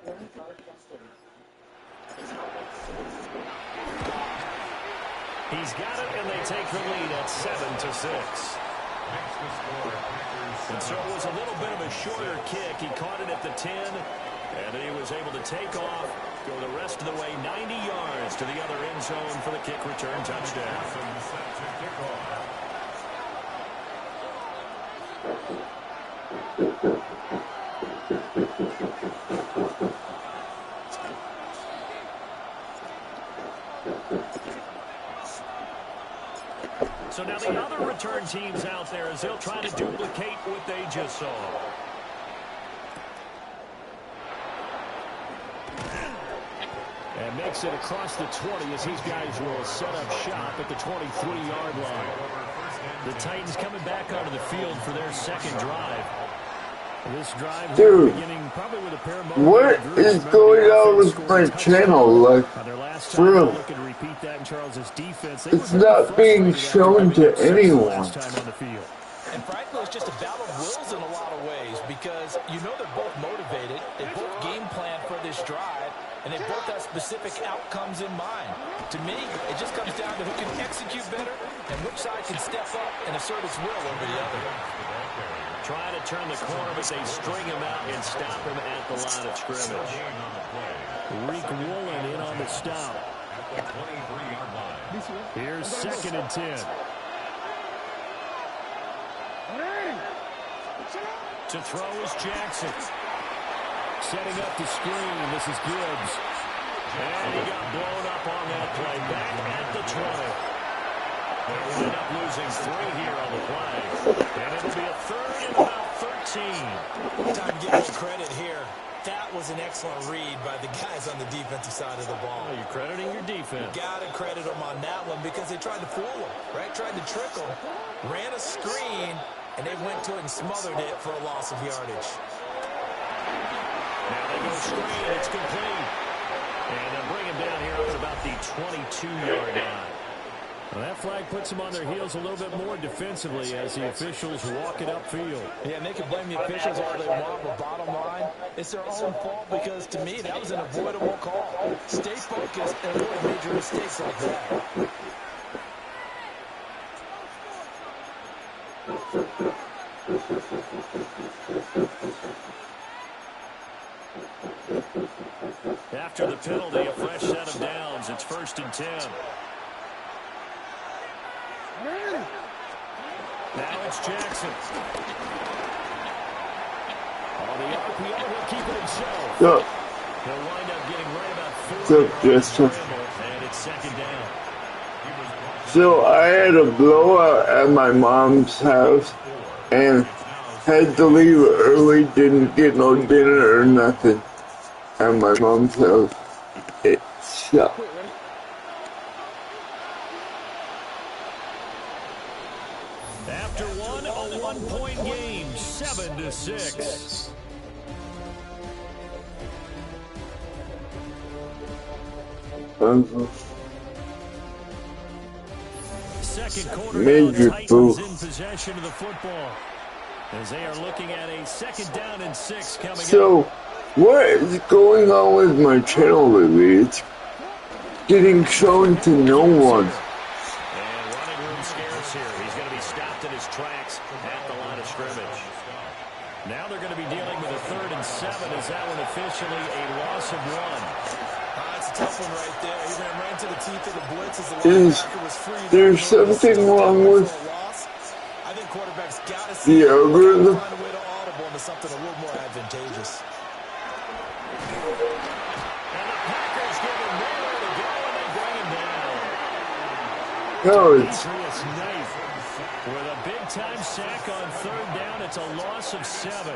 He's got it, and they take the lead at 7-6. And so it was a little bit of a shorter kick. He caught it at the 10, and he was able to take off, go the rest of the way 90 yards to the other end zone for the kick return touchdown. So now the other return teams out there as they'll try to duplicate what they just saw. And makes it across the 20 as these guys will set up shop at the 23-yard line. The Titans coming back onto the field for their second drive. This drive beginning probably with a pair of what is going on with my channel? Like, for real, it's not being shown to anyone. And frankly, it's just a battle of wills in a lot of ways because you know they're both motivated, they both game plan for this drive, and they both have specific outcomes in mind. To me, it just comes down to who can execute better and which side can step up and assert its will over the other. Trying to turn the corner, but they string him out and stop him at the line of scrimmage. Reek Woolen in on the stop. Here's 2nd and 10. To throw is Jackson. Setting up the screen. This is Gibbs. And he got blown up on that play. Back at the 20. They wind up losing 3 here on the play. And it'll be a 3rd and about 13. Time to give them credit here. That was an excellent read by the guys on the defensive side of the ball. Oh, you're crediting your defense. You got to credit them on that one because they tried to fool them, right? Tried to trick them. Ran a screen, and they went to it and smothered it for a loss of yardage. Now they go screen. It's complete. And they'll bring him down here up at about the 22-yard line. Well, that flag puts them on their heels a little bit more defensively as the officials walk it upfield. Yeah, and they can blame the officials all they want, but bottom line, it's their own fault because, to me, that was an avoidable call. Stay focused and avoid major mistakes like that. After the penalty, a fresh set of downs. It's 1st and 10. Now it's Jackson. Oh, the RPO will keep it himself. So, He'll wind up getting right about 4 yards on the scramble, and it's 2nd down. so I had a blowout at my mom's house and had to leave early, didn't get no dinner or nothing at my mom's house. It sucked. After a one-point game, 7-6. Second quarter, Major Titans in possession of the football as they are looking at a 2nd down and 6 coming So, what is going on with my channel lately? It's getting shown to no one. And running room scarce here. He's going to be stopped in his tracks at the line of scrimmage. Now they're going to be dealing with a 3rd and 7. Is that one officially a loss of 1? That's a tough one right there. He ran right into the teeth of the blitz as the linebacker was free. There's something wrong with I think quarterbacks got to see the algorithm. find a way to audible into something a little more advantageous. And the Packers give him nowhere to go, and they bring him down. No, it's Patriots knife with a big-time sack on 3rd down. It's a loss of 7.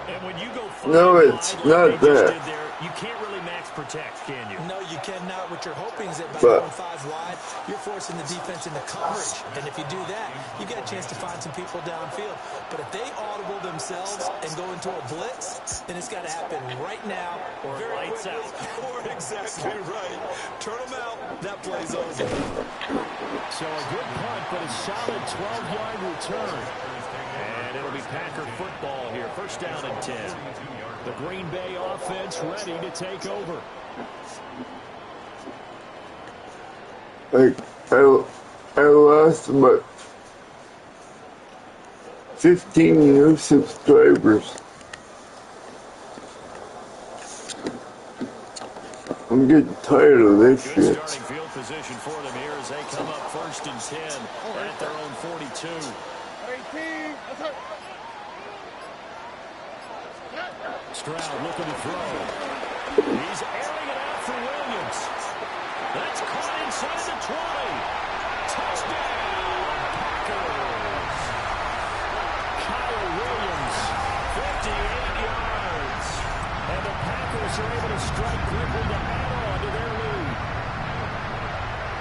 And when you go no, it's not that. You can't really max protect, can you? No, you cannot. What you're hoping is that by But going 5 wide, you're forcing the defense into coverage. And if you do that, you get a chance to find some people downfield. But if they audible themselves and go into a blitz, then it's got to happen right now or lights out. Or exactly right. Turn them out. That play's over. So a good punt, but a solid 12-yard return. And it'll be Packer football here. 1st down and 10. The Green Bay offense ready to take over. Like, I lost about 15 new subscribers. I'm getting tired of this Good shit. starting field position for them here as they come up 1st and 10 at their own 42. Stroud looking to throw. He's airing it out for Williams. That's caught inside the 20. Touchdown, Packers. Kyle Williams, 58 yards. And the Packers are able to strike quickly to add on to their lead.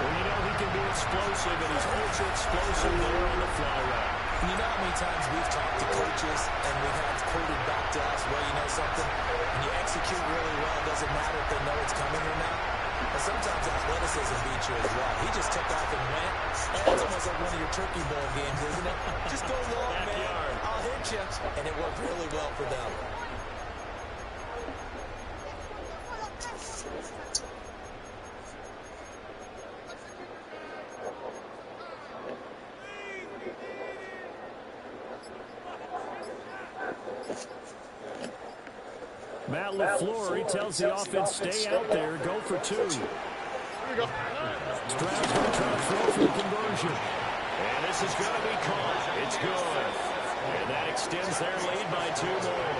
Well, you know he can be explosive, and he's ultra explosive there on the fly route. You know how many times we've talked to coaches and we've had quoted back to us, well, you know something? When you execute really well, it doesn't matter if they know it's coming or not. But sometimes athleticism beats you as well. He just took off and went. And it's almost like one of your turkey bowl games, isn't it? Just go long, man. I'll hit you. And it worked really well for them. Matt LaFleur, he tells the offense, stay out there, go for 2. Stroud's going to try to throw for the conversion. And this is going to be caught. It's good. And that extends their lead by 2 more.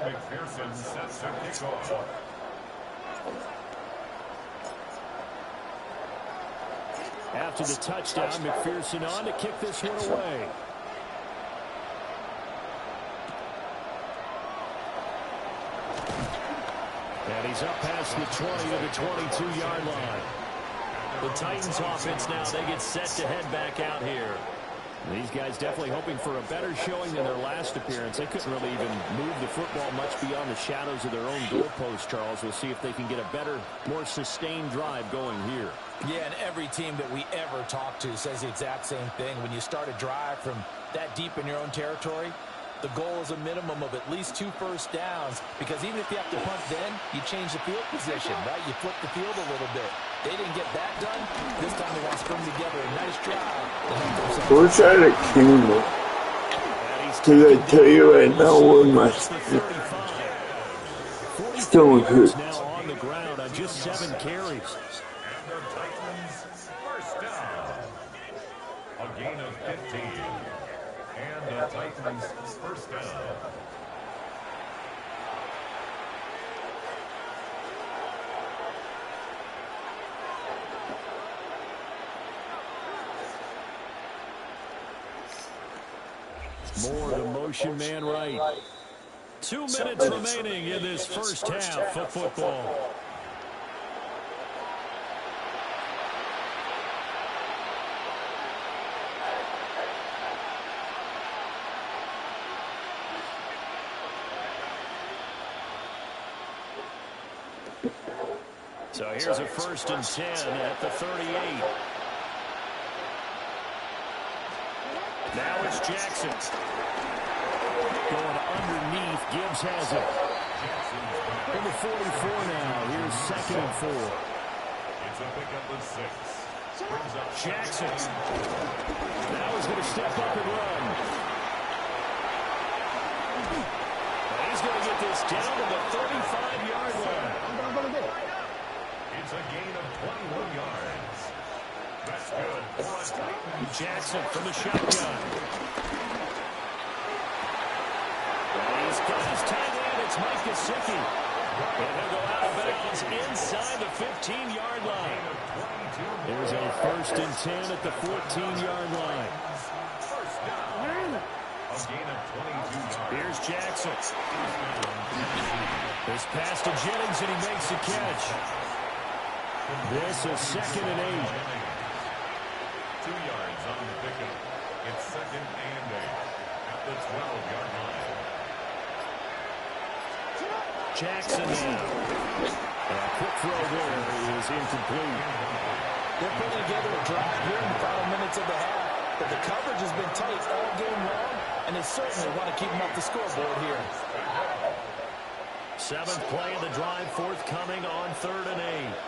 McPherson sets the kickoff. After the touchdown, McPherson on to kick this one away. And he's up past the 20 to the 22-yard line. The Titans offense now, they get set to head back out here. These guys definitely hoping for a better showing than their last appearance. They couldn't really even move the football much beyond the shadows of their own goalpost, Charles. We'll see if they can get a better, more sustained drive going here. Yeah, and every team that we ever talk to says the exact same thing. When you start a drive from that deep in your own territory, the goal is a minimum of at least 2 first downs, because even if you have to punt then, you change the field position, right? You flip the field a little bit. They didn't get that done. This time they want to string together a nice drive. What's that a Campbell? Because I tell you right now, when my stomach hurts. Now on the ground on just 7 carries. And the Titans first down. A gain of 15. And the Titans first down. More the motion man right. 2 minutes remaining in this first half of football. So here's a 1st and 10 at the 38. Now it's Jackson. Going underneath. Gibbs has it. Number 44 now. Here's 2nd and 4. It's a pickup of 6. Jackson. Now he's going to step up and run. And he's going to get this down to the 35-yard line. It's That's a gain of 21 yards. That's good for a Titans. Jackson from the shotgun. He's got his tight end. It's Mike Gesicki. And he'll go out of bounds inside the 15-yard line. There's a 1st and 10 at the 14-yard line. First down. A gain of 22 yards. Here's Jackson. This pass to Jennings, and he makes the catch. This is 2nd and 8. 2 yards on the pickup. It's 2nd and 8 at the 12-yard line. Jackson now. A quick throw there is incomplete. They're putting together a drive here in the final minutes of the half, but the coverage has been tight all game long, and they certainly want to keep them off the scoreboard here. 7th play of the drive, forthcoming on 3rd and 8.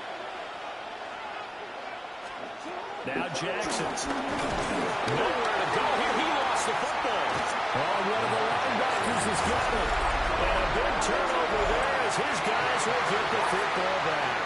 Now Jackson. Nowhere to go here. He lost the football. Oh, one of the linebackers has got it. And a big turnover there as his guys will get the football back.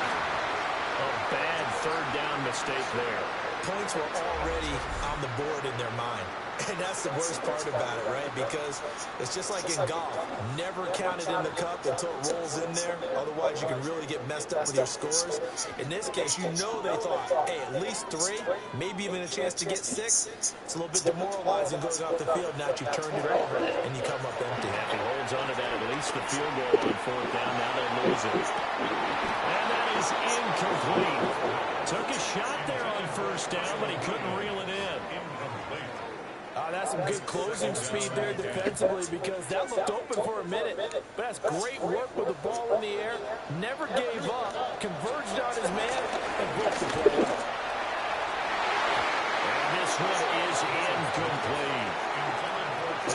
A bad 3rd down mistake there. Points were already on the board in their mind. And that's the worst part about it, right? Because it's just like in golf. Never count it in the cup until it rolls in there. Otherwise, you can really get messed up with your scores. In this case, you know they thought, hey, at least 3, maybe even a chance to get 6. It's a little bit demoralizing going off the field. Now that you've turned it over and you come up empty. If he holds on to that, at least the field goal on 4th down. Now they're losing. And that is incomplete. Took a shot there on 1st down, but he couldn't reel it in. That's some good closing speed there defensively because that looked open for a minute. But that's great work with the ball in the air. Never gave up. Converged on his man and broke the play. And this one is incomplete.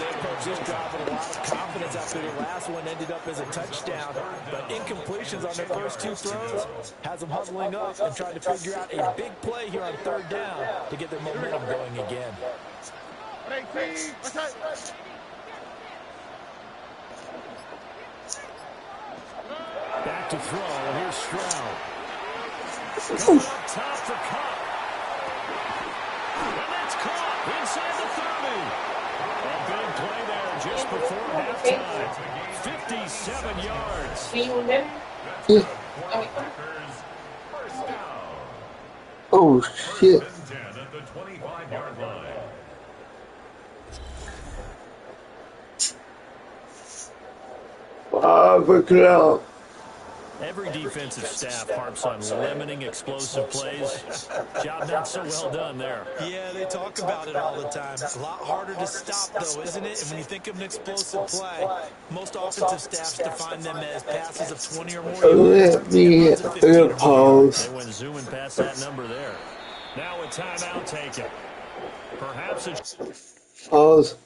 They approached this drive with a lot of confidence after the last one ended up as a touchdown. But incompletions on their first 2 throws has them huddling up and trying to figure out a big play here on 3rd down to get their momentum going again. Back to throw. Here's Stroud. Going up top for Cup. And that's caught inside the 30. A big play there just before halftime. 57 yards. First down. Oh, shit. 1st and 10 at the 25-yard line. Every defensive staff harps on limiting explosive plays. Job not so well done there. Yeah, they talk about it all the time. A lot harder to stop, though, isn't it? And when you think of an explosive play, most offensive staffs define them as passes of 20 or more yards. Let me pause. They went zooming past that number there. Now a timeout taken. Perhaps it's... Pause.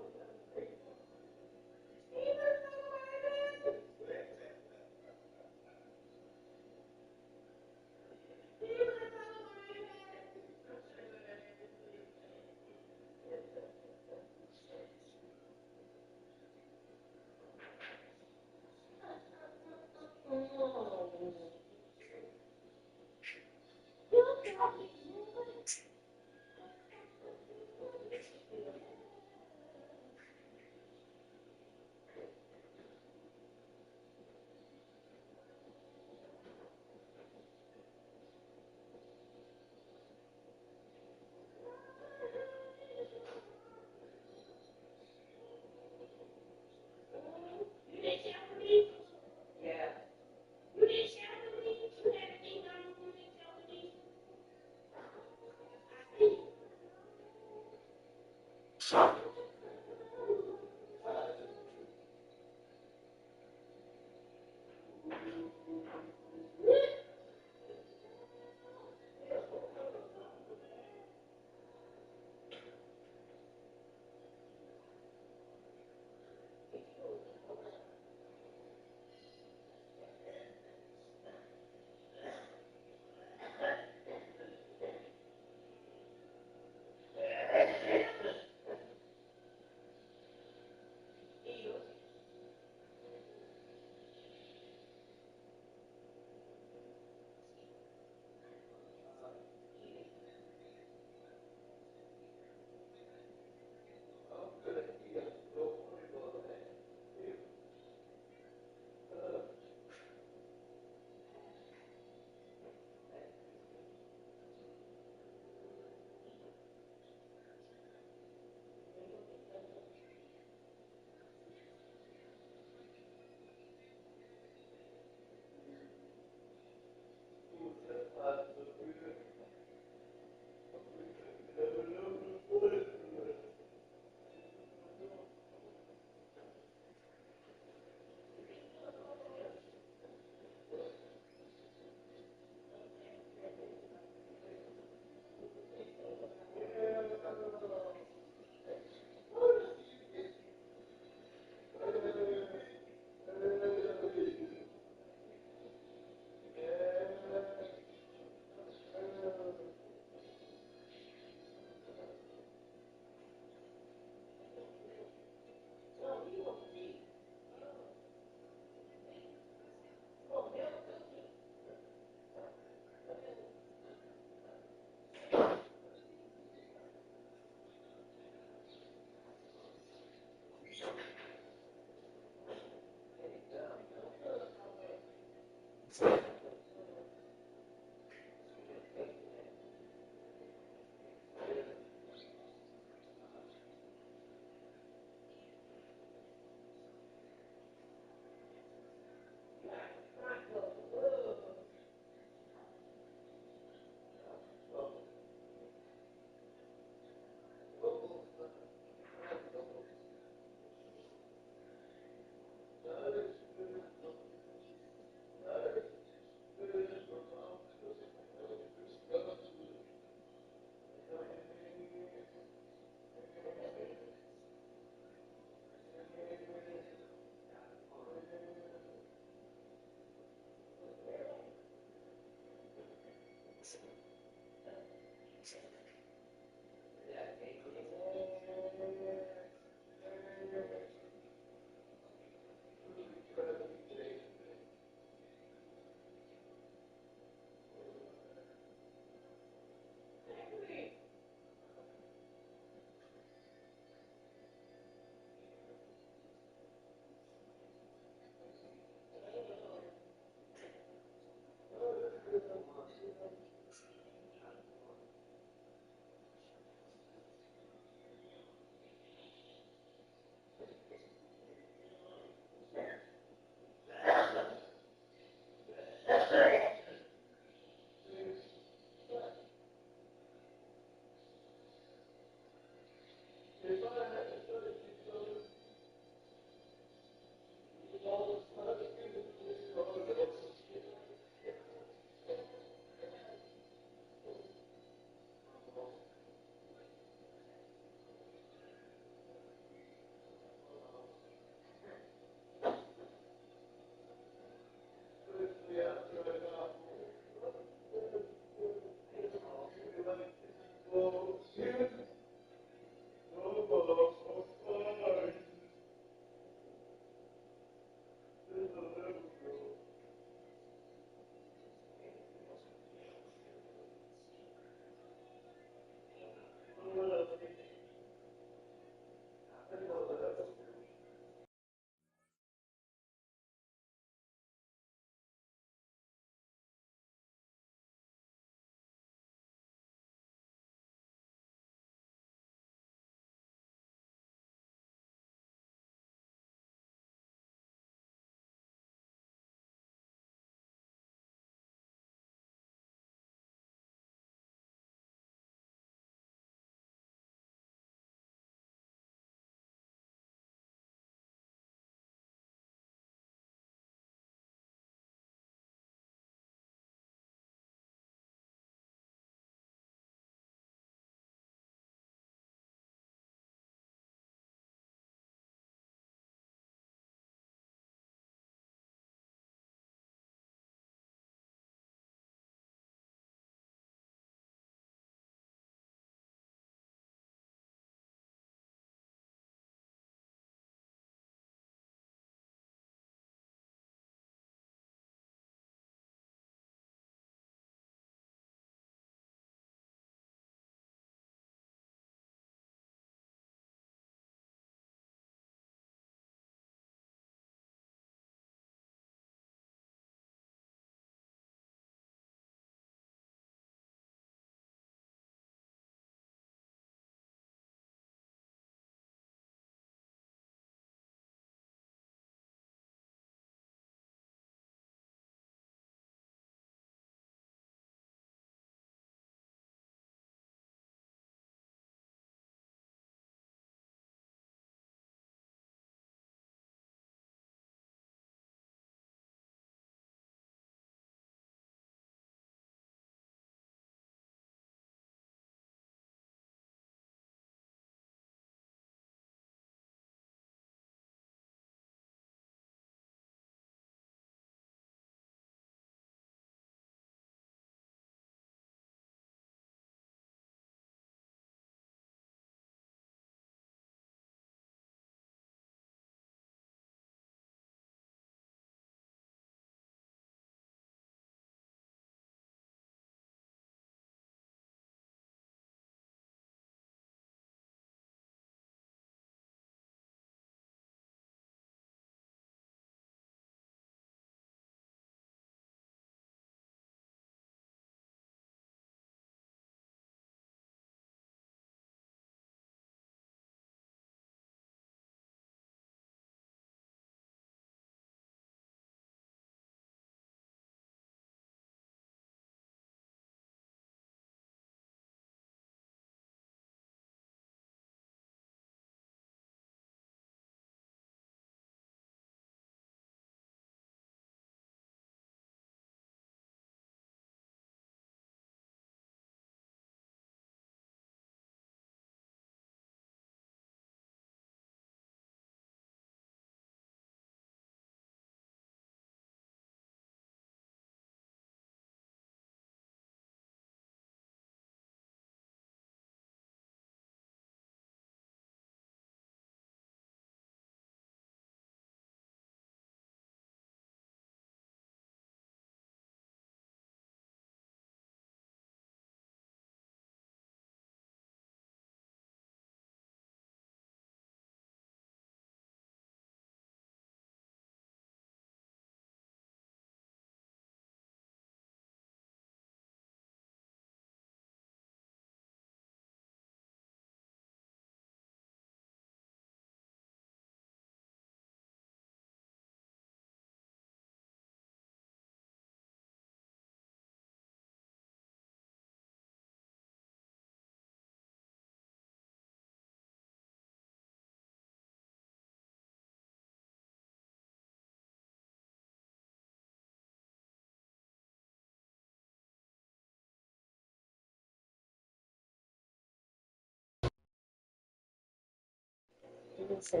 For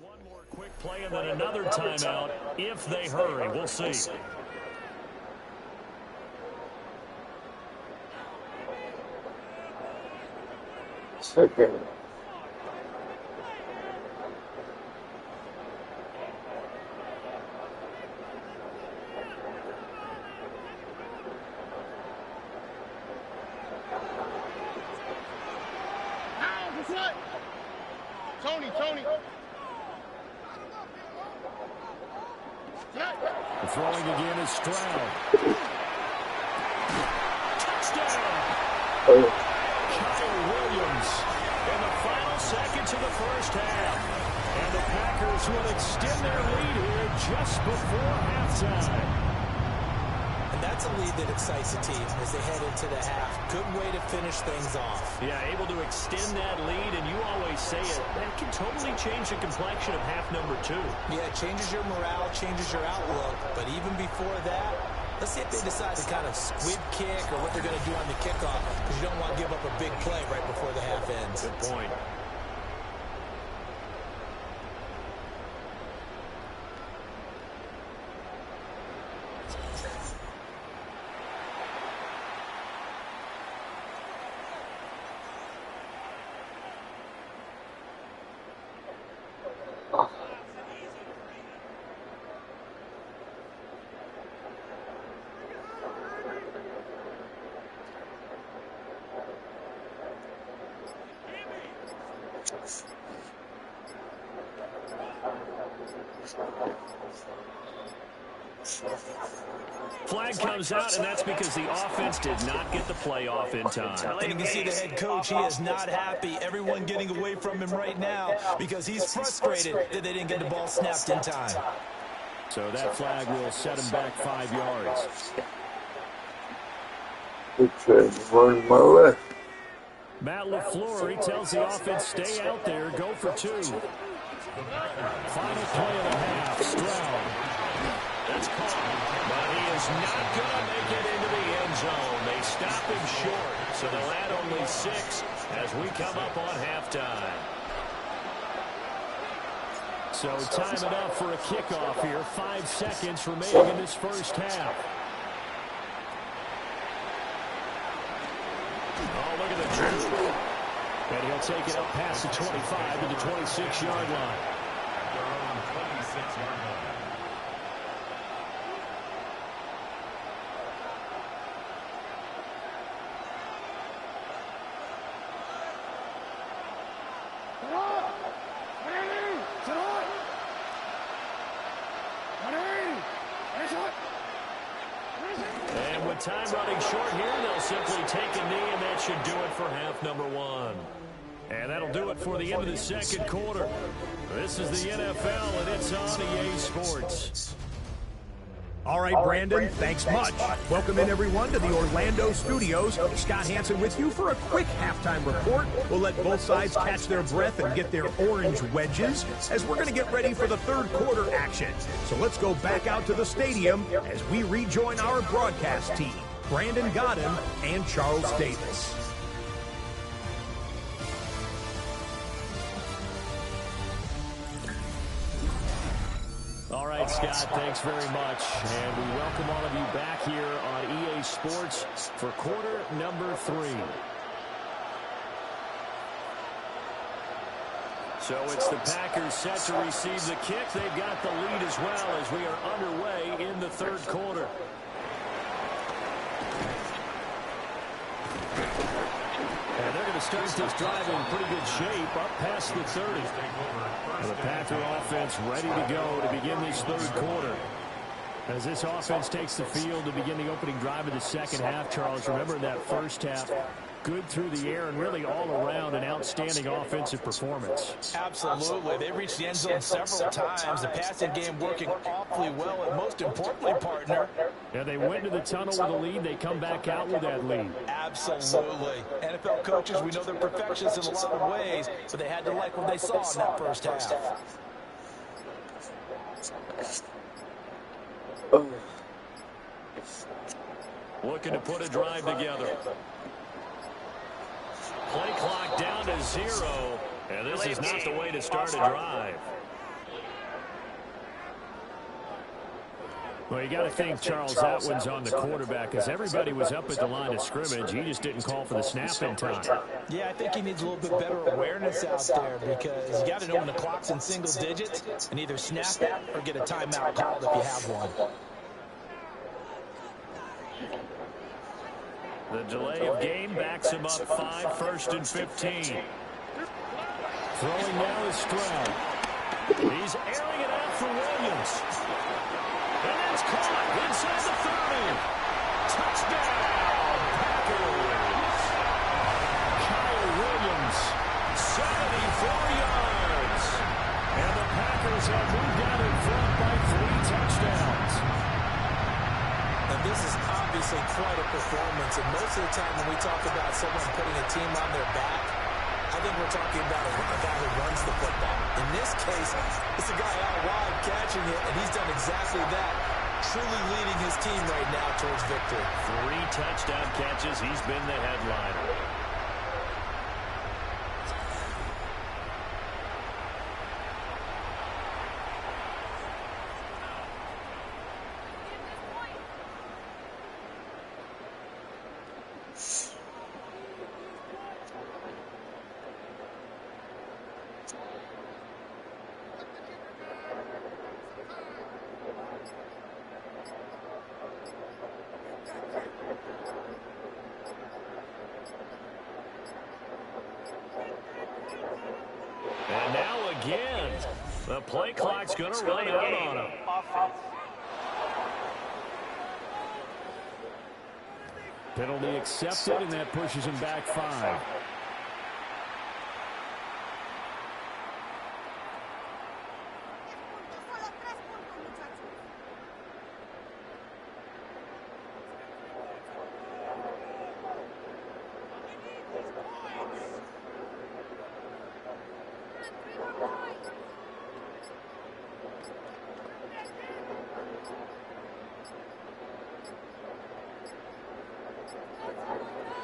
one more quick play and then another timeout if they hurry. We'll see. Second. Tony. Throwing again is Stroud. Touchdown! Kyle Williams in the final seconds of the first half. And the Packers will extend their lead here just before halftime. And that's a lead that excites the team as they head into the half. Good way to finish things off. Yeah, able to extend that lead, and you always say it, that can totally change the complexion of half number 2. Yeah, it changes your morale, changes your outlook. But even before that, let's see if they decide to kind of squib kick or what they're going to do on the kickoff, because you don't want to give up a big play right before the half ends. Good point. Flag comes out, and that's because the offense did not get the play off in time. And you can see the head coach, he is not happy. Everyone getting away from him right now because he's frustrated that they didn't get the ball snapped in time. So that flag will set him back 5 yards. Run my left. Matt LaFleur, he tells the offense, stay out there, go for 2. Final play of the half, Stroud. That's caught, but he is not going to make it into the end zone. They stop him short, so they'll add only 6 as we come up on halftime. So time it up for a kickoff here. 5 seconds remaining in this first half. Oh, look at the juke. And he'll take it up past the 25 to the 26-yard line. They're on 26-yard line. And with time running short here, they'll simply take a knee, and that should do it for half number 1. And that'll do it for the end of the second quarter. This is the NFL, and it's on EA Sports. All right, Brandon, thanks much. Welcome in, everyone, to the Orlando studios. Scott Hansen with you for a quick halftime report. We'll let both sides catch their breath and get their orange wedges as we're going to get ready for the third quarter action. So let's go back out to the stadium as we rejoin our broadcast team, Brandon Godden and Charles Davis. All right, Scott, thanks very much. And we welcome all of you back here on EA Sports for quarter number 3. So it's the Packers set to receive the kick. They've got the lead as well as we are underway in the third quarter. And they're going to start this drive in pretty good shape, up past the 30. And the Packer offense ready to go to begin this third quarter. As this offense takes the field to begin the opening drive of the second half, Charles, remember in that first half, good through the air and really all around an outstanding offensive performance. Absolutely. They reached the end zone several times. The passing game working awfully well, and most importantly, partner. Yeah, they went to the tunnel with a lead. They come back out with that lead. Absolutely. NFL coaches, we know they're perfectionists in a lot of ways, but they had to like what they saw in that first half. Looking to put a drive together. Play clock down to 0, and this is not the way to start a drive. Well, you got to think, Charles, that one's on the quarterback, because everybody was up at the line of scrimmage. He just didn't call for the snap in time. Yeah, I think he needs a little bit better awareness out there, because you got to know when the clock's in single digits and either snap it or get a timeout called if you have one. The delay of game backs him up 5, 1st and 15. Throwing now is Stroud. He's airing it out for Williams. And it's caught inside the 30. Touchdown, Packers. Kyle Williams, 74 yards. And the Packers have moved out in front by 3 touchdowns. And this is obviously quite a performance. And most of the time when we talk about someone putting a team on their back, I think we're talking about a guy who runs the football. In this case, it's a guy out wide catching it, and he's done exactly that, truly leading his team right now towards victory. 3 touchdown catches. He's been the headliner. And now again, the play clock's going to run out on him. Penalty accepted, and that pushes him back 5.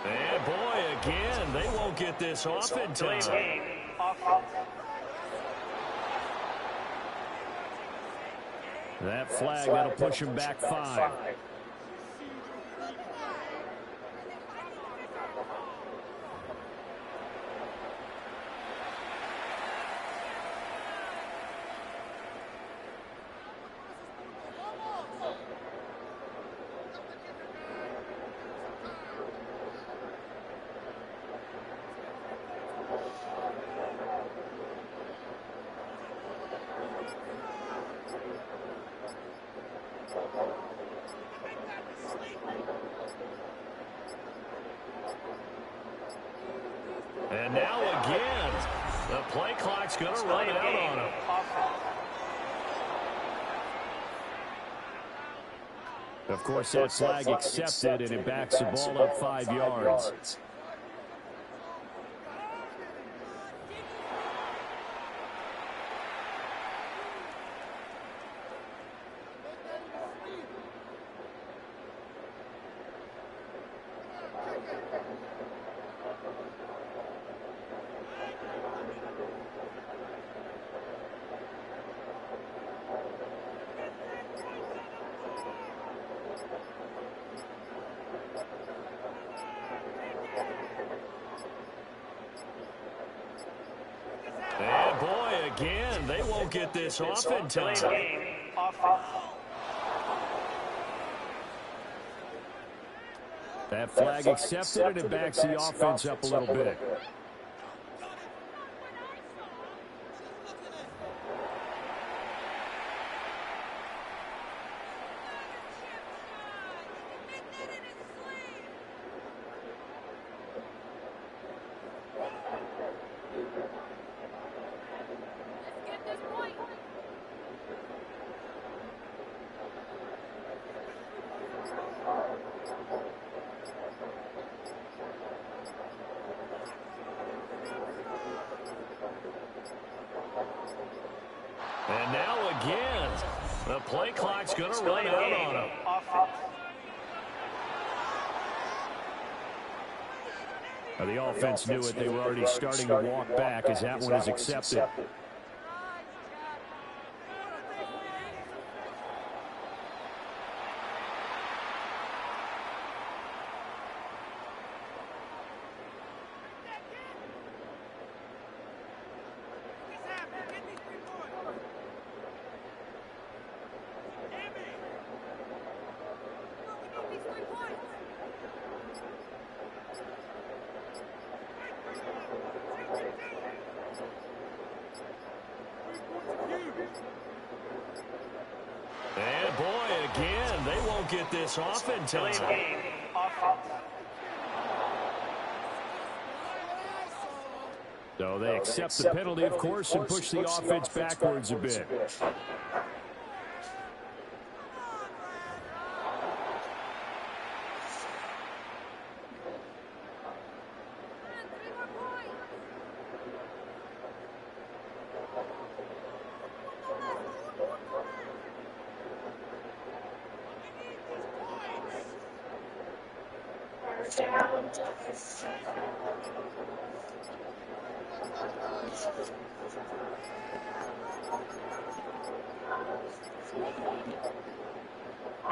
And boy, again, they won't get this off in time. That flag, that'll push him back 5. And now again, the play clock's going to run out on him. Of course, that flag accepted, and it backs the ball up 5 yards. And boy, again, they won't get this off in time. That flag accepted, and it backs the offense up a little bit. And now again, the play clock's going to run out on him. The offense knew it. They were already starting to walk back as that one is accepted. And boy, again, they won't get this off in time. So they accept the penalty, of course, and push the offense backwards a bit.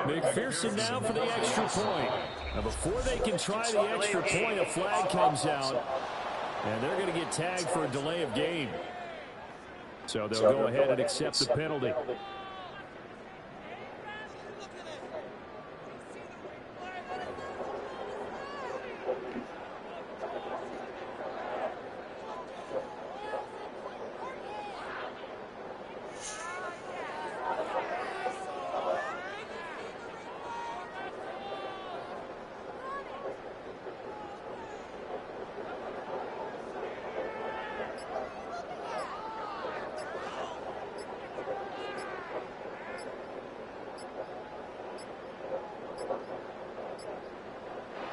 McPherson now for the extra point. Now before they can try the extra point, a flag comes out, and they're going to get tagged for a delay of game. So they'll go ahead and accept the penalty.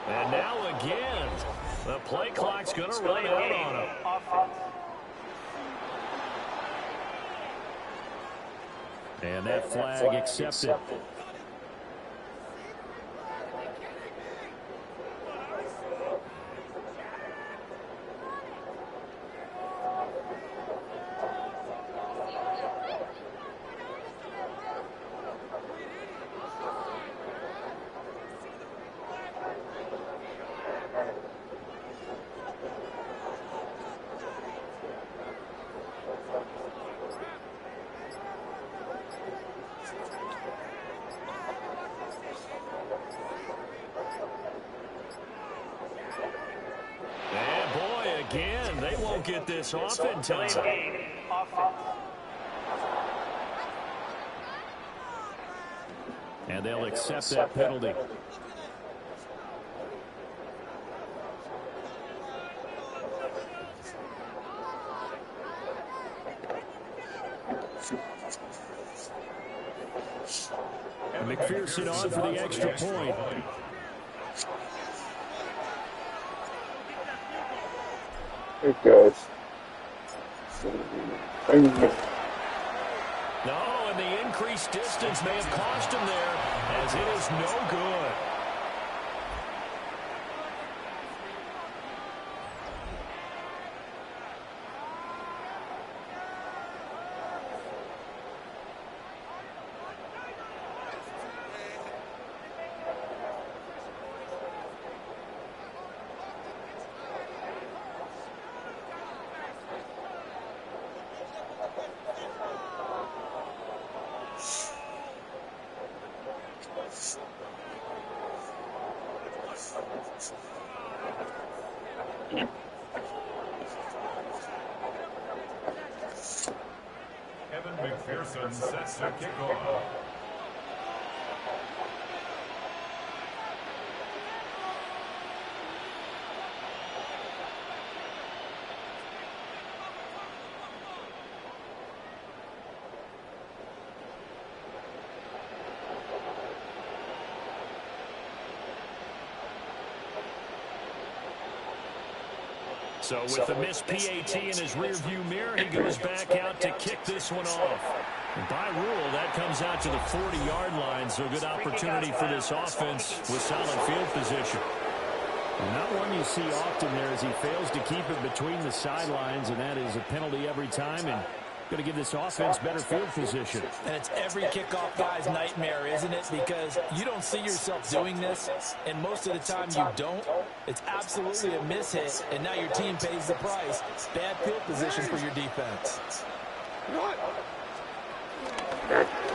And now again, the play clock's going to run out on him. And that flag accepted. Again, they won't get this off in time. And they'll accept that penalty. And McPherson on for the extra point. It goes. No, and the increased distance may have cost him there, as it is no good. McPherson sets the kickoff. So with the missed PAT in his rearview mirror, he goes back out to kick this one off. And by rule, that comes out to the 40-yard line, so a good opportunity for this offense with solid field position. Not one you see often there as he fails to keep it between the sidelines, and that is a penalty every time, and going to give this offense better field position. And it's every kickoff guy's nightmare, isn't it? Because you don't see yourself doing this, and most of the time you don't. It's absolutely a mishit, and now your team pays the price. Bad field position for your defense.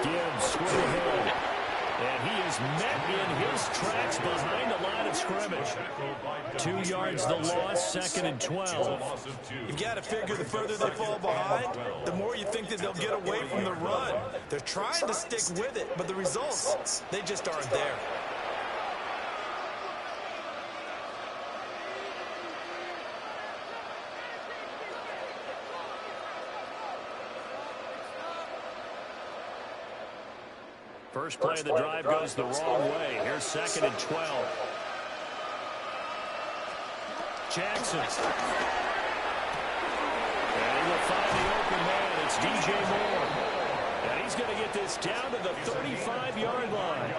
Gibbs straight ahead. And he is met in his tracks behind the line of scrimmage. 2 yards the loss, 2nd and 12. You've got to figure the further they fall behind, the more you think that they'll get away from the run. They're trying to stick with it, but the results, they just aren't there. First play of the drive goes the wrong way. Here's 2nd and 12. Jackson. And he will find the open man. It's DJ Moore. And he's going to get this down to the 35-yard line.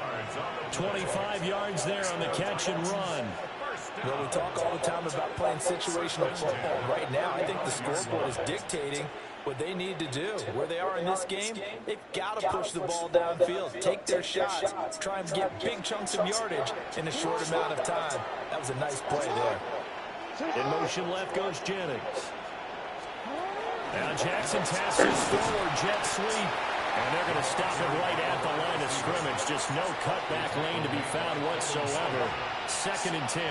25 yards there on the catch and run. Well, we talk all the time about playing situational football. Right now, I think the scoreboard is dictating what they need to do. Where they are in this game, they've got to push the ball downfield, take their shots, try and get big chunks of yardage in a short amount of time. That was a nice play there. In motion left goes Jennings. Now Jackson passes forward, jet sweep. And they're going to stop it right at the line of scrimmage. Just no cutback lane to be found whatsoever. 2nd and 10.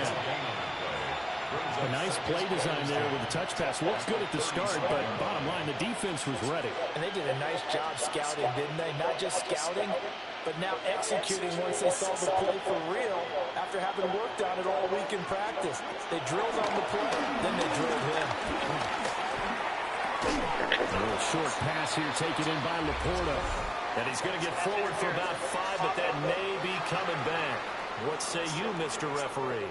A nice play design there with the touch pass. Looked good at the start, but bottom line, the defense was ready. And they did a nice job scouting, didn't they? Not just scouting, but now executing once they saw the play for real after having worked on it all week in practice. They drilled on the play, then they drilled him. A little short pass here taken in by Laporta. And he's going to get forward for about 5, but that may be coming back. What say you, Mr. Referee?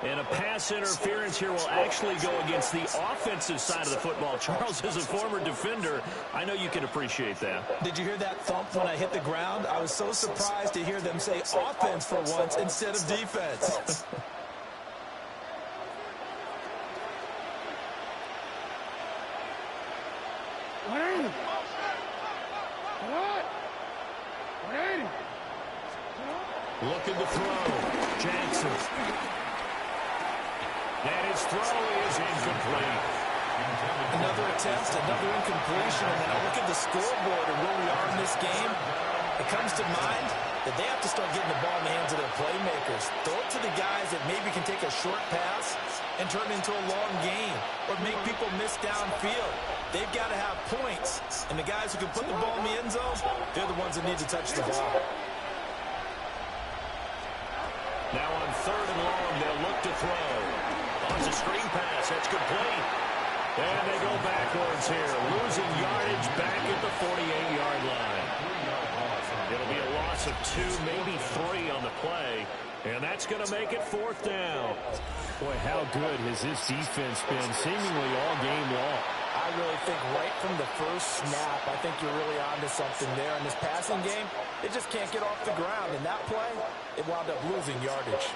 And a pass interference here will actually go against the offensive side of the football. Charles is a former defender. I know you can appreciate that. Did you hear that thump when I hit the ground? I was so surprised to hear them say offense for once instead of defense. Looking to throw. Jackson. And his throw is incomplete. Another attempt, another incompletion, and then I look at the scoreboard and where we are in this game. It comes to mind that they have to start getting the ball in the hands of their playmakers. Throw it to the guys that maybe can take a short pass and turn it into a long game or make people miss downfield. They've got to have points, and the guys who can put the ball in the end zone, they're the ones that need to touch the ball. Now on 3rd and long, they'll look to throw. It's a screen pass. That's complete. And they go backwards here. Losing yardage back at the 48-yard line. It'll be a loss of 2, maybe 3 on the play. And that's going to make it 4th down. Boy, how good has this defense been seemingly all game long. I really think right from the first snap, I think you're really onto something there. In this passing game, it just can't get off the ground. In that play, it wound up losing yardage.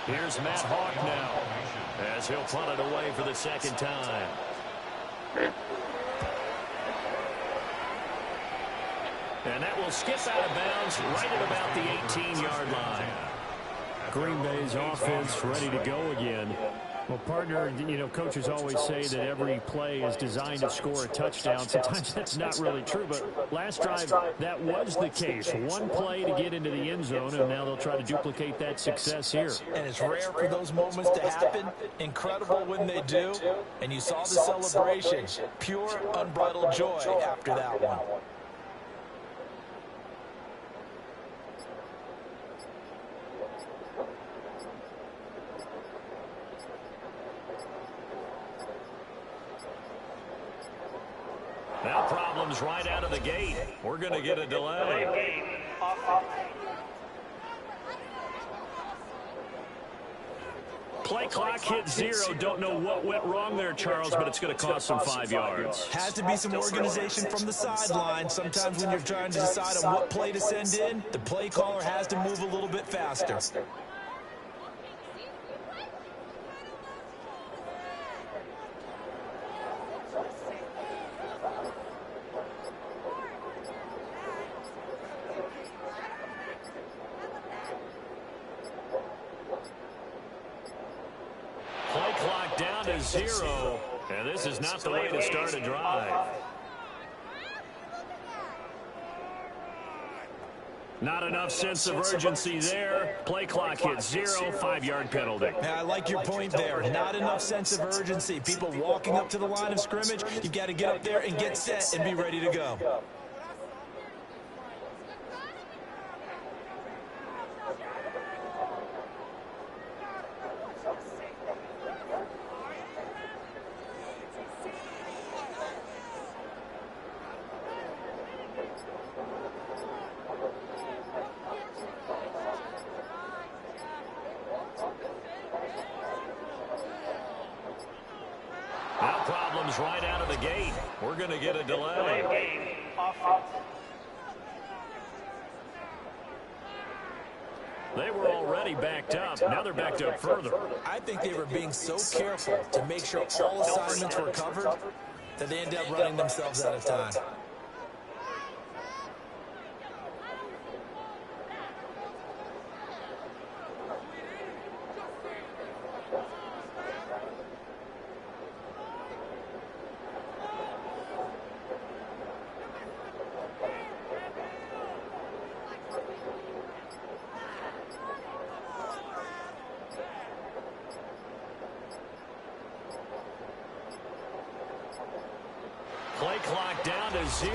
Here's Matt Hawk now as he'll punt it away for the 2nd time. And that will skip out of bounds right at about the 18-yard line. Green Bay's offense ready to go again. Well, partner, you know, coaches always say that every play is designed to score a touchdown. Sometimes that's not really true, but last drive, that was the case. One play to get into the end zone, and now they'll try to duplicate that success here. And it's rare for those moments to happen. Incredible when they do. And you saw the celebration. Pure, unbridled joy after that one. Now problems right out of the gate. We're going to get a delay. Play clock hit 0. Don't know what went wrong there, Charles, but it's going to cost them 5 yards. Has to be some organization from the sideline. Sometimes when you're trying to decide on what play to send in, the play caller has to move a little bit faster. Play clock down to 0, and this is not the way to start a drive. Not enough sense of urgency there. Play clock hit 0, 5-yard penalty. Yeah, I like your point there. Not enough sense of urgency. People walking up to the line of scrimmage, you've got to get up there and get set and be ready to go. Now problems right out of the gate. We're going to get a delay. They were already backed up. Now they're backed up further. I think they were being so careful to make sure all assignments were covered that they ended up running themselves out of time. Play clock down to 0,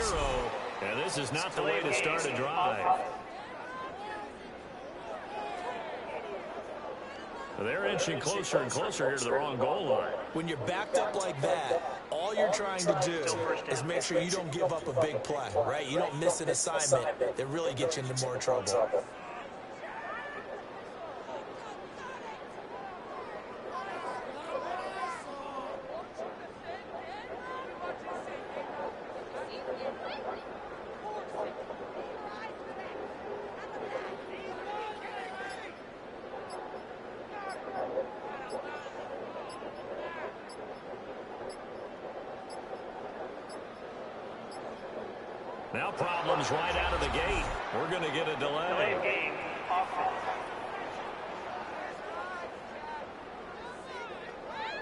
and this is not the way to start a drive. They're inching closer and closer here to the wrong goal line. When you're backed up like that, all you're trying to do is make sure you don't give up a big play, right? You don't miss an assignment that really gets you into more trouble. Now problems right out of the gate. We're going to get a delay.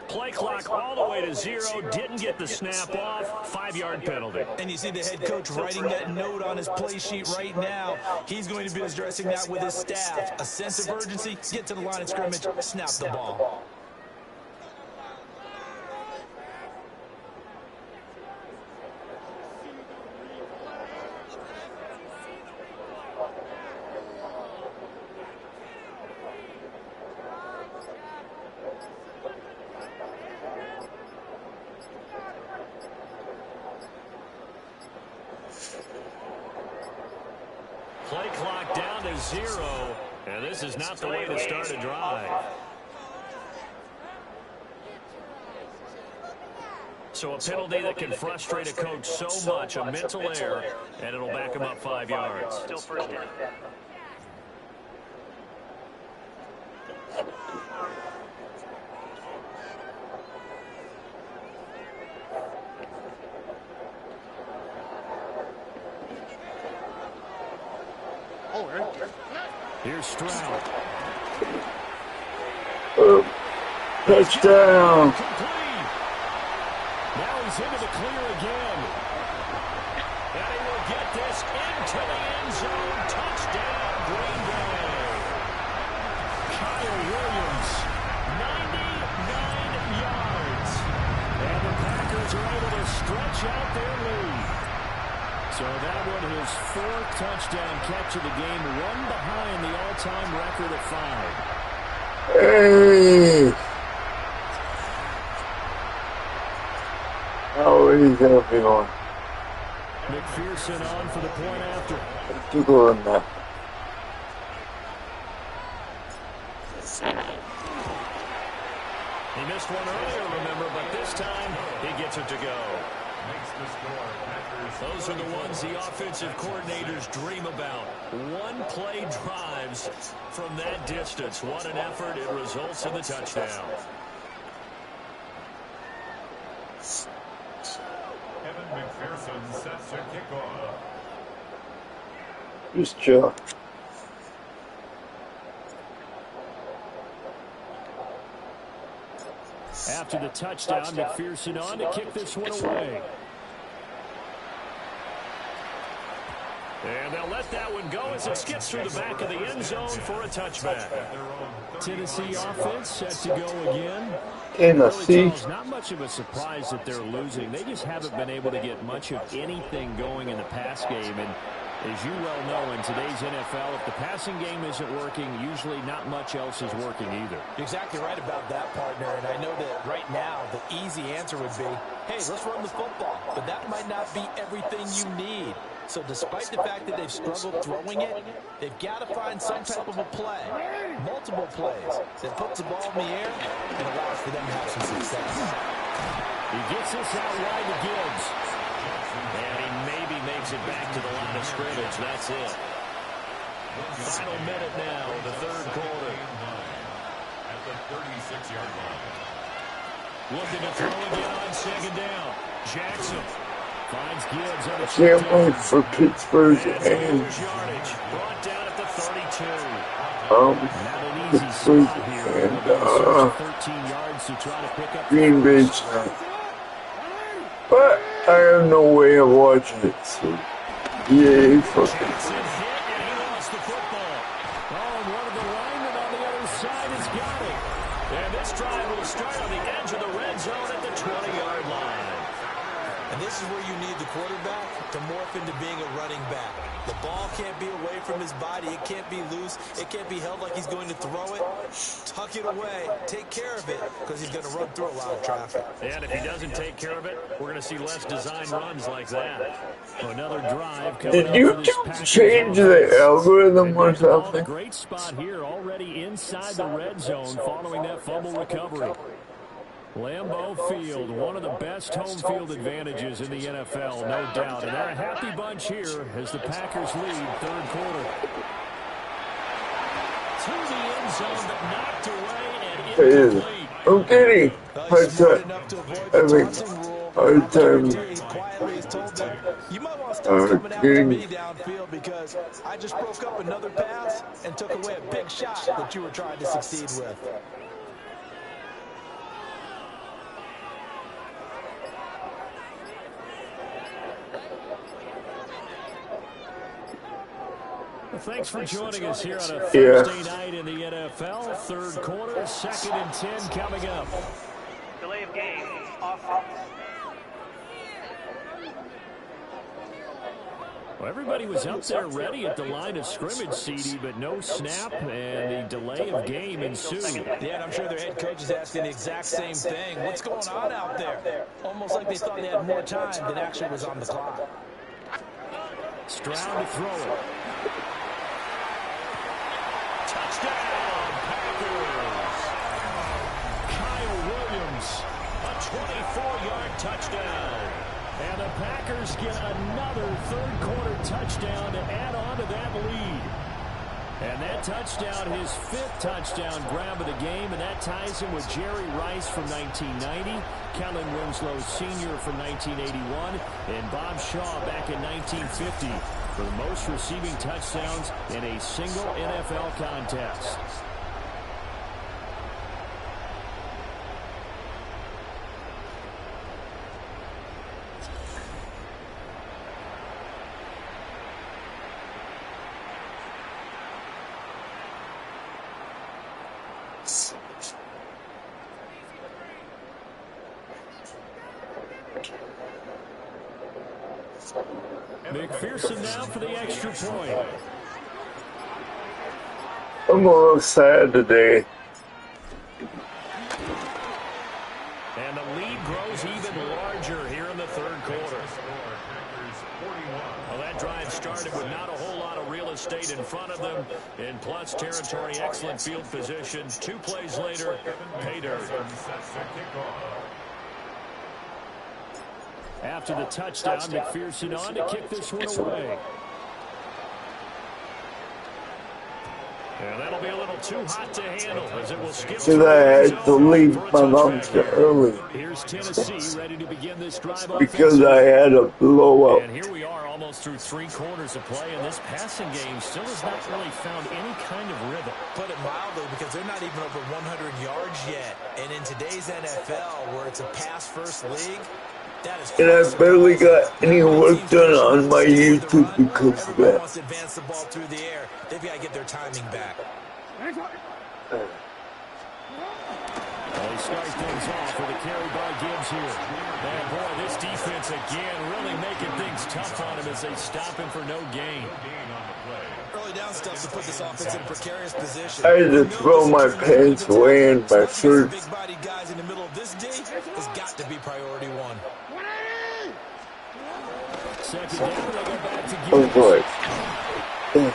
Play clock all the way to 0. Didn't get the snap off. 5-yard penalty. And you see the head coach writing that note on his play sheet right now. He's going to be addressing that with his staff. A sense of urgency, get to the line of scrimmage, snap the ball. Play clock down to 0, and this is not the way to start a drive. So a penalty that can frustrate a coach so much, a mental error, and it'll back him up 5 yards. Still first down. Here's Stroud. Touchdown. Complete. Now he's into the clear again. And he will get this into the end zone. Touchdown, Green Bay. Kyle Williams, 99 yards. And the Packers are able to stretch out their lead. So that one, his 4th touchdown catch of the game, one behind the all-time record of 5. Hey. Oh, he's helping on. McPherson on for the point after. To go on that. He missed one earlier, remember, but this time he gets it to go. Makes the score. Those are the ones the offensive coordinators dream about. One-play drives from that distance. What an effort. It results in the touchdown. Evan McPherson sets to kickoff. Just chill. After the touchdown, McPherson on to kick this one away. And they'll let that one go as it skips through the back of the end zone for a touchback. Tennessee offense set to go again. Tennessee. It's not much of a surprise that they're losing. They just haven't been able to get much of anything going in the pass game. And as you well know, in today's NFL, if the passing game isn't working, usually not much else is working either. You're exactly right about that, partner. And I know that right now the easy answer would be, hey, let's run the football. But that might not be everything you need. So despite the fact that they've struggled throwing it, they've got to find some type of a play, multiple plays, that puts the ball in the air and allows for them to have some success. He gets this out wide to Gibbs. And he maybe makes it back to the line of scrimmage. That's it. Final minute now of the third quarter. At the 36-yard line. Looking to throw again on second down. Jackson finds Gibbs on the Can't wait for Pittsburgh's end. yardage. Brought down at the 32. Not an easy Pittsburgh spot here. and 13 yards to try to pick up. Green Bay's not. But I have no way of watching it, so yay, fucking. Jackson hit and he lost the football. Oh, and one of the linemen on the other side has got it. And this drive will start on the edge of the red zone at the 20-yard line. And this is where you need the quarterback to morph into being a running back. The ball can't be away from his body. It can't be loose. It can't be held like he's going to throw it. Tuck it away. Take care of it because he's going to run through a lot of traffic. And if he doesn't take care of it, we're going to see less design runs like that. Another drive coming Did up for this YouTube Packers change the offense. algorithm or A something? great spot here, already inside the red zone following that fumble recovery. Lambeau Field, one of the best home field advantages in the NFL, no doubt. And they're a happy bunch here as the Packers lead third quarter. To the end zone, but knocked away and incomplete. I'm kidding. Hard time. Having hard time. Quietly has told them, you might want to stop coming after me downfield because I just broke up another pass and took away a big shot that you were trying to succeed with. Well, thanks for joining us here on a Thursday night in the NFL. Third quarter, 2nd and 10 coming up. Delay of game, offense. Well, everybody was up there ready at the line of scrimmage, CD, but no snap, and the delay of game ensued. Yeah, and I'm sure their head coach is asking the exact same thing. What's going on out there? Almost like they thought they had more time than actually was on the clock. Stroud to throw it. Touchdown, Packers. Kyle Williams, a 24-yard touchdown. And the Packers get another third-quarter touchdown to add on to that lead. And that touchdown, his 5th touchdown grab of the game, and that ties him with Jerry Rice from 1990, Kellen Winslow Sr. from 1981, and Bob Shaw back in 1950 for the most receiving touchdowns in a single NFL contest. McPherson now for the extra point. I'm a little sad today. And the lead grows even larger here in the third quarter. started with not a whole lot of real estate in front of them. In plus territory, excellent field position. 2 plays later, pay dirt. After the touchdown, McPherson on to kick this one away. And that'll be a little too hot to handle as it will skip. Because I had to leave my mom's early. Here's Tennessee ready to begin this drive because I had a blowout. And here we are almost through 3 quarters of play, and this passing game still has not really found any kind of rhythm. Put it mildly, because they're not even over 100 yards yet. And in today's NFL, where it's a pass-first league, that is and I barely got any work done on my YouTube because of that. Wants to advance the ball through the air. They've got to get their timing back. They start things off with a carry by Gibbs here. And boy, this defense again really making things tough on him as they stop him for no gain. Early down stuff to put this offense in a precarious position. I had to throw my pants away in my shirt. Big body guys in the middle of this D has got to be priority 1. Second down, they go back to Gibbs. Oh boy. And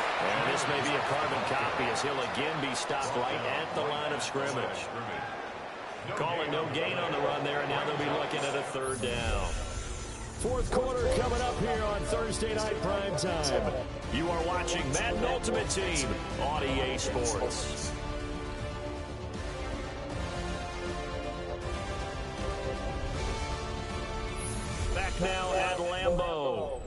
this may be a carbon copy as he'll again be stopped right at the line of scrimmage. Calling no gain on the run there, and now they'll be looking at a 3rd down. 4th quarter coming up here on Thursday Night Prime Time. You are watching Madden Ultimate Team on EA Sports. Back now at Lambeau.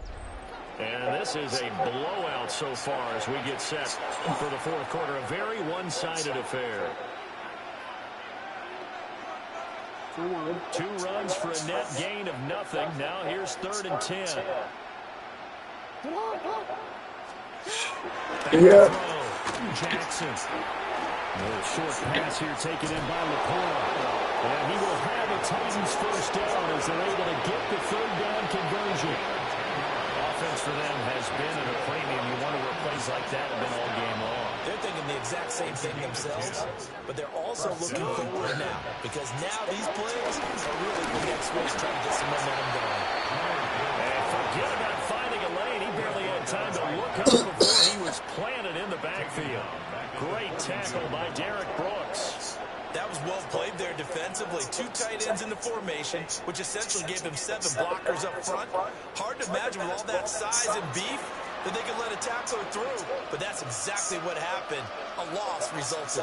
And this is a blowout so far as we get set for the 4th quarter. A very one-sided affair. 2 runs for a net gain of nothing. Now here's 3rd and 10. Yeah. Jackson. A short pass here taken in by Laporte. And he will have a Titans 1st down as they're able to get the 3rd down conversion. Offense for them has been at a premium. You wonder where plays like that have been all game long. They're thinking the exact same thing themselves, but they're also looking forward now, because now these plays are really the next week trying to get some momentum going. And forget about finding a lane. He barely had time to look up before he was planted in the backfield. Great tackle by Derek Brooks. That was well played there defensively. 2 tight ends in the formation, which essentially gave him 7 blockers up front. Hard to imagine with all that size and beef that they could let a tackler through, but that's exactly what happened. A loss resulted.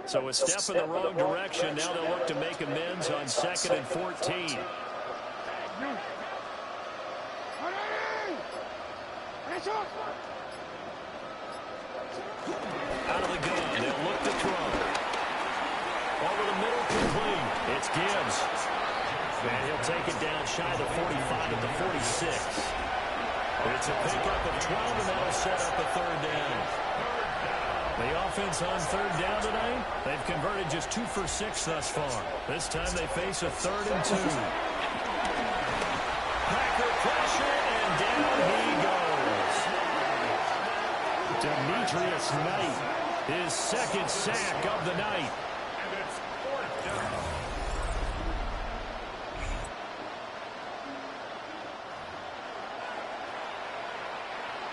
So a step in the wrong direction. Now they'll look to make amends on 2nd and 14. Out of the gun, they'll look to throw. Over the middle, complete. It's Gibbs. And he'll take it down shy of the 45 at the 46. It's a pickup of 12, and that'll set up a 3rd down. The offense on 3rd down tonight, they've converted just 2 for 6 thus far. This time they face a 3rd and 2. Packer pressure, and down he goes. Demetrius Knight, his 2nd sack of the night.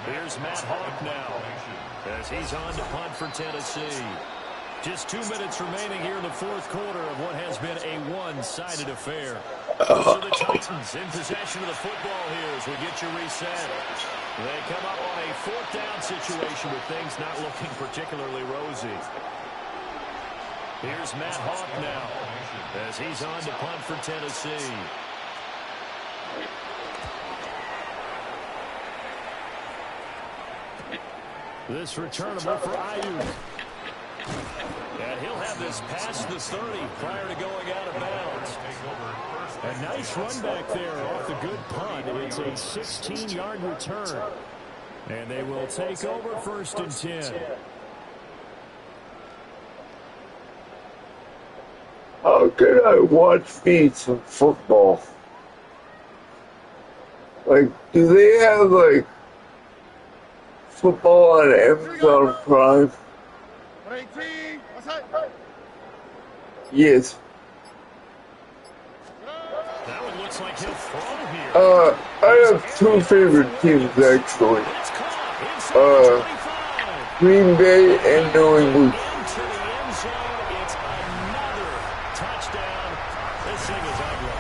Here's Matt Hawk now as he's on to punt for Tennessee. Just 2 minutes remaining here in the 4th quarter of what has been a one-sided affair. So the Titans in possession of the football here as we get your reset. They come up on a 4th down situation with things not looking particularly rosy. Here's Matt Hawk now as he's on to punt for Tennessee. This returnable for Ayuk. And he'll have this past the 30 prior to going out of bounds. A nice run back there off the good punt. It's a 16-yard return. And they will take over 1st and 10. How can I watch me some football? Like, do they have, like, football on Amazon Prime? Yes. That one looks like he'll throw here. I have two favorite teams actually. It's caught inside the 25. Green Bay and New England. Into the end zone. It's another touchdown. This thing is ugly.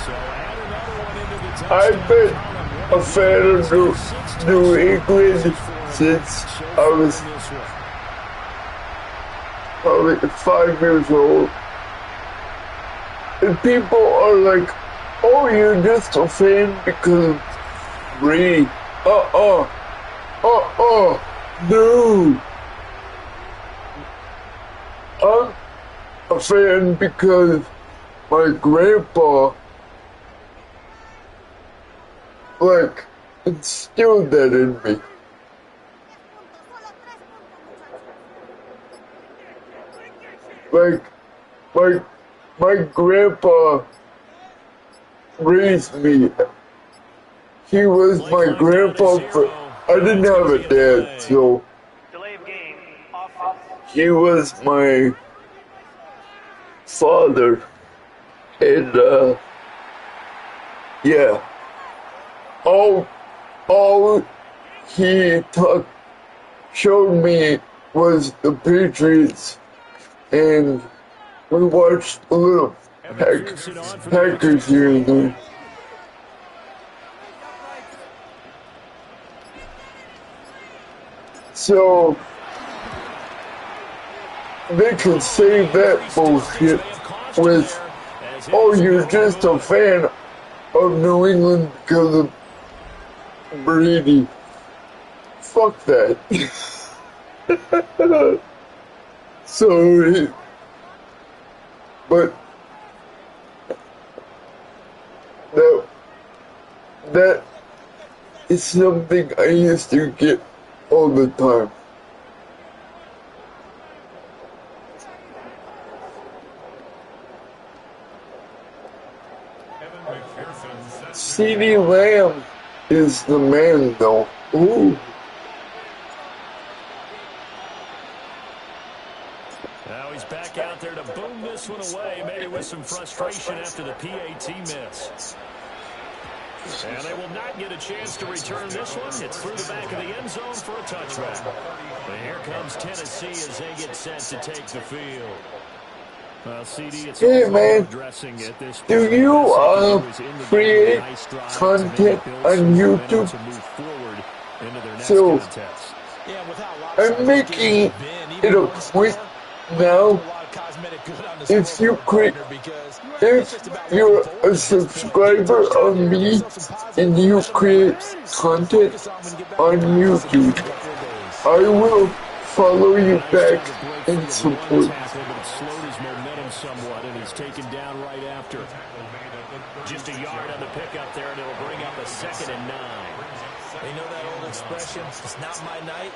So add another one into the touchdown. I've been a fan of New England since I was probably 5 years old. And people are like, oh, you're just a fan because of Brady. No. I'm a fan because my grandpa, like, instilled that in me. Like, my grandpa raised me. He was my grandpa, but I didn't have a dad, so Delay of game. Offense. he was my father. And, yeah. All he showed me was the Patriots, and we watched a little Packers here and there. So they can save that bullshit with, oh, you're just a fan of New England because of Brady. Fuck that. Sorry. But that is something I used to get all the time. CeeDee Lamb is the man, though. Ooh. Now he's back out there to boom this one away, maybe with some frustration after the PAT miss. And they will not get a chance to return this one. It's through the back of the end zone for a touchback. And here comes Tennessee as they get set to take the field. CD, it's hey man, do you create content on YouTube? So I'm making it a point now. If you're a subscriber on me and you create content on YouTube, I will follow you back and support. Somewhat, and he's taken down right after. Just a yard on the pickup there, and it'll bring up a 2nd and 9. You know that old expression, it's not my night?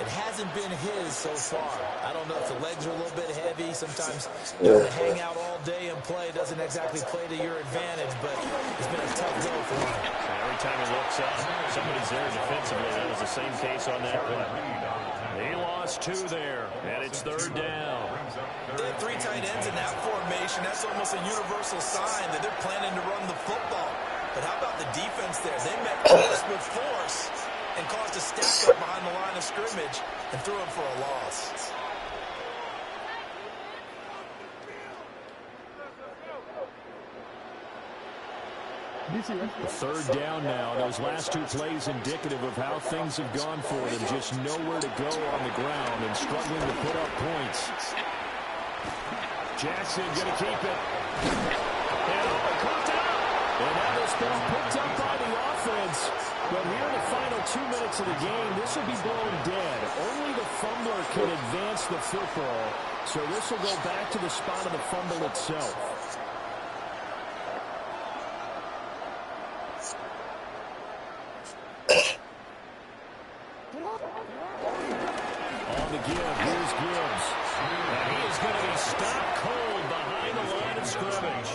It hasn't been his so far. I don't know if the legs are a little bit heavy. Sometimes to hang out all day and play doesn't exactly play to your advantage, but it's been a tough go for him. Every time he looks up, somebody's there defensively. That was the same case on that play. He lost 2 there, and it's 3rd down. They have 3 tight ends in that formation. That's almost a universal sign that they're planning to run the football. But how about the defense there? They met force with force and caused a stack up behind the line of scrimmage and threw him for a loss. The 3rd down now. Those last 2 plays indicative of how things have gone for them. Just nowhere to go on the ground and struggling to put up points. Jackson going to keep it. And caught it up. And now this ball picked up by the offense. But here in the final 2 minutes of the game, this will be blown dead. Only the fumbler can advance the football. So this will go back to the spot of the fumble itself. On the give, here's Gibbs. And he is going to be stopped cold behind the line of scrimmage.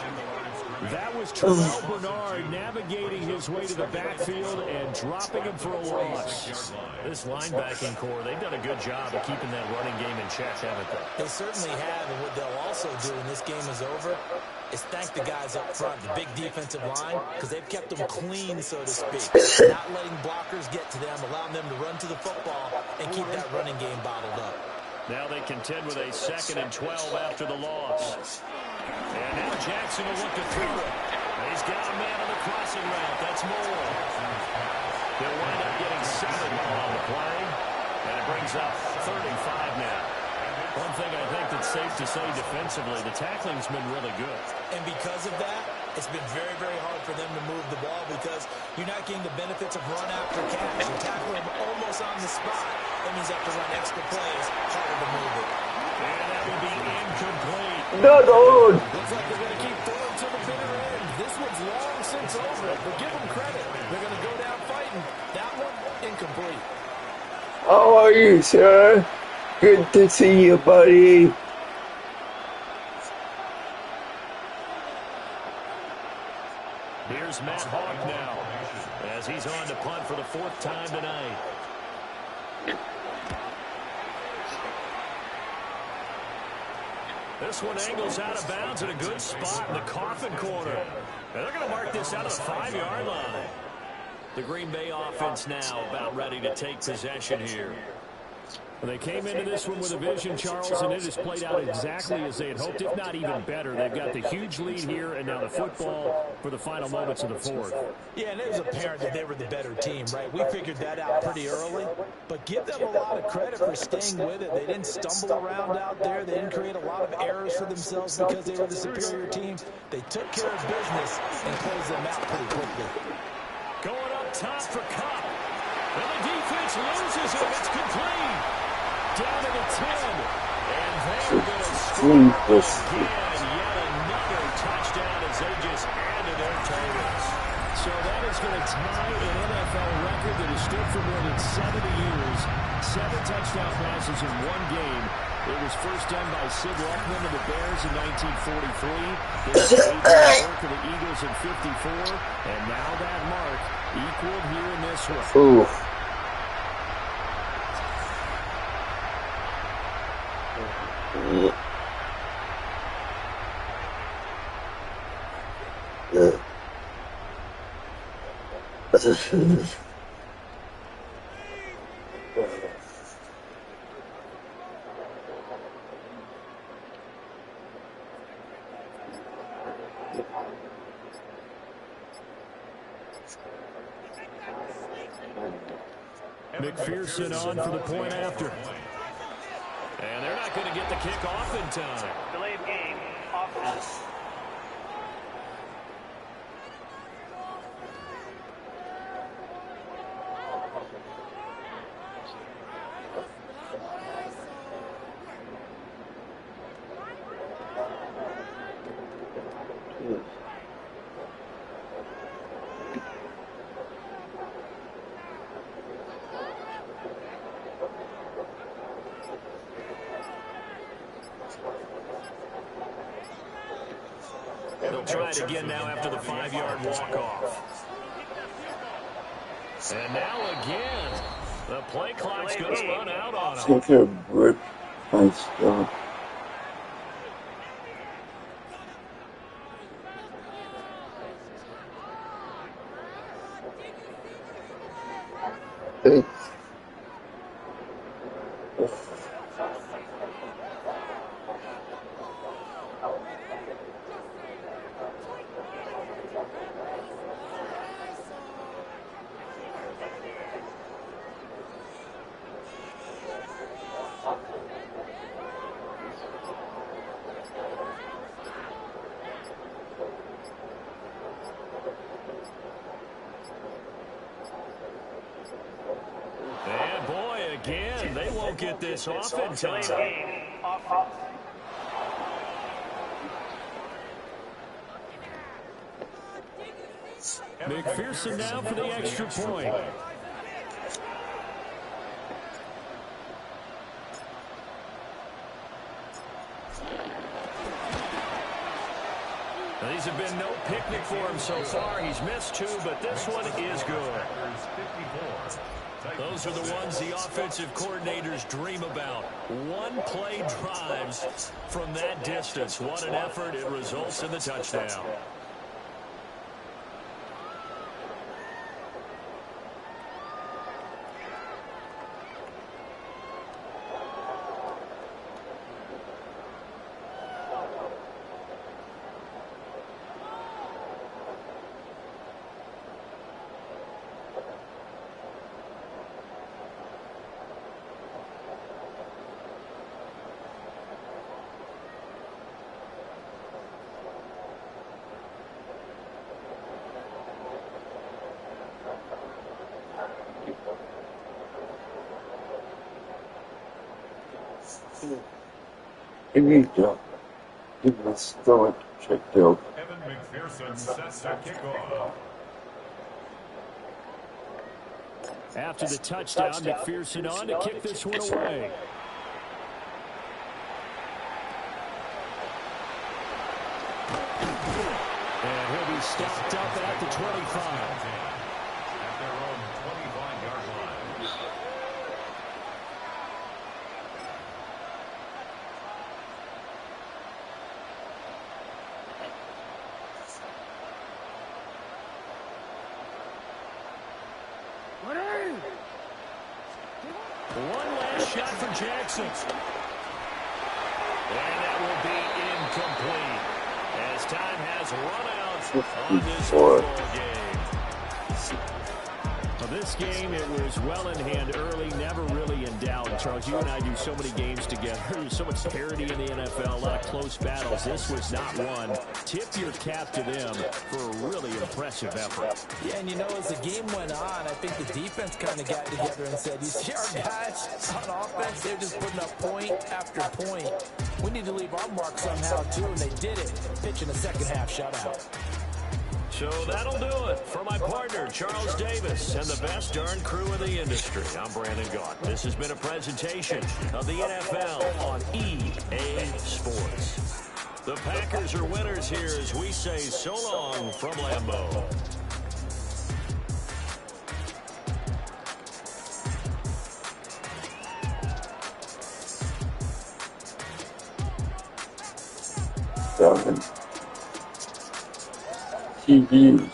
That was Terrell Bernard navigating his way to the backfield and dropping him for a loss. This linebacking core, they've done a good job of keeping that running game in check, haven't they? They certainly have, and what they'll also do when this game is over is thank the guys up front, the big defensive line, because they've kept them clean, so to speak. Not letting blockers get to them, allowing them to run to the football and keep that running game bottled up. Now they contend with a 2nd and 12 after the loss. And now Jackson will look to throw it. He's got a man on the crossing route. That's Moore. He'll wind up getting 7 on the play. And it brings up 35 now. One thing I think that's safe to say defensively, the tackling's been really good. And because of that, it's been very, very hard for them to move the ball because you're not getting the benefits of run after catch. You're tackling them almost on the spot. That means you have to run extra plays, harder to move it. And that will be incomplete. No. Looks like they're going to keep throwing to the bitter end. This one's long since over, but give them credit. They're going to go down fighting. That one, incomplete. How are you, sir? Good to see you, buddy. Here's Matt Hawk now as he's on to punt for the 4th time tonight. This one angles out of bounds in a good spot in the coffin corner. And they're going to mark this out of the 5-yard line. The Green Bay offense now about ready to take possession here. Well, they came into this one with a vision, Charles, and it has played out exactly as they had hoped, if not even better. They've got the huge lead here, and now the football for the final moments of the 4th. Yeah, and it was apparent that they were the better team, right? We figured that out pretty early, but give them a lot of credit for staying with it. They didn't stumble around out there. They didn't create a lot of errors for themselves because they were the superior team. They took care of business and closed them out pretty quickly. Going up top for Cup. And the defense loses it. It's complete. Down to the 10. And they're going to score again. Yet another touchdown as they just added their totals. So that is going to tie an NFL record that has stood for more than 70 years. 7 touchdown passes in one game. It was first done by Sid Luckman of the Bears in 1943. It was work of the Eagles in 54. And now that mark equaled here in this one. Ooh. McPherson on for the point after. And they're not going to get the kick off in time. Delay of game, offense. They'll try it again now after the 5-yard walk-off. And now again, the play clock's going to run out on them. Take a rip and stop. Hey. And boy, again, they won't get this off in Delay time. of game, offense. McPherson now for the extra point. Now, these have been no picnic for him so far. He's missed 2, but this one is good. Those are the ones the offensive coordinators dream about. One-play drives from that distance. What an effort. It results in the touchdown. You need to give the stomach checked out. Evan McPherson sets the kickoff. After the touchdown, McPherson on to kick this one away. And he'll be stopped up at the 25. At their own 25-yard line. One last shot for Jackson. And that will be incomplete as time has run out on this football game. Well, this game, it was well in hand early, never really in doubt. Charles, you and I do so many games together. There's so much parity in the NFL, a lot of close battles. This was not one. Tip your cap to them for a really impressive effort. Yeah, and you know, as the game went on, I think the defense kind of got together and said, you see our guys on offense, they're just putting up point after point. We need to leave our mark somehow, too, and they did it, pitching a second-half shutout. So that'll do it for my partner, Charles Davis, and the best darn crew in the industry. I'm Brandon Gaunt. This has been a presentation of the NFL on EA Sports. The Packers are winners here as we say so long from Lambeau. 7 TVs.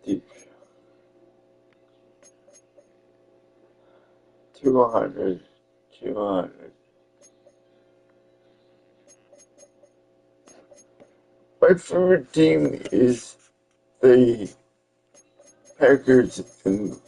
Deep. 200. My favorite team is the Packers and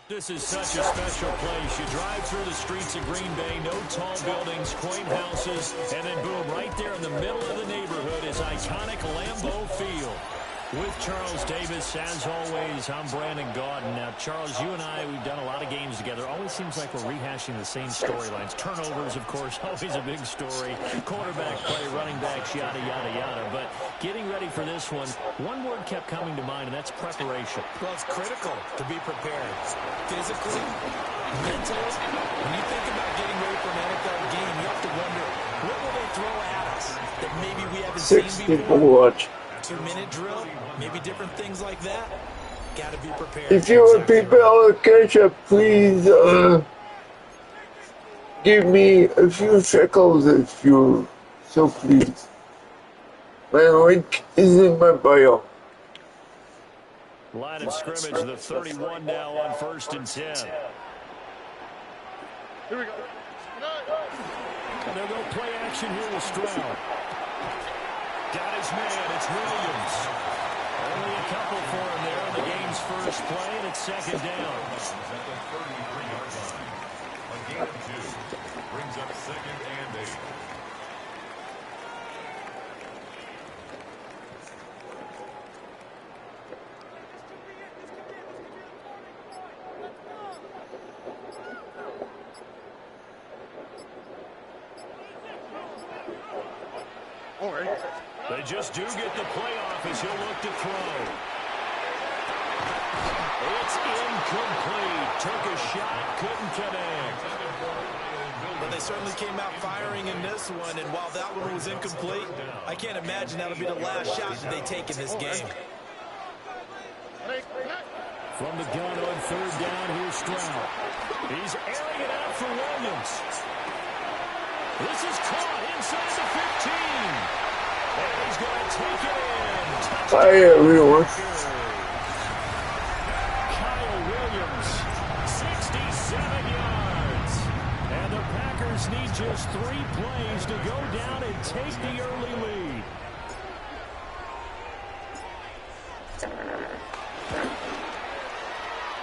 This is such a special place. You drive through the streets of Green Bay, no tall buildings, quaint houses, and then boom, right there in the middle of the neighborhood is iconic Lambeau Field. With Charles Davis, as always, I'm Brandon Gaudin. Now, Charles, you and I, we've done a lot of games together. Always seems like we're rehashing the same storylines. Turnovers, of course, always a big story. Quarterback play, running backs, yada, yada, yada. But getting ready for this one word kept coming to mind, and that's preparation. Well, it's critical to be prepared. Physically, mentally. When you think about getting ready for an NFL game, you have to wonder, what will they throw at us that maybe we haven't seen before? People watch. 2-minute drill, maybe different things like that. Got to be prepared. If you want people to catch up, please give me a few shekels if you so please. My link is in my bio. Line of scrimmage, the 31 now on 1st and 10. Here we go. And they'll go play action here with Stroud. Got his man, it's Williams. Only a couple for him there on the game's first play, and it's second down. At the 33-yard line. A gain of 2. Brings up 2nd and 8. All right. They just do get the play off as he'll look to throw. It's incomplete. Took a shot, couldn't connect. But they certainly came out firing in this one, and while that one was incomplete, I can't imagine that'll be the last shot that they take in this game. From the gun on 3rd down, here's Stroud. He's airing it out for Williams. This is caught inside the 15. And he's going to take it in. Hi, everyone. Kyle Williams, 67 yards. And the Packers need just 3 plays to go down and take the early lead.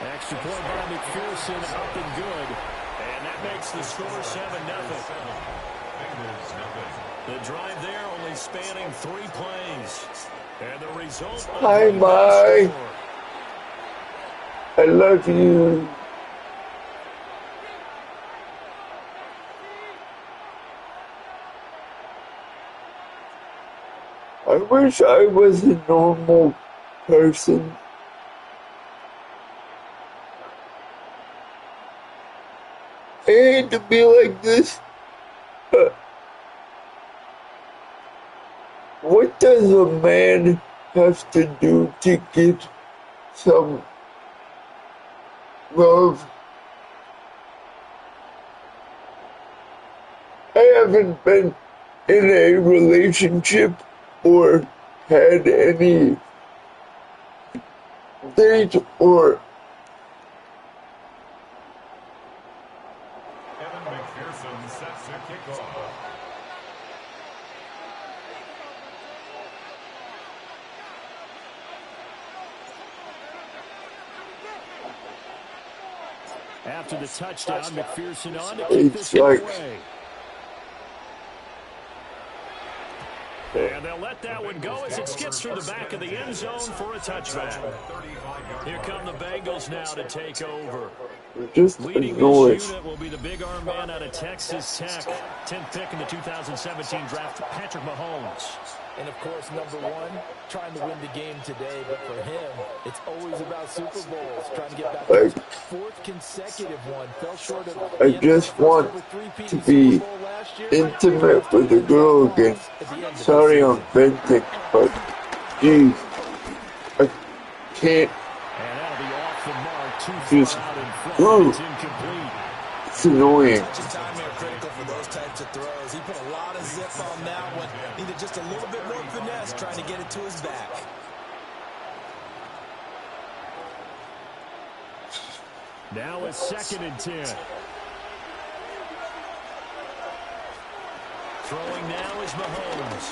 Extra point by McPherson, up and good. And that makes the score 7-0. The drive there only spanning 3 plays. And the result... Hi, bye. I love you. I wish I was a normal person hate to be like this, but what does a man have to do to get some love? I haven't been in a relationship or had any date or Evan McPherson sets to kick off. After the touchdown, McPherson on to kick this it's one like away. And they'll let that one go as it skips through the back of the end zone for a touchback. Here come the Bengals now to take over. just Leading ignore this it. unit will be the big arm man out of Texas Tech. 10th pick in the 2017 draft, Patrick Mahomes. And, of course, number one, trying to win the game today. But for him, it's always about Super Bowls, trying to get back to his Like, fourth consecutive one. Fell short of I the just NFL's want first ever three-peat to in Super be Bowl last year. intimate with a girl again. At the end of the Sorry I'm season. venting, but geez, I can't And that'll be off the mark, too just, far out in front. ooh, It's incomplete. it's annoying. Touch and time are critical for those types of throws. He put a lot of zip on that one. Needed just a little bit more finesse trying to get it to his back. Now it's 2nd and 10. Throwing now is Mahomes.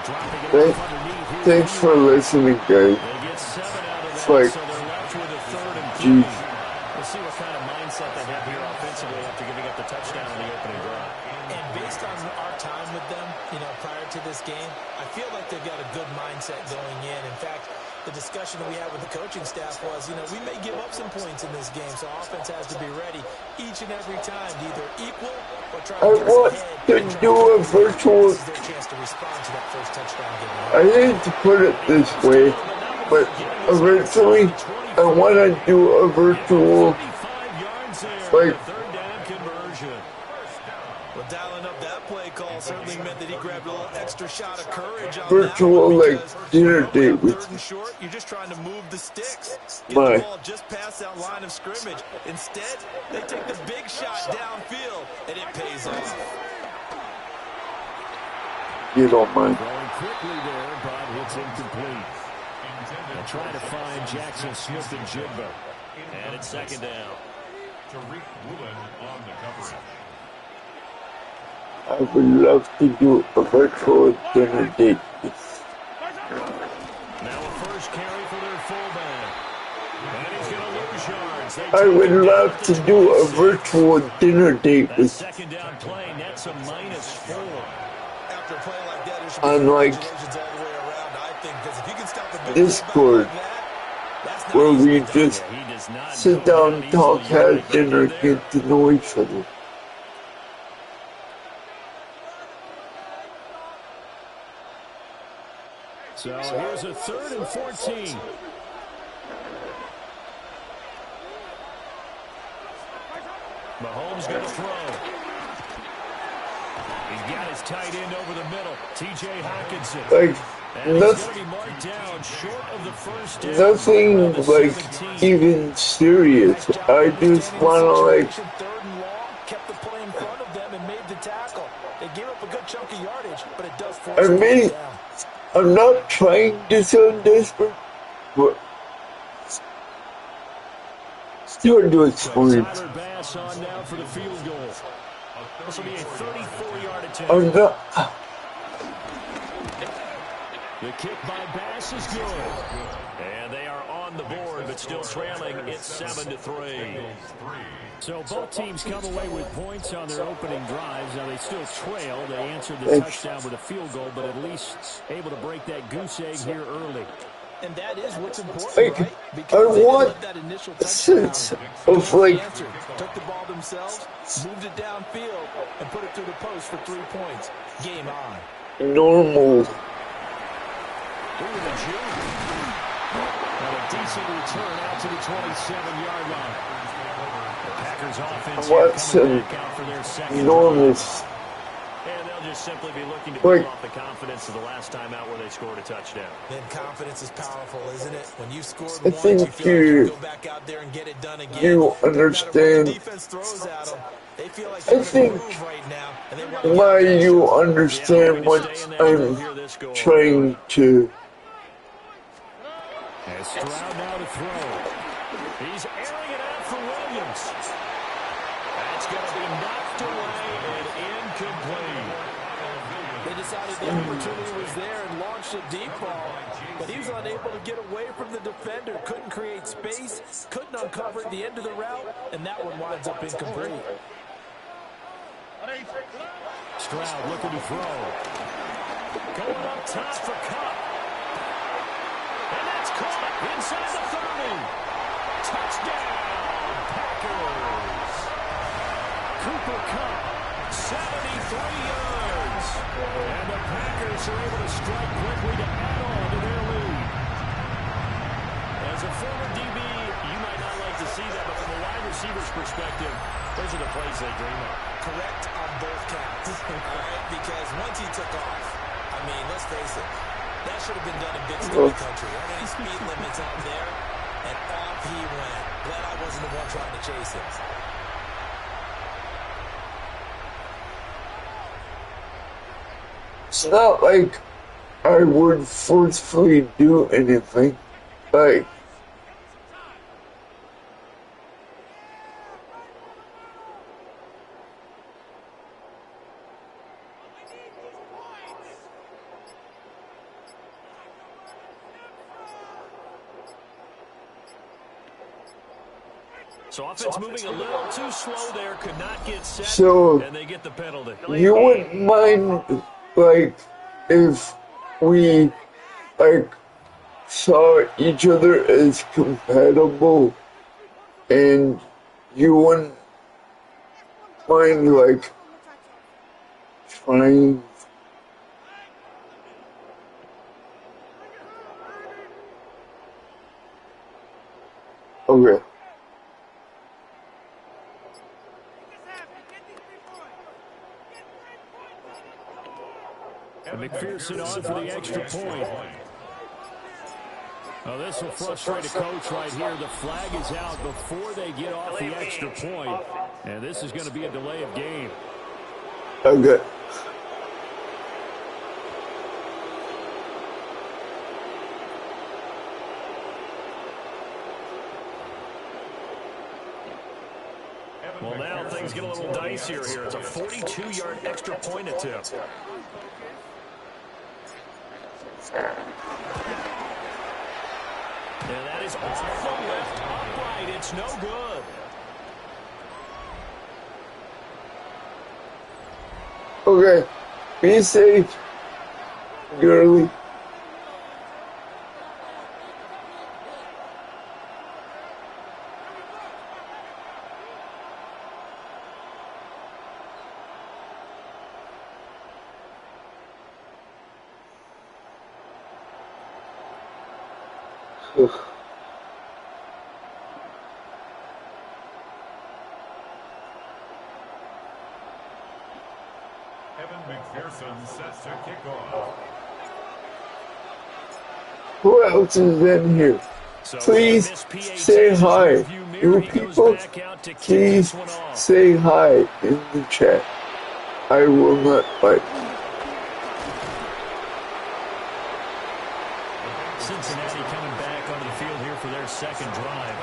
Dropping it Thank- off underneath. Here's Thanks for Williams. listening, guys. They get 7 out of It's that, like, so they're left with a 3rd and 3. geez, We'll see what kind of mindset they have here offensively after giving up the touchdown on the opening drive. And based on our time with them, prior to this game, I feel like they've got a good mindset going in. In fact, the discussion that we had with the coaching staff was, we may give up some points in this game, so offense has to be ready each and every time to either equal or try I to get us want ahead. to and try do to a get them. virtual, This is their chance to respond to that first touchdown given up. I hate to put it this way, but eventually I want to do a virtual, 35 yards there, like, the 3rd down conversion. Well, dialing up that play call certainly meant that he grabbed a little extra shot of courage on virtual, that one like, because dinner normally date on with 3rd and short, you're just trying to move the sticks. Get my, the ball just past that line of scrimmage. Instead, they take the big shot downfield, and it pays off. you don't mind. Throwing quickly there, but it's incomplete. They'll try to find Jackson Smith and Jigba. And it's 2nd down. Tariq Woolen on the coverage. I would love to do a virtual dinner date. Now a first carry for their fullback. And he's going to lose yards. They I take would him down love at to the do a 26. virtual dinner date That with, 2nd down play nets a -4. After a play like that, there should be on like congratulations all the way around, I think, because if you can stop a big Discord, fullback like that, that's not where easily we done. just He does not sit go down, down talk, easily. have dinner, There. get to know each other. So here's a 3rd and 14. Mahomes going to throw. He's got his tight end over the middle, T.J. Hawkinson. Like, And he's going to be marked down short of the first down. nothing Around the like 17. even serious. I just wanna like, Third and long, kept the play in front of them and made the tackle. They gave up a good chunk of yardage, but it does force I them to mean, get down. I'm not trying to sound desperate, but it's hard to So explain. Tyler Bass on now for the field goal. This will be a 34-yard attempt. I'm not. The kick by Bass is good. And they are on the board, but still trailing. It's 7-3. So both teams come away with points on their opening drives. Now they still trail. They answered the touchdown with a field goal, but at least able to break that goose egg here early. And that is what's important, Like, right? I Because they want let that initial a sense touchdown. of like Answered, took the ball themselves, moved it downfield, and put it through the post for 3 points. Game on. normal. Ooh, the juke. And a decent return out to the 27-yard line. The Packers offense here What's coming back out for their second enormous? drive. And they'll just simply be looking to Wait. build off the confidence of the last time out where they scored a touchdown. Then confidence is powerful, isn't it? When you've scored I once, think you feel like you can go back out there and get it done again. you Doesn't matter what the understand. defense throws at them. They feel like I they're in a think groove right now, and they want to why get you understand what I'm trying to. As Stroud now to throw. He's airing it out for Williams. That's going to be knocked away and incomplete. They decided the opportunity was there and launched a deep ball, but he was unable to get away from the defender, couldn't create space, couldn't uncover at the end of the route, and that one winds up incomplete. Stroud looking to throw. Going up top for Cup. And that's caught inside the 30. Touchdown, Packers. Cooper Cup, 73 yards. And the Packers are able to strike quickly to add on to their lead. As a former DB, you might not like to see that, but from a wide receiver's perspective, those are the plays they dream of. Correct on both counts, all right? Because once he took off, I mean, let's face it, that should have been done in big sky country. There aren't any speed limits out there, and off he went. Glad I wasn't the one trying to chase him. It's not like I would forcefully do anything. Like, So offense moving a little too slow there, could not get set, so and they get the penalty. you wouldn't mind, like, if we, like, saw each other as compatible, and you wouldn't mind, like, trying. Okay. And McPherson on for the extra point. Oh, this will frustrate a coach right here. The flag is out before they get off the extra point. And this is going to be a delay of game. Okay. Well, now things get a little dicier here. It's a 42-yard extra point attempt. And that is off the left upright. It's no good. Okay. Be safe, girly. Evan McPherson set to kick off. Who else is in here? So Please Miss PAT's say hi. rearview mirror, You he goes people, back out to kick please this one off. say hi in the chat. I will not fight. Cincinnati coming back onto the field here for their second drive.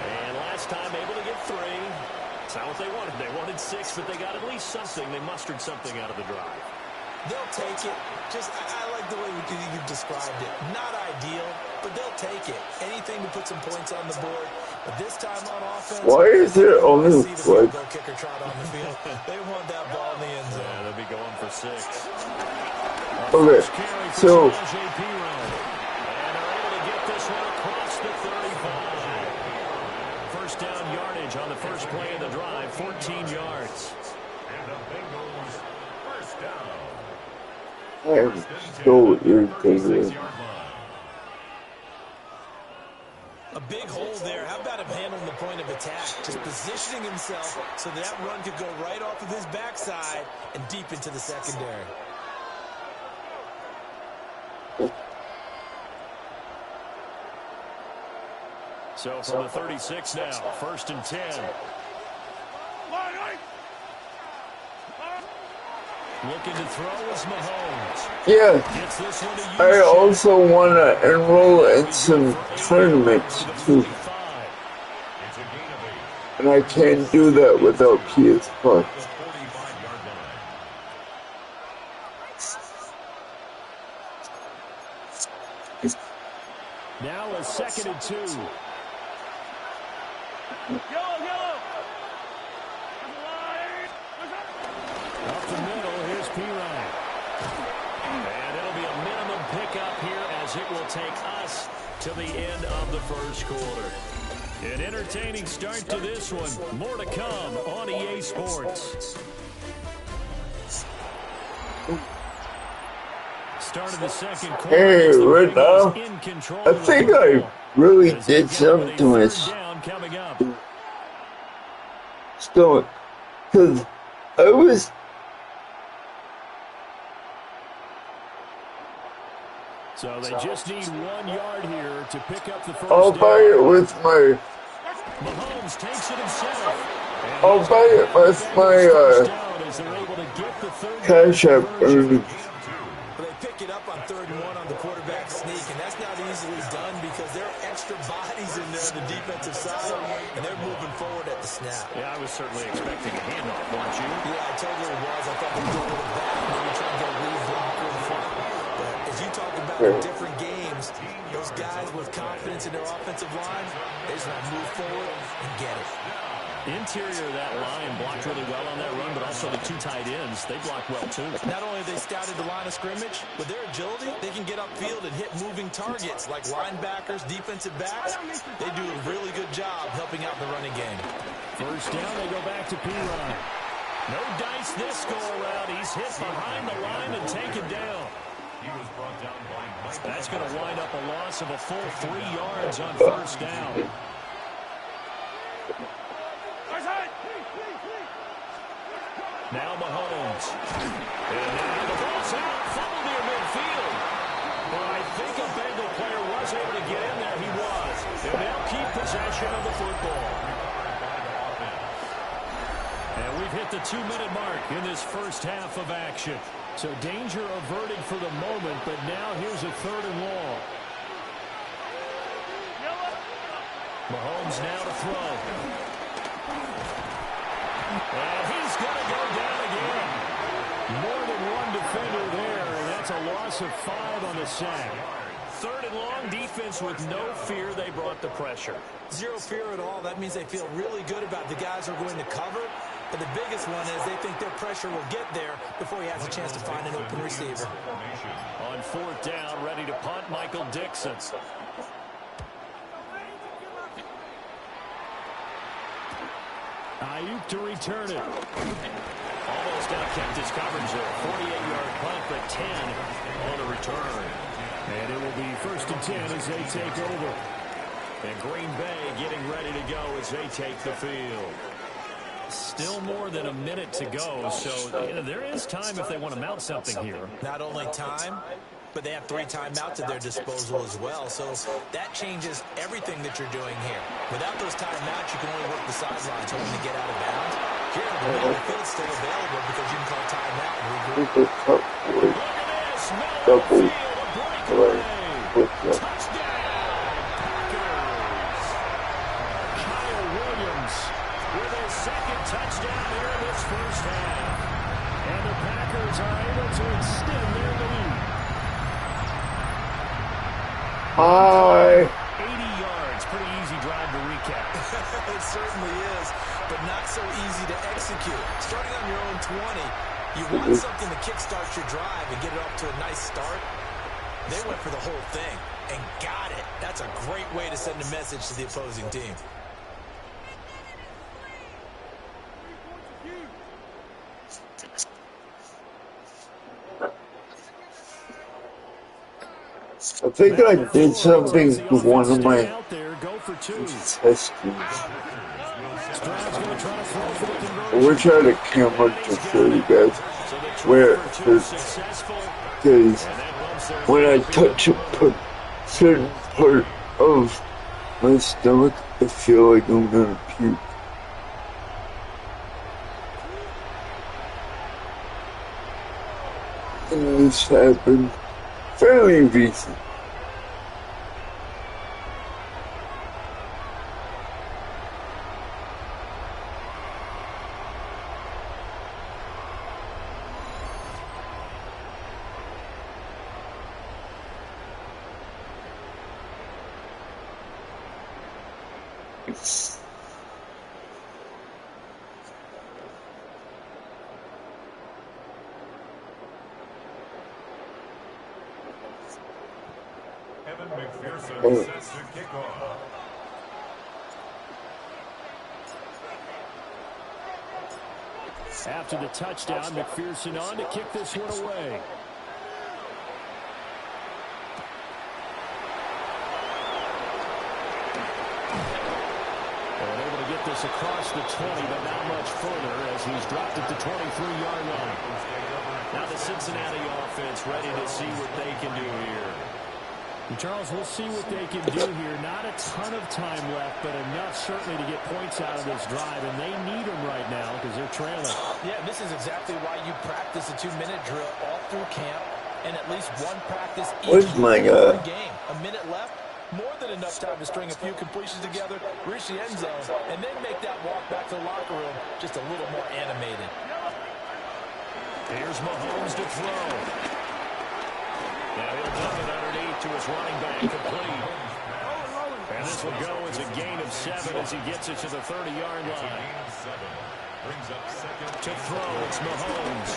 And last time able to get 3. It's not what they wanted. They wanted 6, but they got at least something. They mustered something out of the drive. They'll take it. I like the way you've described it. Not ideal, but they'll take it. Anything to put some points on the board. But this time on offense, Why is there only see the field like goal kicker trot on the field. They want that ball in the end zone. Yeah, they'll be going for 6. okay? So And they're able to get this one across the 35. First down yardage on the first play of the drive, 14 yards. And the Bengals first down. I am so irritated. 36-yard line. just positioning himself so that run could go right off of his backside and deep into the secondary. So from the 36 now, 1st and 10. Looking to throw is Mahomes. Yeah, Gets this one to use I also want to enroll in some tournaments too. And I can't do that without PS Plus. Now a 2nd and 2. Up the middle, here's P-Ryan. And it'll be a minimum pickup here as it will take us to the end of the first quarter. An entertaining start to this one. More to come on EA Sports. Start of the second quarter. Hey, right now, I think I really did something to my stomach. Because I was... So they just need 1 yard here to pick up the first I'll buy it with my... Mahomes takes it himself. I'll buy it with my Cash App earnings. They pick it up on 3rd and 1 on the quarterback sneak, and that's not easily done because there are extra bodies in there on the defensive side, and they're moving forward at the snap. Yeah, I was certainly expecting a handoff, weren't you? Yeah, I totally was. I thought they'd go a little back, maybe try and get a lead blocker in front. But as you talk about in different games, those guys with confidence in their offensive line, they just want to move forward and get it. Interior of that line blocked really well on that run, but also the 2 tight ends, they blocked well too. Not only have they scouted the line of scrimmage, with their agility, they can get upfield and hit moving targets like linebackers, defensive backs. They do a really good job helping out in the running game. First down, they go back to P-Ryan. No dice this go around. He's hit behind the line and taken down. That's going to wind up a loss of a full 3 yards on first down. Now Mahomes. And now the ball's out. Fumble near midfield. Well, I think a Bengal player was able to get in there. He was. And they'll keep possession of the football. And we've hit the 2-minute mark in this first half of action. So danger averted for the moment, but now here's a 3rd and long. Mahomes now to throw. And he's going to go down again. More than one defender there, and that's a loss of 5 on the sack. 3rd and long, defense with no fear. They brought the pressure. Zero fear at all. That means they feel really good about the guys who are going to cover. But the biggest one is they think their pressure will get there before he has a chance to find an open receiver. On 4th down, ready to punt, Michael Dixon. Ayuk to return it. Almost outkept his coverage there. 48-yard punt, but 10 on the return. And it will be 1st and 10 as they take over. And Green Bay getting ready to go as they take the field. Still more than a minute to go, so there is time if they want to mount something here. Not only time, but they have 3 timeouts at their disposal as well, so that changes everything that you're doing here. Without those timeouts, you can only work the sidelines hoping to get out of bounds. Here, the middle of the field's still available because you can call timeout and regroup. Look at this, middle of the field, a breakaway. Touchdown, Packers. Kyle Williams with his 2nd touchdown here in this first half. And the Packers are able to extend their lead. Hi. 80 yards, pretty easy drive to recap. It certainly is, but not so easy to execute. Starting on your own 20, you want something to kickstart your drive and get it off to a nice start. They went for the whole thing and got it. That's a great way to send a message to the opposing team. I think I did something to one of my test keys. I wish I had a camera to show you guys where it hurts. Because when I touch a certain part of my stomach, I feel like I'm gonna puke. And this happened fairly recent. Evan McPherson sets the kickoff. After the touchdown, McPherson on to kick this one away. And able to get this across the 20, but not much further as he's dropped it to 23-yard line. Now the Cincinnati offense ready to see what they can do here. And Charles, we'll see what they can do here. Not a ton of time left, but enough certainly to get points out of this drive, and they need them right now because they're trailing. Yeah, this is exactly why you practice a 2-minute drill all through camp and at least one practice each game. A minute left, more than enough time to string a few completions together, reach the end zone, and then make that walk back to the locker room just a little more animated. Here's Mahomes to throw. Now he'll dump it underneath to his running back, complete. And this will go as a gain of 7 as he gets it to the 30-yard line. To throw, it's Mahomes.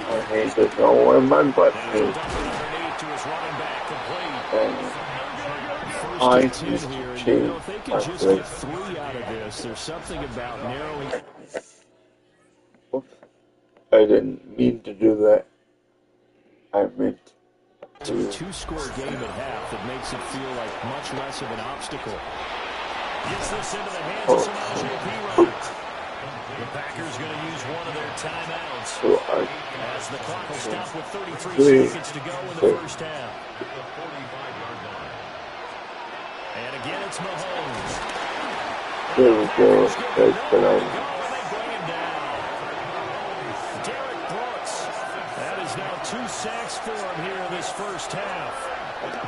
I need to know where my butt Now is. he'll dump it underneath to his running back, complete. I First and 10 here. And, you know, if they can just get 3 out of this, there's something about narrowing. Oops. I didn't mean to do that. I meant to a 2-score game at half that makes it feel like much less of an obstacle. Gets this into the hands of Samaje Perine. The Packers going to use one of their timeouts as the clock will stop with 33 seconds to go in the first half. And again, it's Mahomes. There we go. That's what I meant. Now 2 sacks for him here in this first half.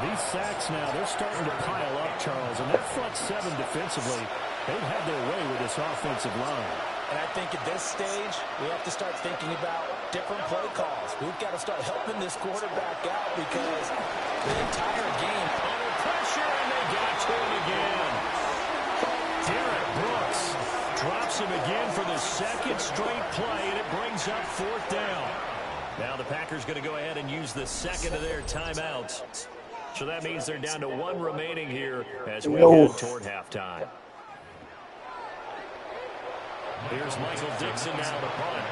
These sacks now, they're starting to pile up, Charles. And that front 7 defensively, they've had their way with this offensive line. And I think at this stage, we have to start thinking about different play calls. We've got to start helping this quarterback out because the entire game under pressure, and they got to him again. Derek Brooks drops him again for the second straight play, and it brings up 4th down. Now the Packers going to go ahead and use the second of their timeouts. So that means they're down to 1 remaining here as we head toward halftime. Here's Michael Dixon now to punt.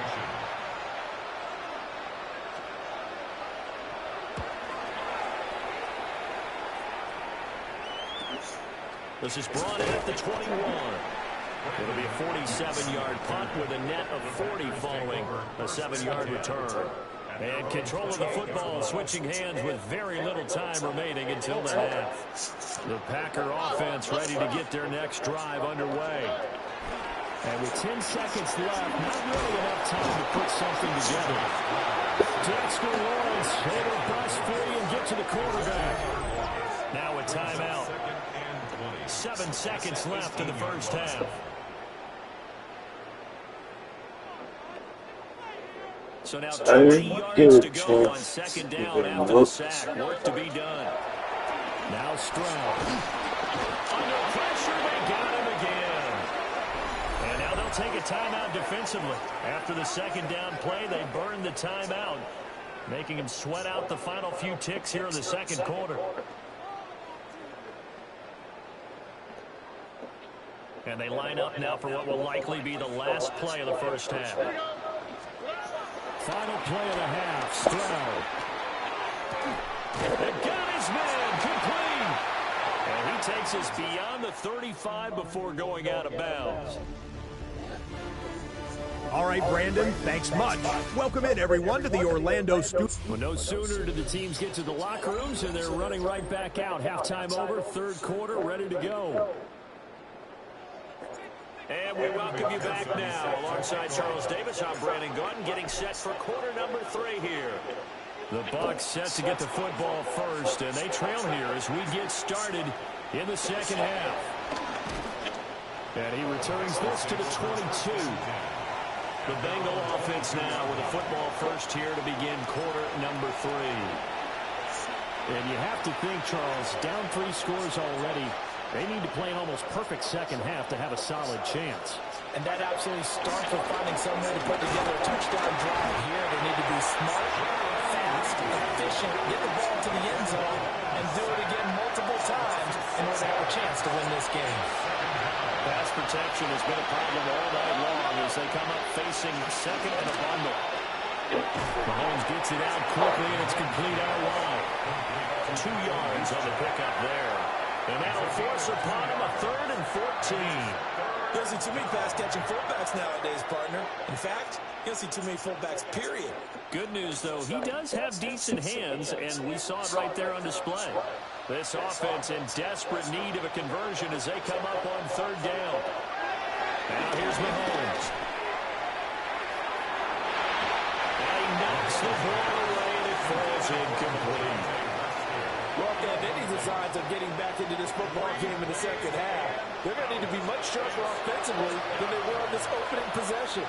This is brought in at the 21. It'll be a 47-yard punt with a net of 40 following a 7-yard return. And control of the football switching hands with very little time remaining until the half. The Packer offense ready to get their next drive underway. And with 10 seconds left, not really enough time to put something together. Dexter Lawrence able to bust free and get to the quarterback. Now a timeout. 7 seconds left in the first half. So now 20 yards to go on second down after the sack. Work to be done. Now Stroud. Under pressure, they got him again. And now they'll take a timeout defensively. After the second down play, they burn the timeout, making him sweat out the final few ticks here in the second quarter. And they line up now for what will likely be the last play of the first half. Final play of the half, Stroud. And got his man, complete. And he takes us beyond the 35 before going out of bounds. All right, Brandon, thanks much. Welcome in, everyone, to the Orlando studio. Well, no sooner do the teams get to the locker rooms, and they're running right back out. Halftime over, third quarter, ready to go. And we welcome you back now. Alongside Charles Davis, I'm Brandon Gordon, getting set for quarter number 3 here. The Bucs set to get the football first, and they trail here as we get started in the second half. And he returns this to the 22. The Bengal offense now with a football first here to begin quarter number 3. And you have to think, Charles, down 3 scores already. They need to play an almost perfect second half to have a solid chance. And that absolutely starts with finding some way to put together a touchdown drive here. They need to be smart, fast, efficient, get the ball to the end zone, and do it again multiple times in order to have a chance to win this game. Pass protection has been a problem all night long as they come up facing second and a bundle. Mahomes gets it out quickly, and it's complete out wide. 2 yards on the pickup there. And that'll force upon him a 3rd and 14. You don't see too many pass-catching fullbacks nowadays, partner. In fact, you don't see too many fullbacks, period. Good news, though, he does have decent hands, and we saw it right there on display. This offense in desperate need of a conversion as they come up on 3rd down. Now here's Mahomes. And he knocks the ball away, and it falls incomplete. Well, if they have any designs of getting back into this football game in the second half, they're going to need to be much sharper offensively than they were on this opening possession.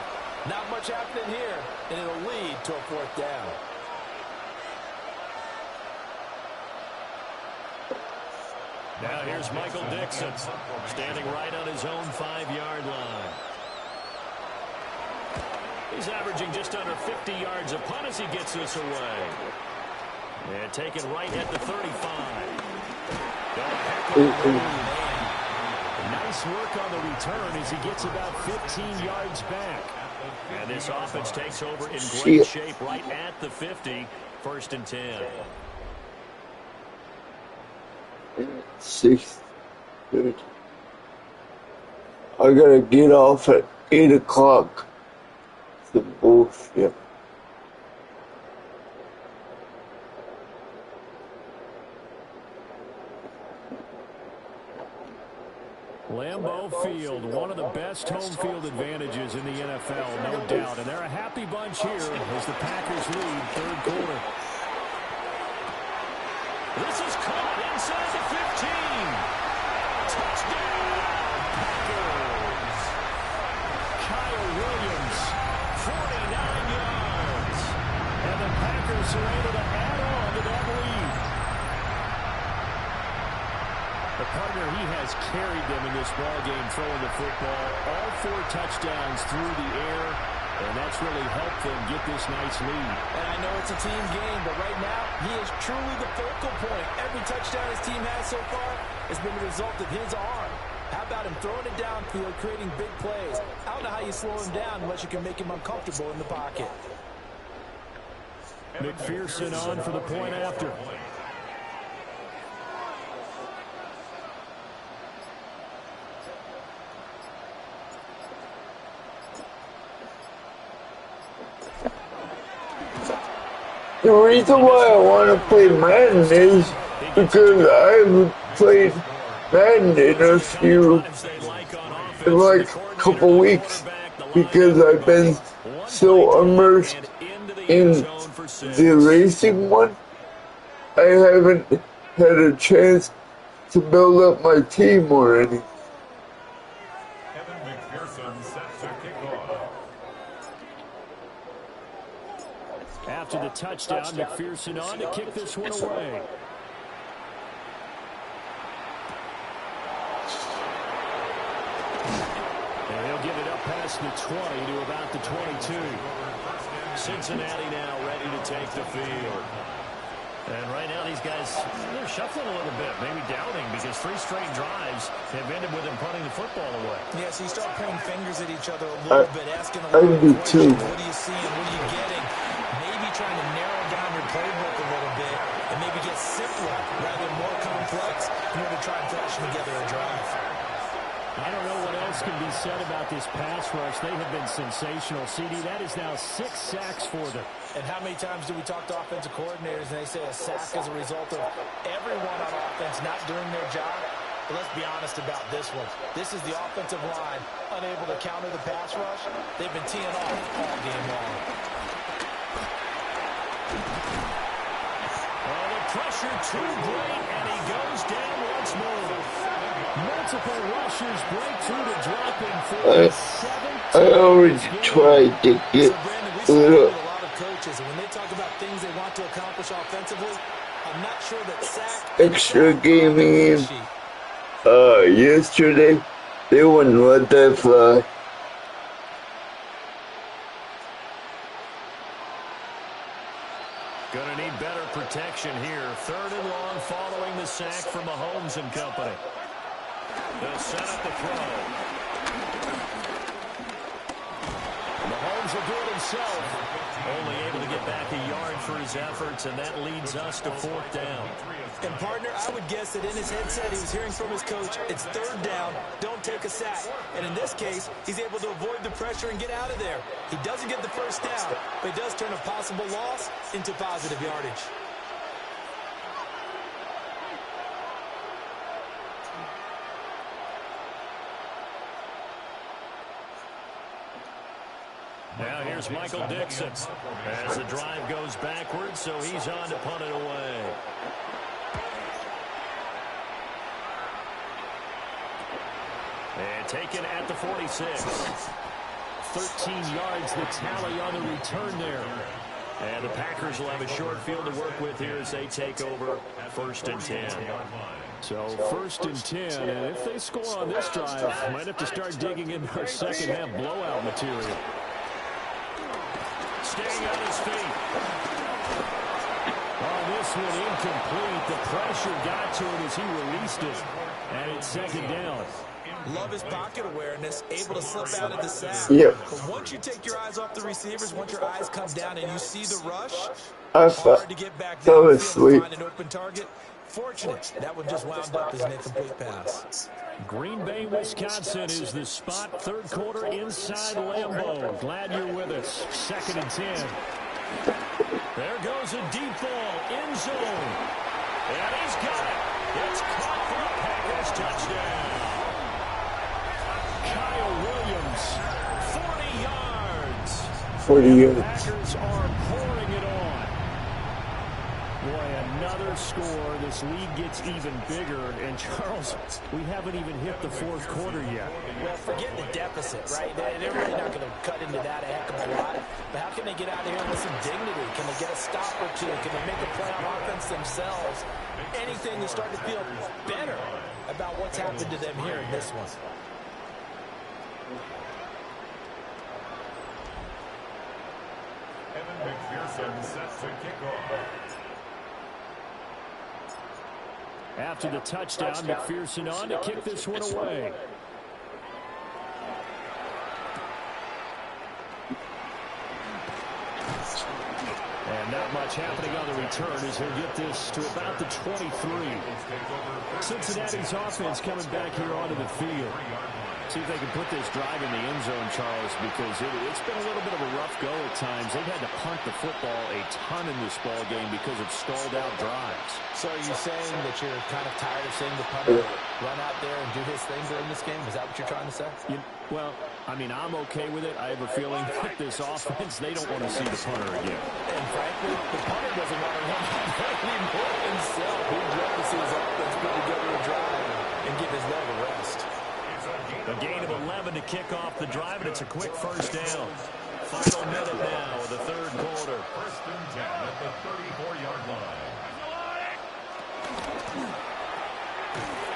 Not much happening here, and it'll lead to a 4th down. Now here's Michael Dixon, standing right on his own 5-yard line. He's averaging just under 50 yards a punt as he gets this away. And taken right at the 35. Nice work on the return as he gets about 15 yards back. And this offense takes over in great shape right at the 50. 1st and 10. 6. Good. I gotta get off at 8 o'clock. The bullshit. Lambeau Field, one of the best home field advantages in the NFL, no doubt. And they're a happy bunch here as the Packers lead 3rd quarter. This is caught inside the 15. Touchdown, Packers. Kyle Williams, 49 yards. And the Packers are able to add on to that lead. The partner, he has carried them in this ballgame, throwing the football. All 4 touchdowns through the air, and that's really helped them get this nice lead. And I know it's a team game, but right now, he is truly the focal point. Every touchdown his team has so far has been the result of his arm. How about him throwing it downfield, creating big plays? I don't know how you slow him down unless you can make him uncomfortable in the pocket. McPherson on for the point after. The reason why I want to play Madden is because I haven't played Madden in a couple weeks because I've been so immersed in the racing one. I haven't had a chance to build up my team or anything. After the touchdown, McPherson on to kick this one away. And he'll give it up past the 20 to about the 22. Cincinnati now ready to take the field. And right now these guys, they're shuffling a little bit, maybe doubting, because 3 straight drives have ended with them punting the football away. Yeah, so you start pointing fingers at each other a little bit, asking a lot of questions. What are you seeing? What are you getting? Maybe trying to narrow down your playbook a little bit and maybe get simpler rather than more complex in order to try and flash together a drive. I don't know what else can be said about this pass rush. They have been sensational. CD, that is now 6 sacks for them. And how many times do we talk to offensive coordinators and they say a sack is a result of everyone on offense not doing their job? But let's be honest about this one. This is the offensive line unable to counter the pass rush. They've been teeing off all game long. Oh, the pressure too great, and he goes down once more. Multiple rushers break through to drop him for the 7th. I already tried to get So, Brandon, we see a lot of coaches, and when they talk about things they want to accomplish offensively, I'm not sure that sack extra gaming yesterday. They wouldn't let that fly. Gonna need better protection here. 3rd and long following the sack from Mahomes and company. They'll set up the throw. Mahomes will do it himself. Only able to get back a yard for his efforts, and that leads us to 4th down. And, partner, I would guess that in his headset he was hearing from his coach, it's 3rd down, don't take a sack. And in this case, he's able to avoid the pressure and get out of there. He doesn't get the 1st down, but he does turn a possible loss into positive yardage. Now here's Michael Dixon as the drive goes backwards, so he's on to punt it away. And taken at the 46. 13 yards the tally on the return there. And the Packers will have a short field to work with here as they take over 1st and 10. So 1st and 10, and if they score on this drive, might have to start digging into our second half blowout material. Staying on his feet. Oh, this one incomplete. The pressure got to him as he released it. And it's 2nd down. Love his pocket awareness, able to slip out of the sack. Yep. But once you take your eyes off the receivers, once your eyes come down and you see the rush, I hard to get back fell downfield asleep. and find an open target. Fortunate, that one just wound up as an incomplete pass. Green Bay, Wisconsin is the spot. 3rd quarter inside Lambeau. Glad you're with us. 2nd and 10. There goes a deep ball. End zone. And he's got it. It's caught for the Packers touchdown. Kyle Williams, 40 yards. 40 yards. The Packers are pouring it on. Boy, another score. This lead gets even bigger. And, Charles, we haven't even hit the 4th quarter yet. Well, forget the deficit, right? They're really not going to cut into that a heck of a lot. But how can they get out of here with some dignity? Can they get a stop or two? Can they make a play on offense themselves? Anything to start to feel better about what's happened to them here in this one. Evan McPherson set to kick off. After the touchdown, McPherson on to kick this one away. And not much happening on the return as he'll get this to about the 23. Cincinnati's offense coming back here onto the field. See if they can put this drive in the end zone, Charles, because it's been a little bit of a rough go at times. They've had to punt the football a ton in this ball game because of stalled out drives. So are you saying that you're kind of tired of seeing the punter run out there and do his thing during this game? Is that what you're trying to say? Well, I mean, I'm okay with it. I have a feeling that this offense, they don't want to see the punter again. And frankly, the punter doesn't want to run out there anymore himself. He'd love to see his offense put together a drive and give his leg a rest. A gain of 11 to kick off the drive, and it's a quick 1st down. Final minute now of the 3rd quarter. 1st and 10 at the 34-yard line.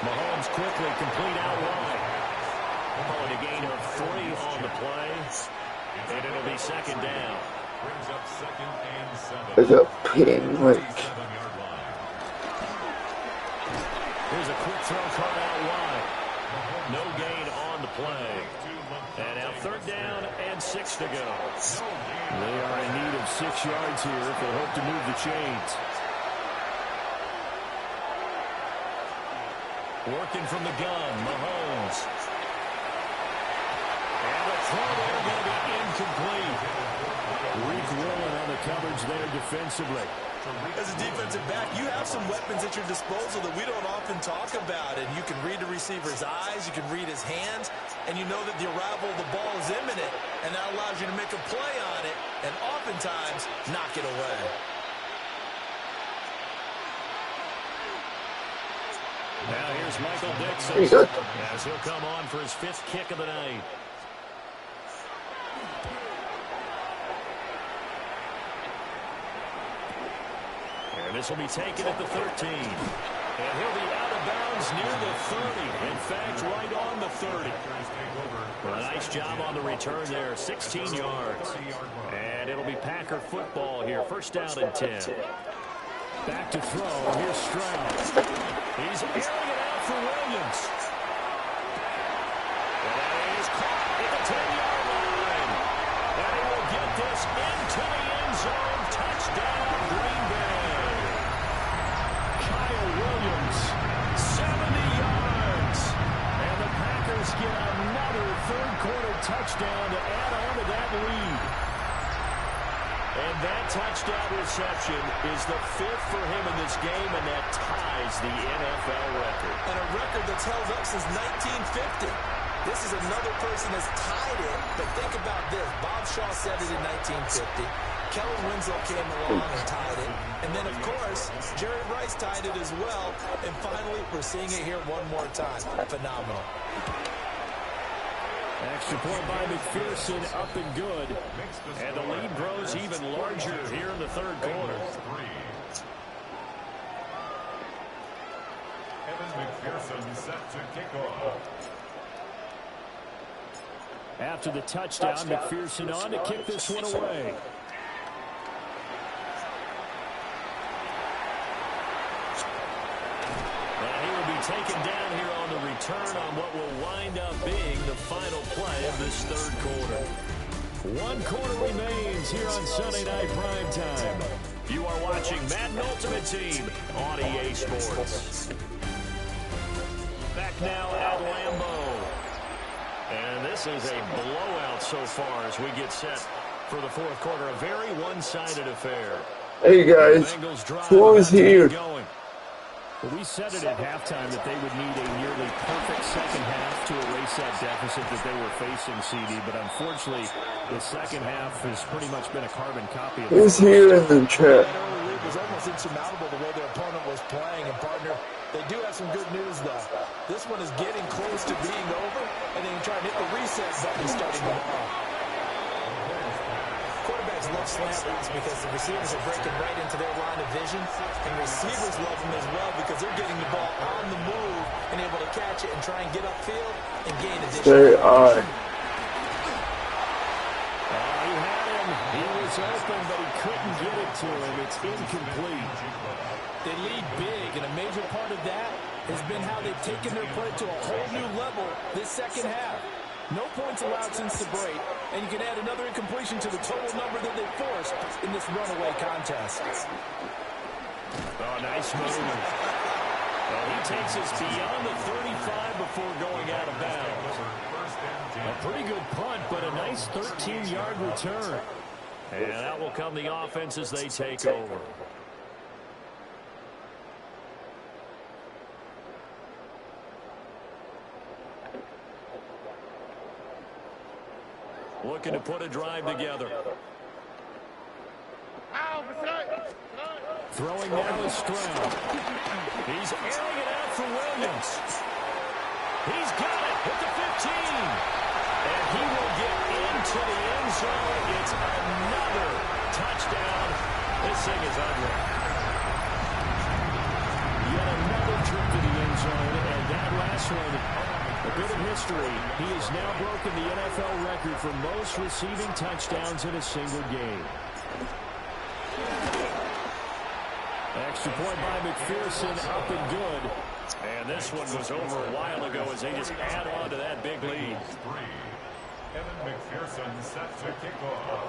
Mahomes quickly complete out wide. Calling a gain of 3 on the play, and it'll be 2nd down. Brings up 2nd and 7. There's a pin like 37-yard line. Here's a quick throw caught out wide. No gain on the play. And now 3rd down and 6 to go. They are in need of 6 yards here if they hope to move the chains. Working from the gun, Mahomes. And the throw there going to be incomplete. Weak rolling on the coverage there defensively. As a defensive back, you have some weapons at your disposal that we don't often talk about. And you can read the receiver's eyes, you can read his hands, and you know that the arrival of the ball is imminent. And that allows you to make a play on it and oftentimes knock it away. Now here's Michael Dixon as he'll come on for his 5th kick of the night. And this will be taken at the 13. And he'll be out of bounds near the 30. In fact, right on the 30. Well, a nice job on the return there. 16 yards. And it'll be Packer football here. First down and 10. Back to throw. Here's Stroud. He's airing it out for Williams. And he's caught at the 10-yard line. And he will get this into the end zone. Touchdown, Green Bay. Kyle Williams, 70 yards. And the Packers get another third-quarter touchdown to add on to that lead. And that touchdown reception is the 5th for him in this game, and that ties the NFL record. And a record that's held up since 1950. This is another person that's tied it, but think about this. Bob Shaw said it in 1950. Kellen Winslow came along and tied it. And then, of course, Jerry Rice tied it as well. And finally, we're seeing it here one more time. Phenomenal. Extra point by McPherson, up and good. And the lead grows even larger here in the third quarter. Evan McPherson set to kick off. After the touchdown, McPherson on to kick this one away. And he will be taken down here on the return on what will wind up being the final play of this third quarter. 1 quarter remains here on Sunday Night Primetime. You are watching Madden Ultimate Team on EA Sports. Back now at Lambeau. And this is a blowout so far as we get set for the fourth quarter. A very one-sided affair. Hey guys, who's here? Well, we said it at halftime that they would need a nearly perfect second half to erase that deficit that they were facing, CD. But unfortunately, the second half has pretty much been a carbon copy of Who's here in the chat? That early lead was almost insurmountable the way their opponent was playing. And, partner, they do have some good news, though. This one is getting close to being over, and they can try and hit the reset button starting tomorrow. Quarterbacks love slant routes because the receivers are breaking right into their line of vision, and receivers love them as well because they're getting the ball on the move and able to catch it and try and get upfield and gain additional. They are. He had him. He was open, but he couldn't get it to him. It's incomplete. They lead big, and a major part of that has been how they've taken their play to a whole new level this second half. No points allowed since the break, and you can add another incompletion to the total number that they forced in this runaway contest. Oh, nice move. Well, he takes us beyond the 35 before going out of bounds. A pretty good punt, but a nice 13-yard return. And that will come the offense as they take over. Looking to put a drive together. Throwing now is Stroud. He's airing it out for Williams. He's got it at the 15. And he will get into the end zone. It's another touchdown. This thing is ugly. Yet another trip to the end zone. And that last one, a bit of history. He has now broken the NFL record for most receiving touchdowns in a single game. Extra point by McPherson, up and good. And this one was over a while ago as they just add on to that big lead. Evan McPherson set to kick off.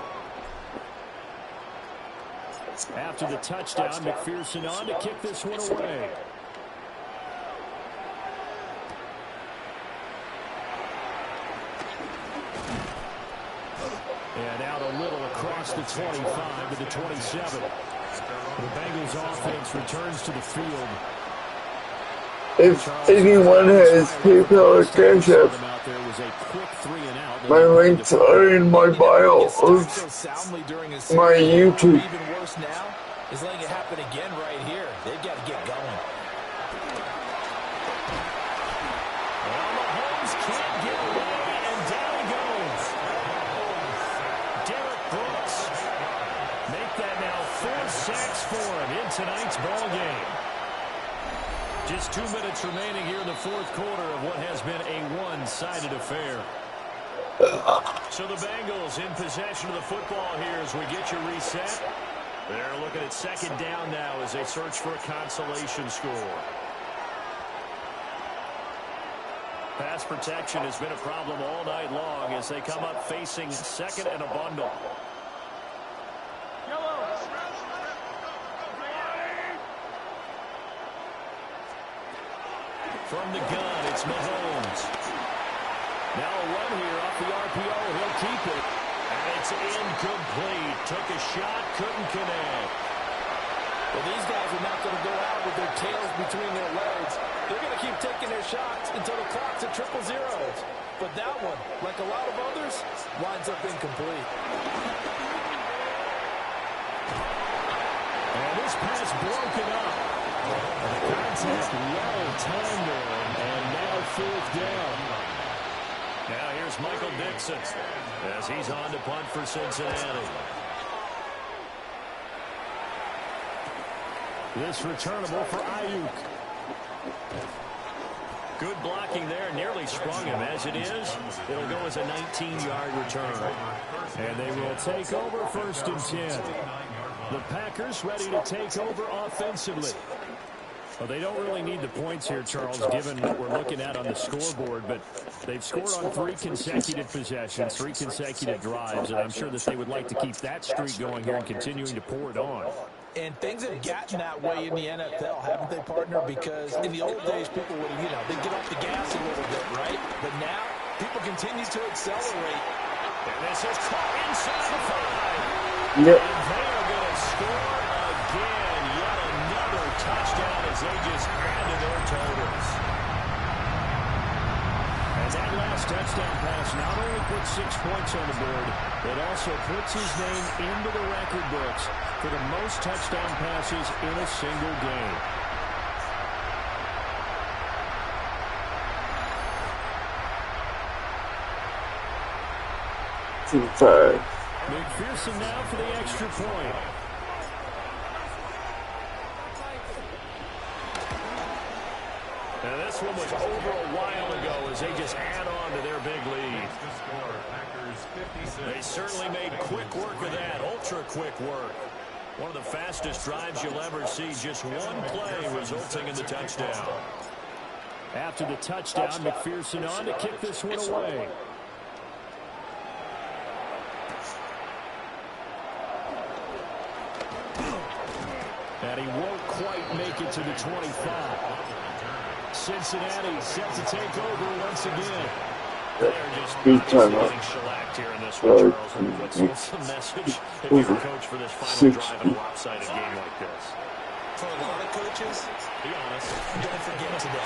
After the touchdown, McPherson on to kick this one away. And out a little across the 25 to the 27. The Bengals offense returns to the field. If anyone has PayPal or Cash App, my links are in my bio of my YouTube. Even worse now is letting it happen again right here. They've got to get going. Well, Mahomes can't get away, and down he goes. Derek Brooks. Make that now 4 sacks for him in tonight's ball game. Just 2 minutes remaining here in the fourth quarter of what has been a one-sided affair. So the Bengals in possession of the football here as we get you reset. They're looking at second down now as they search for a consolation score. Pass protection has been a problem all night long as they come up facing second and a bundle. From the gun, it's Mahomes. Now a run here off the RPO. He'll keep it. And it's incomplete. Took a shot, couldn't connect. Well, these guys are not going to go out with their tails between their legs. They're going to keep taking their shots until the clock's at 000. But that one, like a lot of others, winds up incomplete. And this pass broken up. The contact well timed there, and now fourth down. Now here's Michael Dixon as he's on to punt for Cincinnati. This returnable for Ayuk. Good blocking there, nearly sprung him. As it is, it'll go as a 19-yard return. And they will take over first and 10. The Packers ready to take over offensively. Well, they don't really need the points here, Charles, given what we're looking at on the scoreboard, but they've scored on 3 consecutive possessions, 3 consecutive drives, and I'm sure that they would like to keep that streak going here and continuing to pour it on. And things have gotten that way in the NFL, haven't they, partner? Because in the old days, people would, they'd get off the gas a little bit, right? But now, people continue to accelerate. And this is caught inside the 5. Yep. And they are going to score again. Yet another touchdown as they just add to their totals. And that last touchdown pass not only puts 6 points on the board, it also puts his name into the record books for the most touchdown passes in a single game. McPherson now for the extra point. And this one was over a while ago as they just add on to their big lead. They certainly made quick work of that, ultra-quick work. One of the fastest drives you'll ever see, just one play resulting in the touchdown. After the touchdown, McPherson on to kick this one away. And he won't quite make it to the 25. Cincinnati set to take over once again. They're just getting shellacked here in this one, Charles. What's the message if you're a coach for this final drive in a lopsided game like this? For a lot of coaches, Be honest. don't forget today.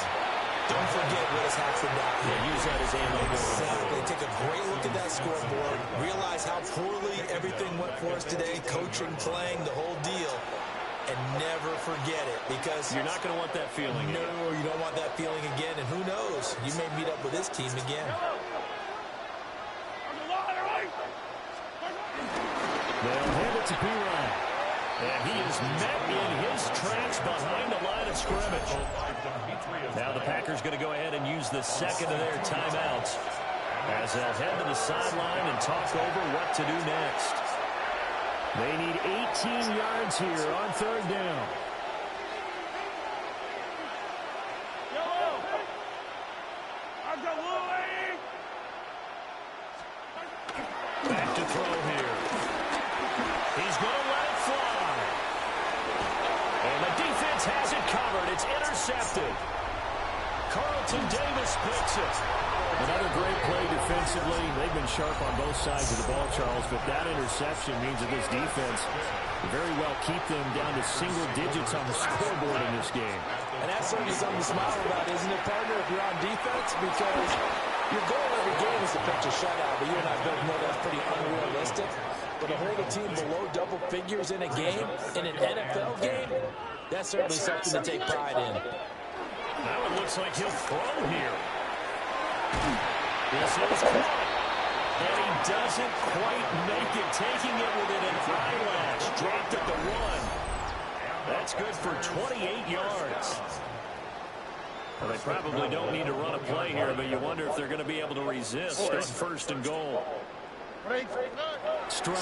Don't forget what has happened out here. Use that as ammo. Exactly. Take a great look at that scoreboard. Realize how poorly everything went for us today. Coaching, playing, the whole deal. And never forget it, because You're not going to want that feeling again. No, you don't want that feeling again. And who knows? You may meet up with this team again. They'll hand it to P-Ryan. And he is met in his tracks behind the line of scrimmage. Now the Packers going to go ahead and use the second of their timeouts as they'll head to the sideline and talk over what to do next. They need 18 yards here on third down. Back to throw here. He's going to let it fly. And the defense has it covered. It's intercepted. Carlton Davis picks it. Another great play defensively. They've been sharp on both sides of the ball, Charles, but that interception means that this defense will very well keep them down to single digits on the scoreboard in this game. And that's certainly something to smile about, isn't it, partner, if you're on defense? Because your goal every game is to pitch a shutout, but you and I both know that's pretty unrealistic. But to hold a team below double figures in a game, in an NFL game, that's certainly something to take pride in. Now it looks like he'll throw here. This is caught. And he doesn't quite make it, taking it within an eyelash. Dropped at the 1. That's good for 28 yards. Well, they probably don't need to run a play here, but you wonder if they're going to be able to resist on 1st and goal. Stroud.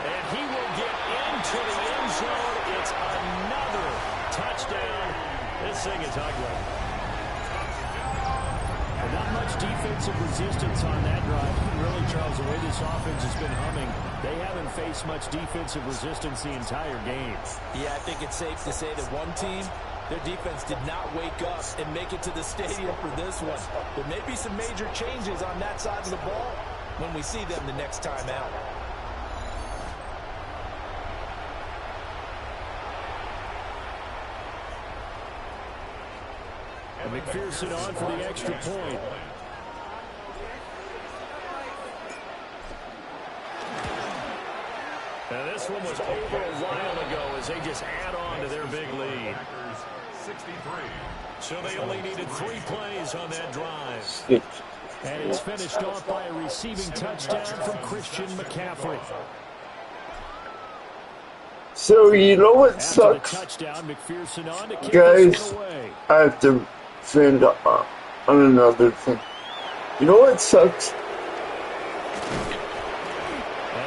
And he will get into the end zone. It's another touchdown. This thing is ugly. And not much defensive resistance on that drive. Really, Charles, the way this offense has been humming, they haven't faced much defensive resistance the entire game. Yeah, I think it's safe to say that one team, their defense did not wake up and make it to the stadium for this one. There may be some major changes on that side of the ball when we see them the next time out. And McPherson on for the extra point. Now this one was over a while ago as they just add on to their big lead. 63. So they only needed 3 plays on that drive. 6. And it's finished off by a receiving touchdown from Christian McCaffrey. So, you know what After sucks? the touchdown, McPherson on to kick Guys, this one away. I have to fend on another thing. You know what sucks? And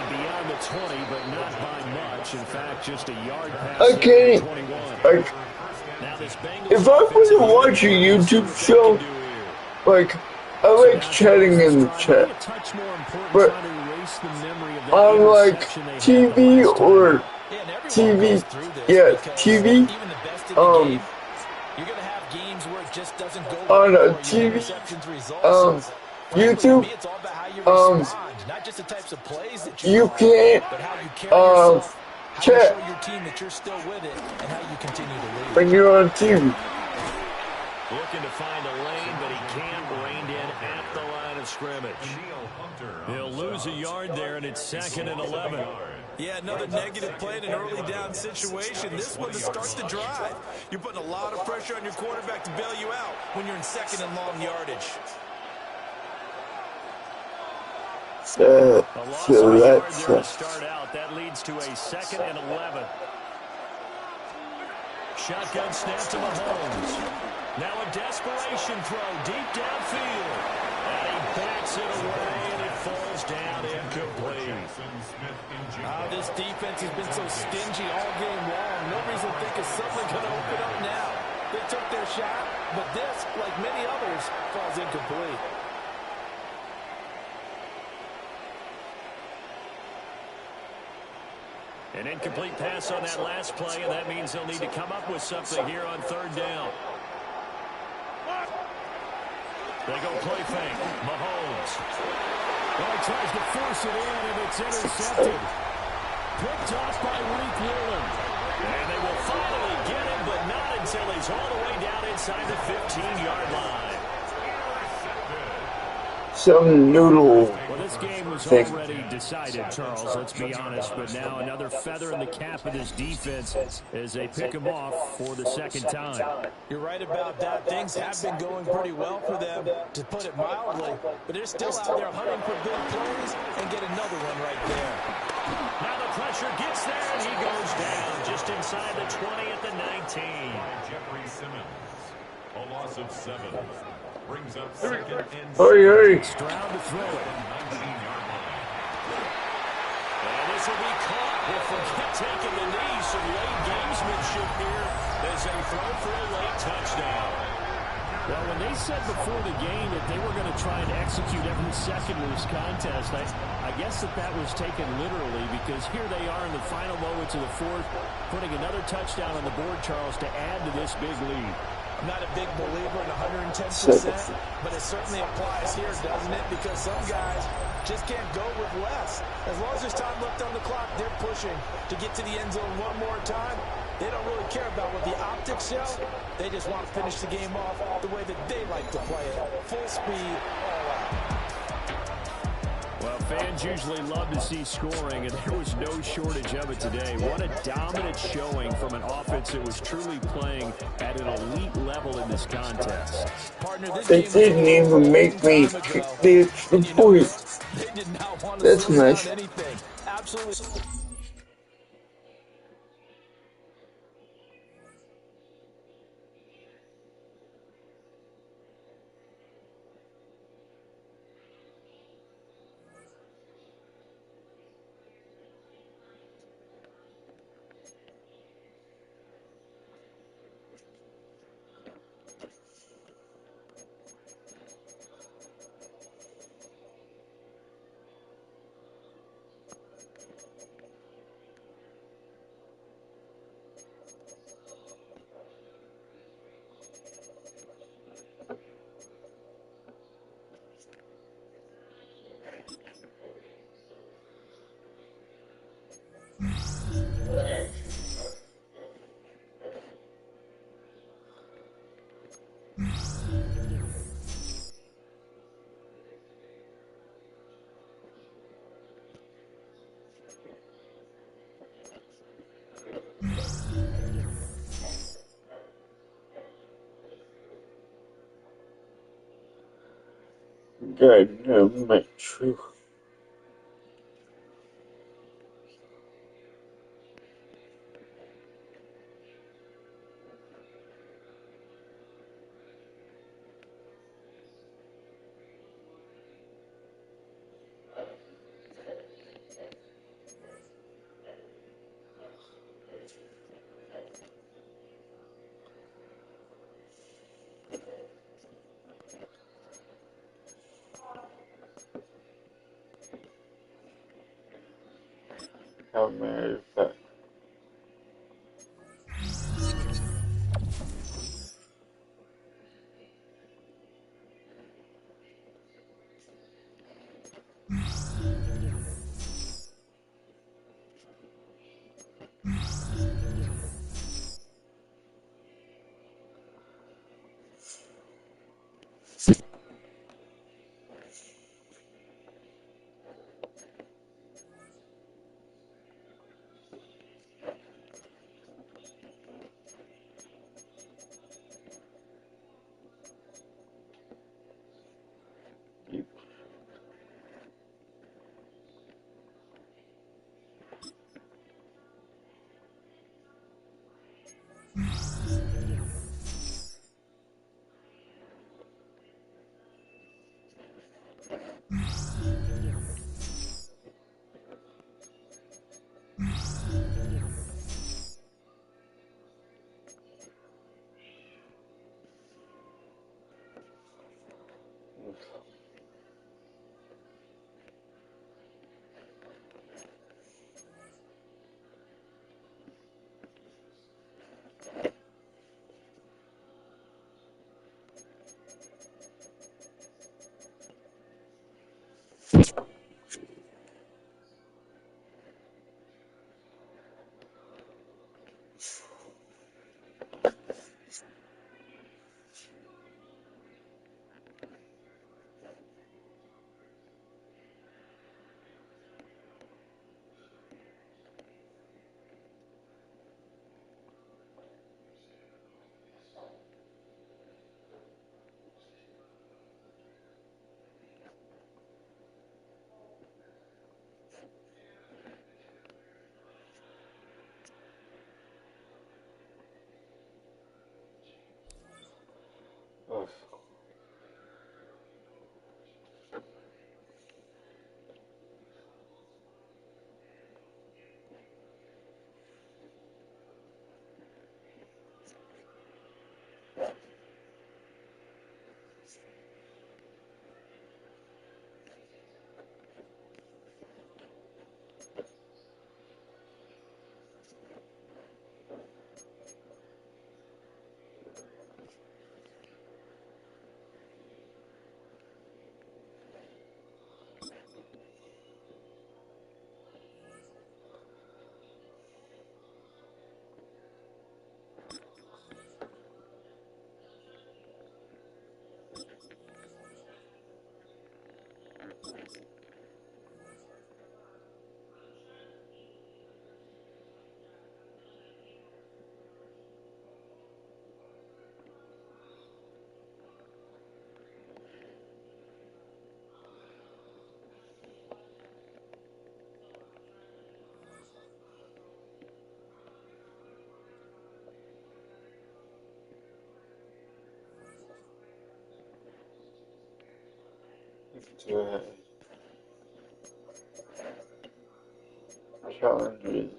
beyond the 20, but not by much. In fact, just a yard pass. I can't. 21. Now this Bengals If I was to watch a YouTube show, like, I like chatting in the chat, but on like TV or TV, yeah, TV, on a TV, YouTube, you can't, chat when you're on TV. Looking to find a lane, but he can't. Reined in at the line of scrimmage. He'll lose a yard there, and it's 2nd and 11. Yeah, another negative play in an early down situation. This one to start the drive. You're putting a lot of pressure on your quarterback to bail you out when you're in 2nd and long yardage. So that's Start out. That leads to a 2nd and 11. Shotgun snap to Mahomes. Now a desperation throw deep downfield. And he backs it away, and it falls down incomplete. This defense has been so stingy all game long. No reason to think it's suddenly going to open up now. They took their shot, but this, like many others, falls incomplete. An incomplete pass on that last play, and that means they'll need to come up with something here on 3rd down. They go play fake. Mahomes. Well, he tries to force it in, and it's intercepted. Picked off by Reek Wheeler. And they will finally get him, but not until he's all the way down inside the 15-yard line. some noodle Well, this game was thing. already decided, Charles, let's be honest. But now another feather in the cap of this defense as they pick him off for the 2nd time. You're right about that. Things have been going pretty well for them, to put it mildly. But they're still out there hunting for big plays and get another one right there. Now the pressure gets there, and he goes down just inside the 20 at the 19. Jeffrey Simmons, a loss of 7. Brings up 2nd and Hurry. Stroud to throw it. 19-yard line. And this will be caught. We'll forget taking the knee. Some late gamesmanship here as they throw for a late touchdown. Well, when they said before the game that they were going to try and execute every second of this contest, I guess that was taken literally, because here they are in the final moments of the 4th, putting another touchdown on the board, Charles, to add to this big lead. Not a big believer in 110%, Second. but it certainly applies here, doesn't it? Because some guys just can't go with less. As long as there's time left on the clock, they're pushing to get to the end zone one more time. They don't really care about what the optics show. They just want to finish the game off the way that they like to play it. Full speed, all out. Well, fans usually love to see scoring, and there was no shortage of it today. What a dominant showing from an offense that was truly playing at an elite level in this contest. Partner, this They game was didn't over a even long make me time kick ago. the extra And you know point. what? They did not want to That's slow down nice. anything. Absolutely. God, no, not true. How mad is that? to challenges.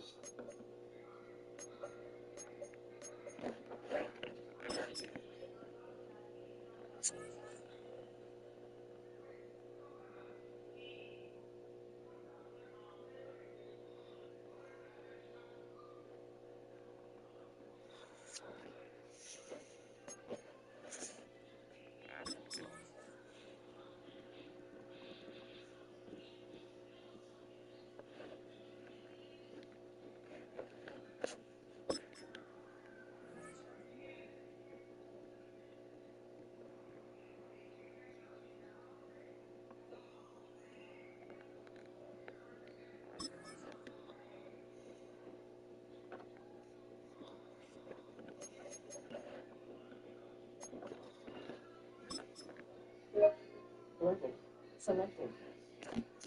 Selected.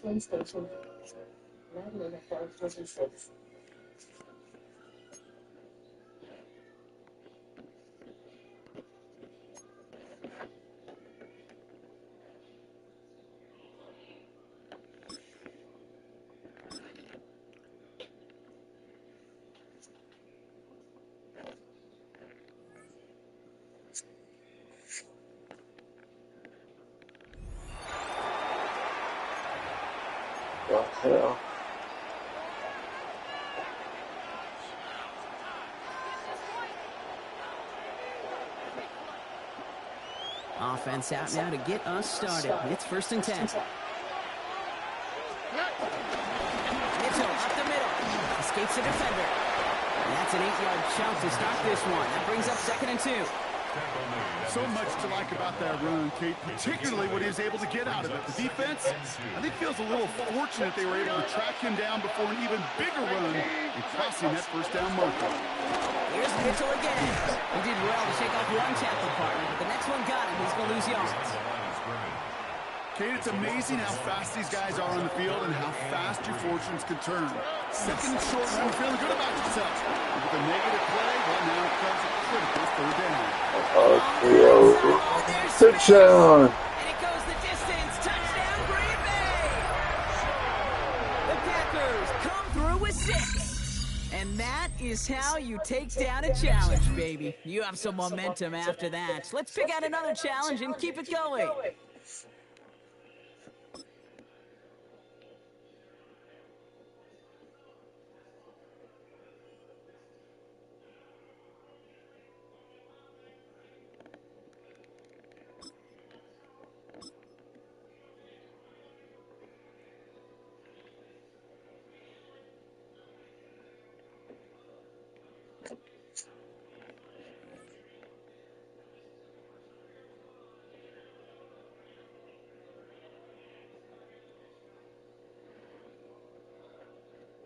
PlayStation. Madden NFL.26. What the hell? Offense out now to get us started. It's 1st and 10. Mitchell up the middle. Escapes the defender. And that's an 8-yard chunk to start this one. That brings up 2nd and 2. So much to like about that run, Kate, particularly what he was able to get out of it. The defense, I think, feels a little fortunate they were able to track him down before an even bigger run and crossing that 1st down marker. Here's Mitchell again. He did well to shake off one tackle partner, but the next one got him. He's going to lose yards. Kate, it's amazing how fast these guys are on the field and how fast your fortunes can turn. 2nd and short run, feeling good about yourself. With a negative play, well, now it comes a critical 3rd down. Touchdown! And it goes the distance. Touchdown, Green Bay! The Packers come through with 6. And that is how you take down a challenge, baby. You have some momentum after that. Let's pick out another challenge and keep it going.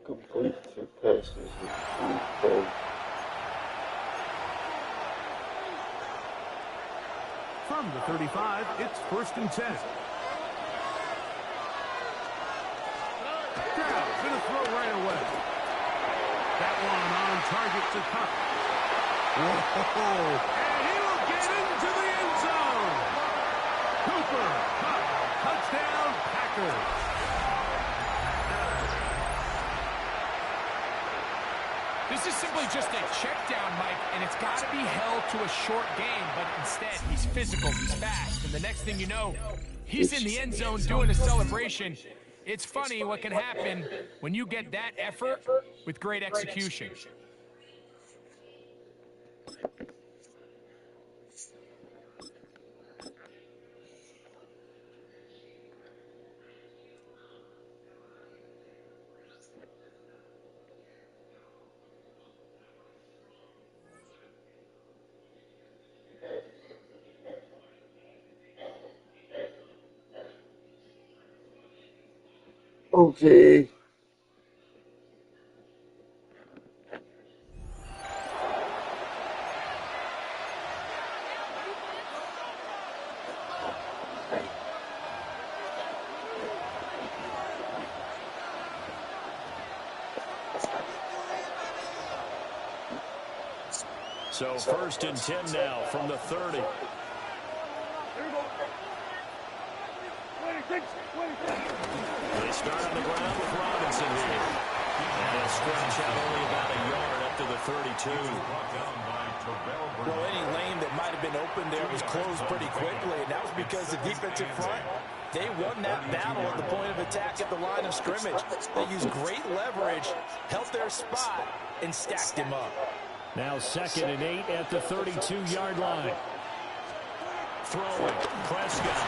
Complete 2 passes with 3 plays. From the 35, it's 1st and 10. Stroud's going to throw right away. That one on target to Cup. Whoa! And he will get into the end zone. Cooper Cup, touchdown Packers. This is simply just a check down, Mike, and it's got to be held to a short game, but instead he's physical, he's fast, and the next thing you know, he's in the end zone doing a celebration. It's funny what can happen when you get that effort with great execution. Okay. So 1st and 10 now from the 30. They start on the ground with Robinson here. And they'll stretch out only about a yard up to the 32. Well, any lane that might have been open there was closed pretty quickly, and that was because the defensive front, they won that battle at the point of attack at the line of scrimmage. They used great leverage, held their spot, and stacked him up. Now 2nd and 8 at the 32-yard line. Throwing, Prescott.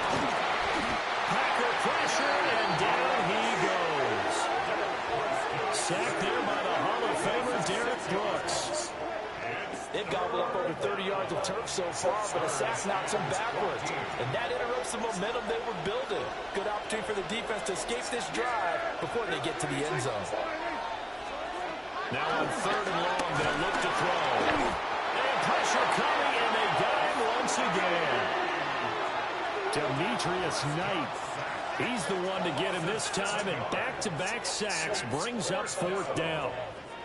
Packer pressure, and down he goes. Sacked there by the Hall of Famer, Derek Brooks. They've gobbled up over 30 yards of turf so far, but a sack knocks them backwards. And that interrupts the momentum they were building. Good opportunity for the defense to escape this drive before they get to the end zone. Now on 3rd and long, they'll look to throw. And pressure coming, and they got him once again. Demetrius Knight. He's the one to get him this time, and back-to-back sacks brings up 4th down.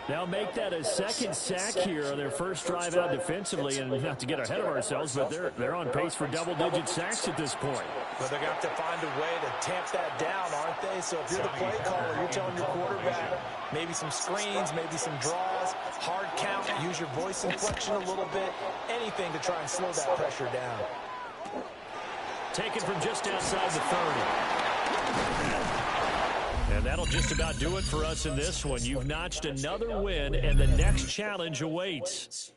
They'll make that a 2nd sack here on their first drive out defensively, and not to get ahead of ourselves, but they're on pace for double-digit sacks at this point. But they're going to have to find a way to tamp that down, aren't they? So if you're the play caller, you're telling your quarterback maybe some screens, maybe some draws, hard count, use your voice inflection a little bit, anything to try and slow that pressure down. Taken from just outside the 30. And that'll just about do it for us in this one. You've notched another win, and the next challenge awaits.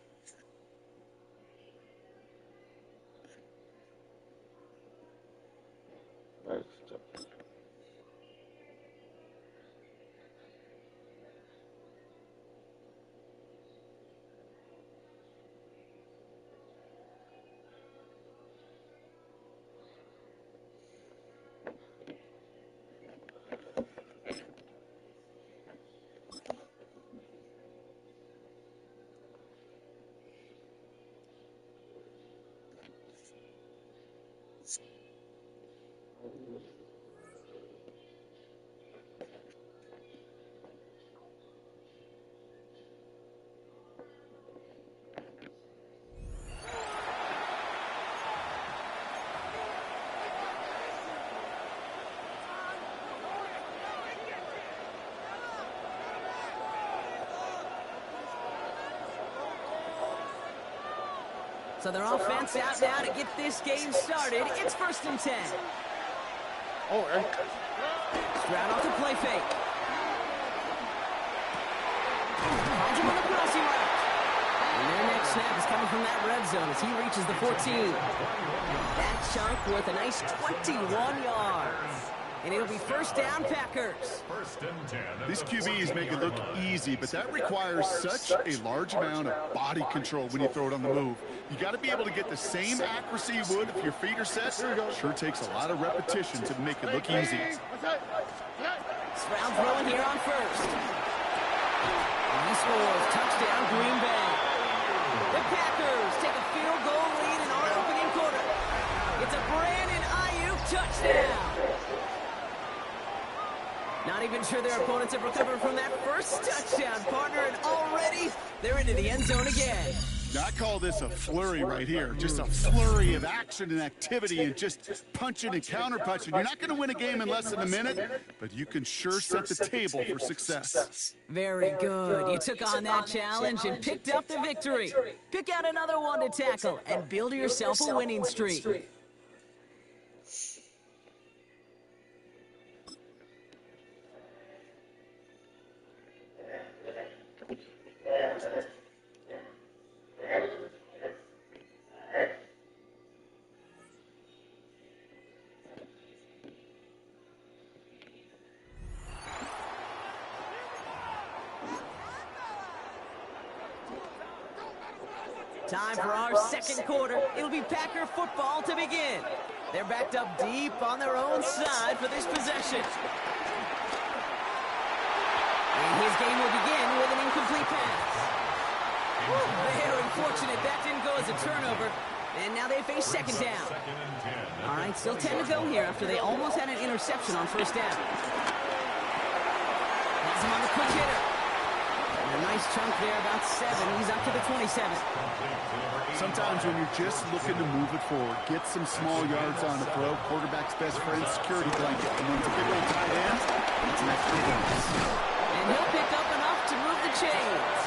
So their offense out now to get this game started. It's 1st and 10. Stroud off the play fake. Finds him on the crossing route. And their next snap is coming from that red zone as he reaches the 14. That chunk worth a nice 21 yards. And it'll be 1st down, Packers. 1st and 10. These QBs make it look easy, but that requires such a large amount of body control when you throw it on the move. You got to be able to get the same accuracy you would if your feet are set. Sure takes a lot of repetition to make it look easy. Stroud throwing here on 1st. And he scores. Touchdown, Green Bay. The Packers take a field goal lead in our opening quarter. It's a Brandon Ayuk touchdown. Not even sure their opponents have recovered from that first touchdown, partner, and already they're into the end zone again. Now, I call this a flurry right here. Just a flurry of action and activity and just punching and counter-punching. You're not going to win a game in less than a minute, but you can sure set the table for success. Very good. You took on that challenge and picked up the victory. Pick out another one to tackle and build yourself a winning streak. Time for our second quarter. It'll be Packer football to begin. They're backed up deep on their own side for this possession. And his game will begin with an incomplete pass. Very unfortunate. That didn't go as a turnover. And now they face 2nd down. All right, still 10 to go here after they almost had an interception on 1st down. Has him on the quick hitter. And a nice chunk there, about 7. He's up to the 27. Sometimes when you're just looking to move it forward, get some small yards on the throw, quarterback's best friend, security blanket. And when it's a big old tight end, it's an extra bonus. And he'll pick up enough to move the chains.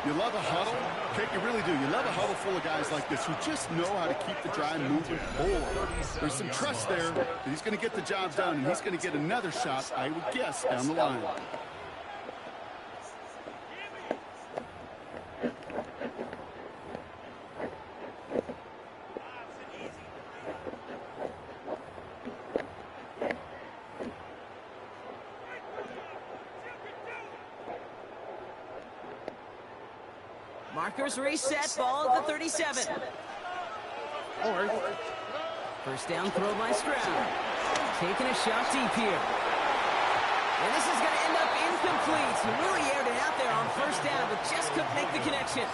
You love a huddle? Okay, you really do. You love a huddle full of guys like this who just know how to keep the drive moving forward. There's some trust there that he's going to get the job done, and he's going to get another shot, I would guess, down the line. Markers reset, ball at the 37. First down throw by Stroud. Taking a shot deep here. And this is going to end up incomplete. He really aired it out there on first down, but just couldn't make the connection.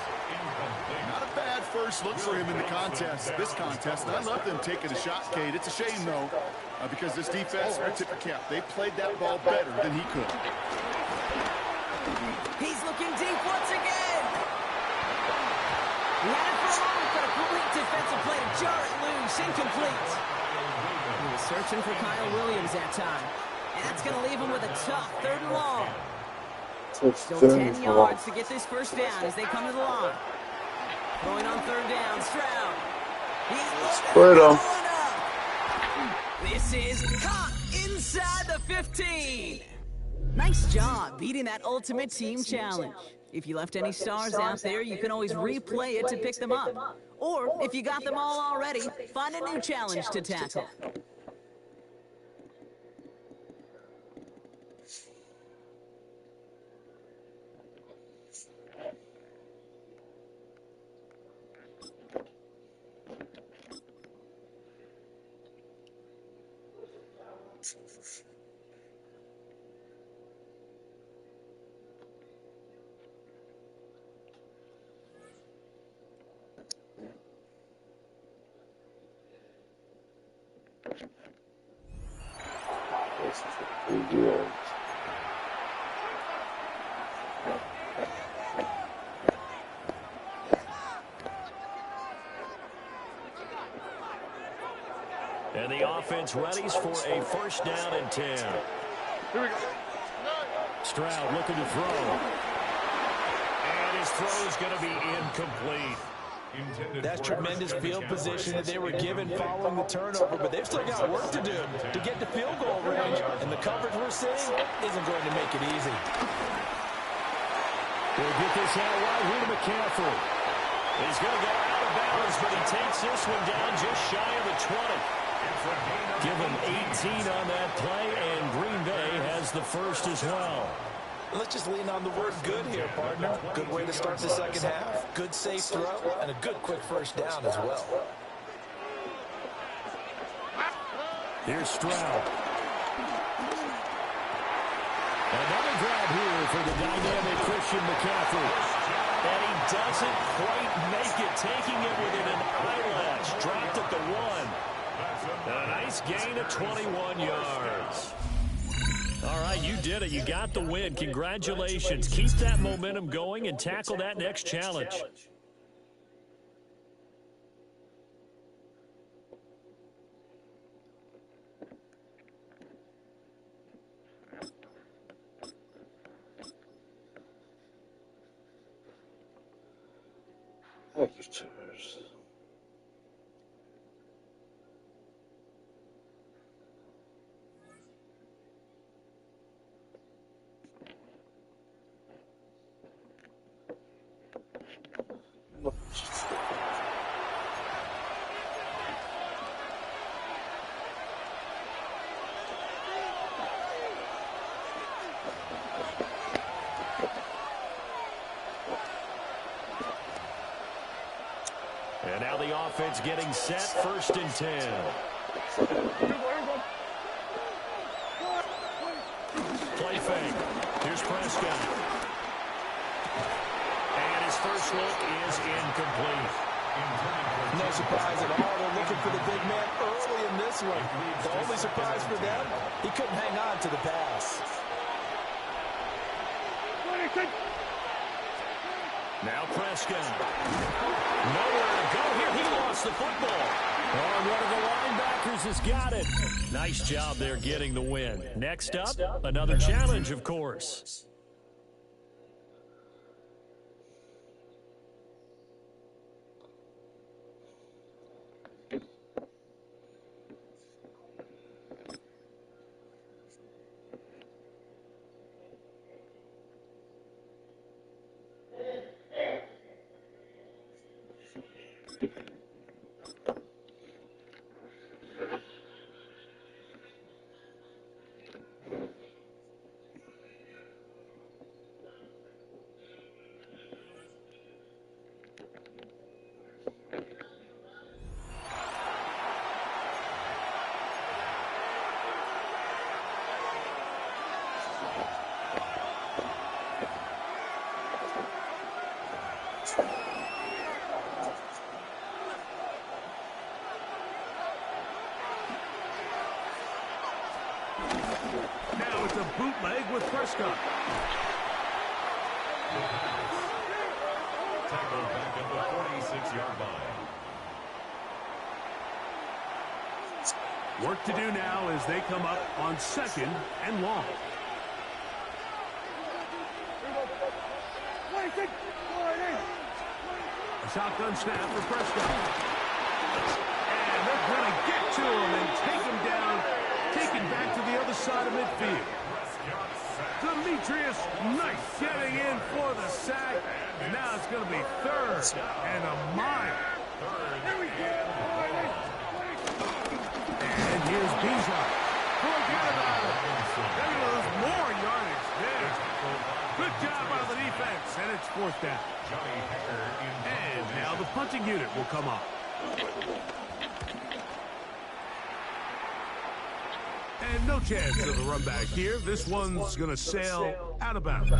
Not a bad first look for him in the contest, this contest. And I love them taking a shot, Cade. It's a shame, though, because this defense, I tip the cap, they played that ball better than he could. He's looking deep once again. He had it for a moment, but a complete defensive play to jar it loose. Incomplete. He was searching for Kyle Williams that time. And that's going to leave him with a tough 3rd and long. Still 10 yards to get this first down as they come to the line. Going on 3rd down, Stroud. He's loaded up. This is caught inside the 15. Nice job beating that Ultimate Team Challenge. If you left any stars out there, you can always replay it to pick them up. Or, if you got them all already, find a new challenge to tackle. And the offense readies for a first down and 10. Here we go. Stroud looking to throw. And his throw is going to be incomplete. That's tremendous field position that they were given following the turnover, but they've still got work to do to get to field goal range, and the coverage we're seeing isn't going to make it easy. We'll get this out wide here to McCaffrey. He's going to go out of bounds, but he takes this one down just shy of the 20. Give him 18 on that play, and Green Bay has the first as well. Let's just lean on the word good here, partner. Good way to start the second half. Good safe throw, and a good quick first down as well. Here's Stroud. Another grab here for the dynamic Christian McCaffrey. And he doesn't quite make it, taking it within an eyelash. Dropped at the 1. A nice gain of 21 yards. All right, you did it. You got the win. Congratulations. Keep that momentum going and tackle that next challenge. Thank you, Cheers. And now the offense getting set, 1st and 10. Play fake. Here's Prescott. And his first look is incomplete. No surprise at all. They're looking for the big man early in this one. The only surprise for them, he couldn't hang on to the pass. Now Prescott. Nowhere to go here. He lost the football. Oh, and one of the linebackers has got it. Nice job there getting the win. Next up, another challenge, of course. Now it's a bootleg with Prescott. Tackle back at the 46-yard line. Work to do now as they come up on 2nd and long. A shotgun snap for Prescott. And they're going to get to him and take him down, taken back to the other side of midfield. Demetrius Knight getting in for the sack. And now it's going to be 3rd and a mile. And here's Bijan. Forget about it. They're going to lose more yardage there. Good job by the defense, and it's 4th down. And now the punting unit will come up. And no chance of a run back here. This one's going to sail out of bounds.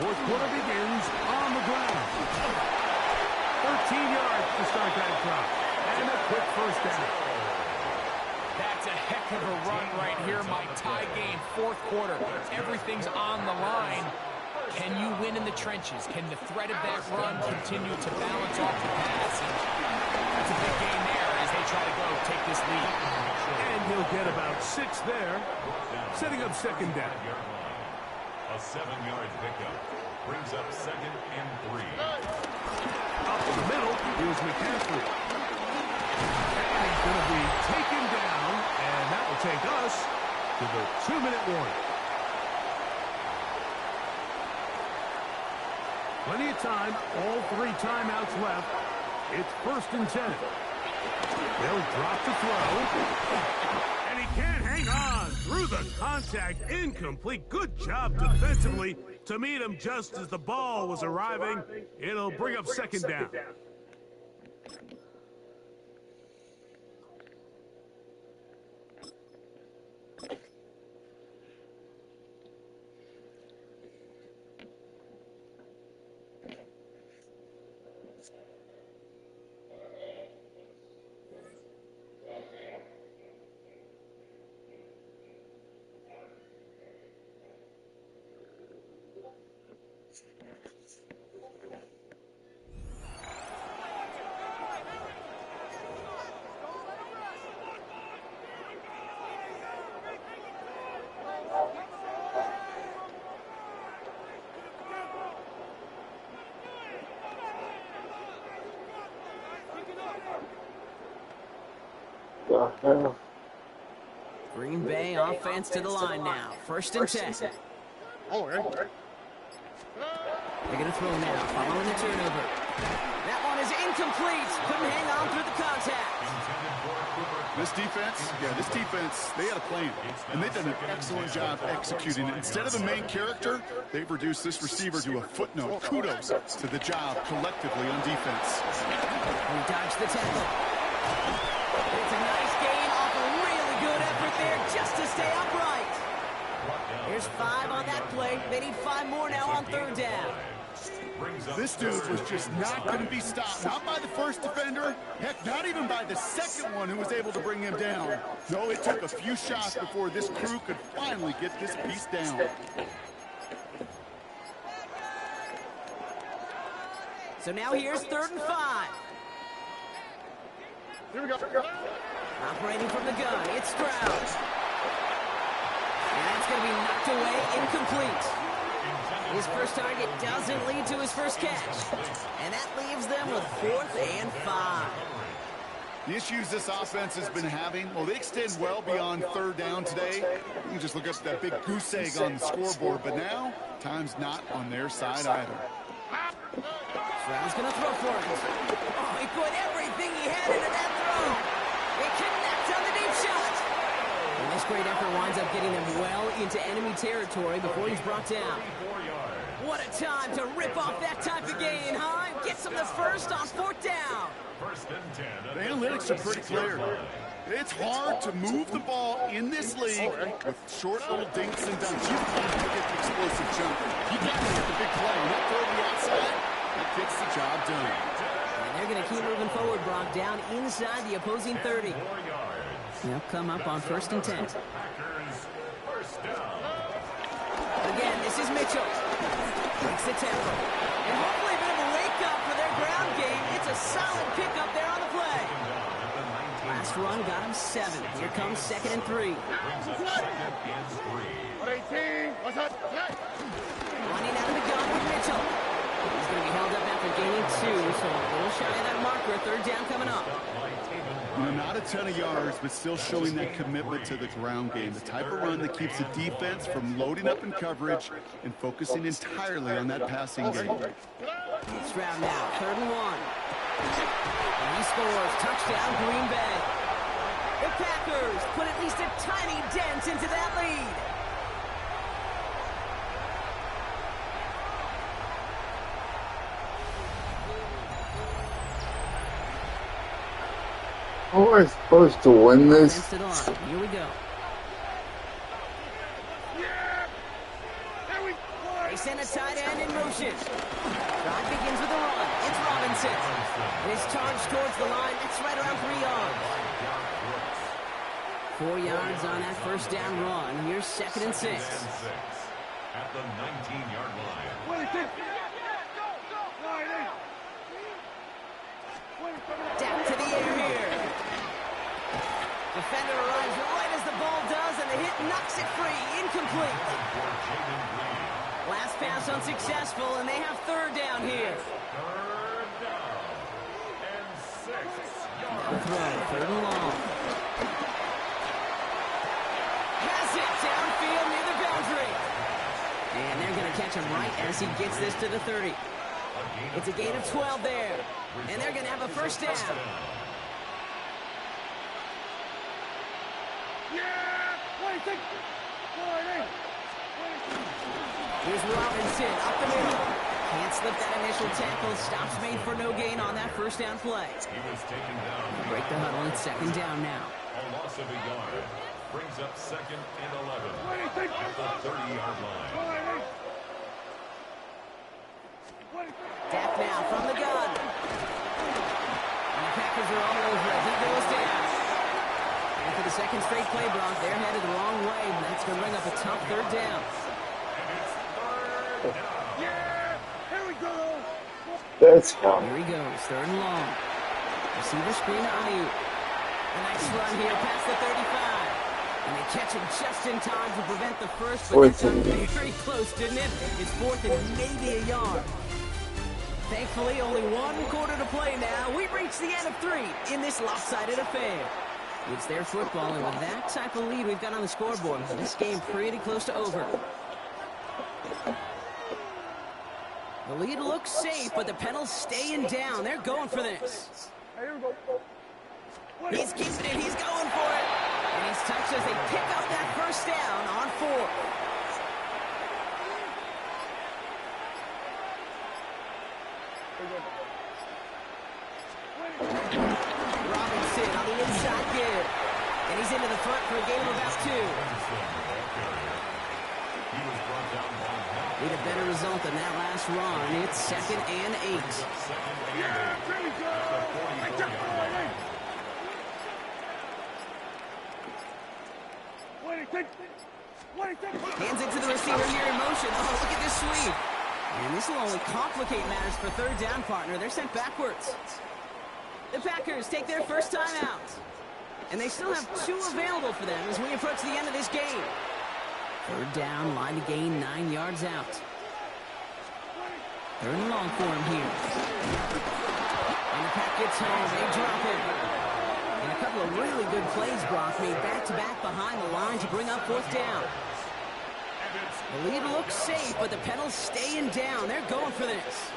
Fourth quarter begins on the ground. 13 yards to start that drive. And a quick 1st down. That's a heck of a run right here, Mike. Tie game, 4th quarter. Everything's on the line. Can you win in the trenches? Can the threat of that run continue to balance off the pass? And that's a big game there as they try to go take this lead. And he'll get about 6 there, setting up 2nd down. A 7-yard pickup brings up 2nd and 3. Up in the middle, here's McCaffrey. And he's going to be taken down, and that will take us to the 2-minute warning. Plenty of time, all 3 timeouts left. It's 1st and 10. They'll drop the throw. And he can't hang on through the contact. Incomplete. Good job defensively to meet him just as the ball was arriving. It'll bring up 2nd down. the hell? Green Bay offense to the line now. 1st and 10. They're going to throw now, following the turnover. That one is incomplete. Couldn't hang on through the contact. This defense, they had a plan, and they've done an excellent job executing it. Instead of the main character, they've reduced this receiver to a footnote. Kudos to the job collectively on defense. We dodged the tackle. It's a nice gain off a really good effort there just to stay upright. There's 5 on that play. They need 5 more now on 3rd down. This dude was just not going to be stopped. Not by the first defender. Heck, not even by the second one who was able to bring him down. No, it took a few shots before this crew could finally get this piece down. So now here's 3rd and 5. Here we go. Operating from the gun, it's Stroud. And that's going to be knocked away, incomplete. His first target doesn't lead to his first catch. And that leaves them with 4th and 5. The issues this offense has been having, well, they extend well beyond 3rd down today. You can just look up that big goose egg on the scoreboard, but now, time's not on their side either. Stroud's going to throw for it. Oh, he put everything he had into that throw. He connects on the deep shot. And this great effort winds up getting them well into enemy territory before he's brought down. What a time to rip off that type of gain, huh? Gets them the first on 4th down. The analytics are pretty clear. It's hard to move the ball in this league with short little dinks and dunks. You've got to get the explosive jump. You've got to get the big play. That throw to the outside, that gets the job done. And they're going to keep moving forward, Brock, down inside the opposing 30. They'll come up on 1st and 10. Again, this is Mitchell. Breaks the tempo. And hopefully a bit of a wake-up for their ground game. It's a solid pickup there on the play. Last run got him 7. Here comes 2nd and 3. Running out of the gun with Mitchell. He's going to be held up after gaining 2, so a little shy of that marker. 3rd down coming up. You know, not a ton of yards, but still showing that commitment to the ground game. The type of run that keeps the defense from loading up in coverage and focusing entirely on that passing game. Stroud now, 3rd and 1. And he scores. Touchdown, Green Bay. The Packers put at least a tiny dent into that lead. How am I supposed to win this? Here we go. They send a tight end in motion. Drive begins with a run. It's Robinson. His charge towards the line. That's right around 3 yards. 4 yards on that 1st down run. Here's 2nd and 6. At the 19-yard line. Down to the air here. Defender arrives right as the ball does, and the hit knocks it free. Incomplete. Last pass unsuccessful, and they have 3rd down here. 3rd down and 6. Now throw, 3rd and long. Has it downfield near the boundary. And they're going to catch him right as he gets this to the 30. It's a gain of 12 there. And they're going to have a 1st down. Here's Robinson up the middle. Can't slip that initial tackle. Stops made for no gain on that 1st down play. He was taken down. Break the huddle. It's 2nd down now. A loss of a yard brings up 2nd and 11 at the 30-yard line. Dak now from the gun. And the Packers are all over it. He goes down. And for the 2nd straight play, Brock, they're headed the wrong way. And that's going to bring up a tough 3rd down. That's how. Here he goes, 3rd and long. Receiver screen to Ayuk. A nice run here past the 35. And they catch him just in time to prevent the first, but that got very close, didn't it? It's 4th and maybe a yard. Thankfully, only 1 quarter to play now. We've reached the end of 3 in this lopsided affair. It's their football, and with that type of lead we've got on the scoreboard, this game pretty close to over. The lead looks safe, but the penalty's staying down. They're going for this. He's keeping it. He's going for it. And he's touched as they pick up that first down on 4. Robinson on the inside give. And he's into the front for a gain of about 2. Need a better result than that last run. It's 2nd and 8. Yeah, here we go. Hands it to the receiver here in motion. Oh, look at this sweep. And this will only complicate matters for 3rd down, partner. They're sent backwards. The Packers take their first time out. And they still have 2 available for them as we approach the end of this game. 3rd down, line to gain 9 yards out. 3rd and long for him here. And the Pack gets home. They drop it. And a couple of really good plays, Brock, made back-to-back behind the line to bring up 4th down. The lead looks safe, but the penalty's staying down. They're going for this.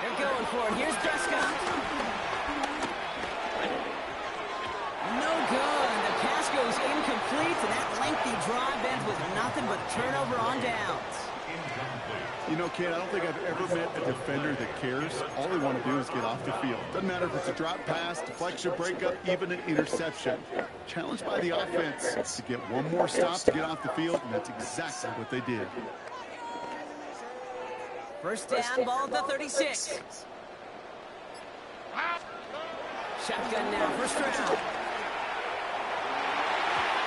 They're going for it. Here's Prescott. No good. The pass goes incomplete, and that lengthy drive ends with nothing but turnover on downs. You know, kid, I don't think I've ever met a defender that cares. All they want to do is get off the field. Doesn't matter if it's a drop pass, deflection, breakup, even an interception. Challenged by the offense to get one more stop to get off the field, and that's exactly what they did. First down, ball at the 36. Shotgun now, first round.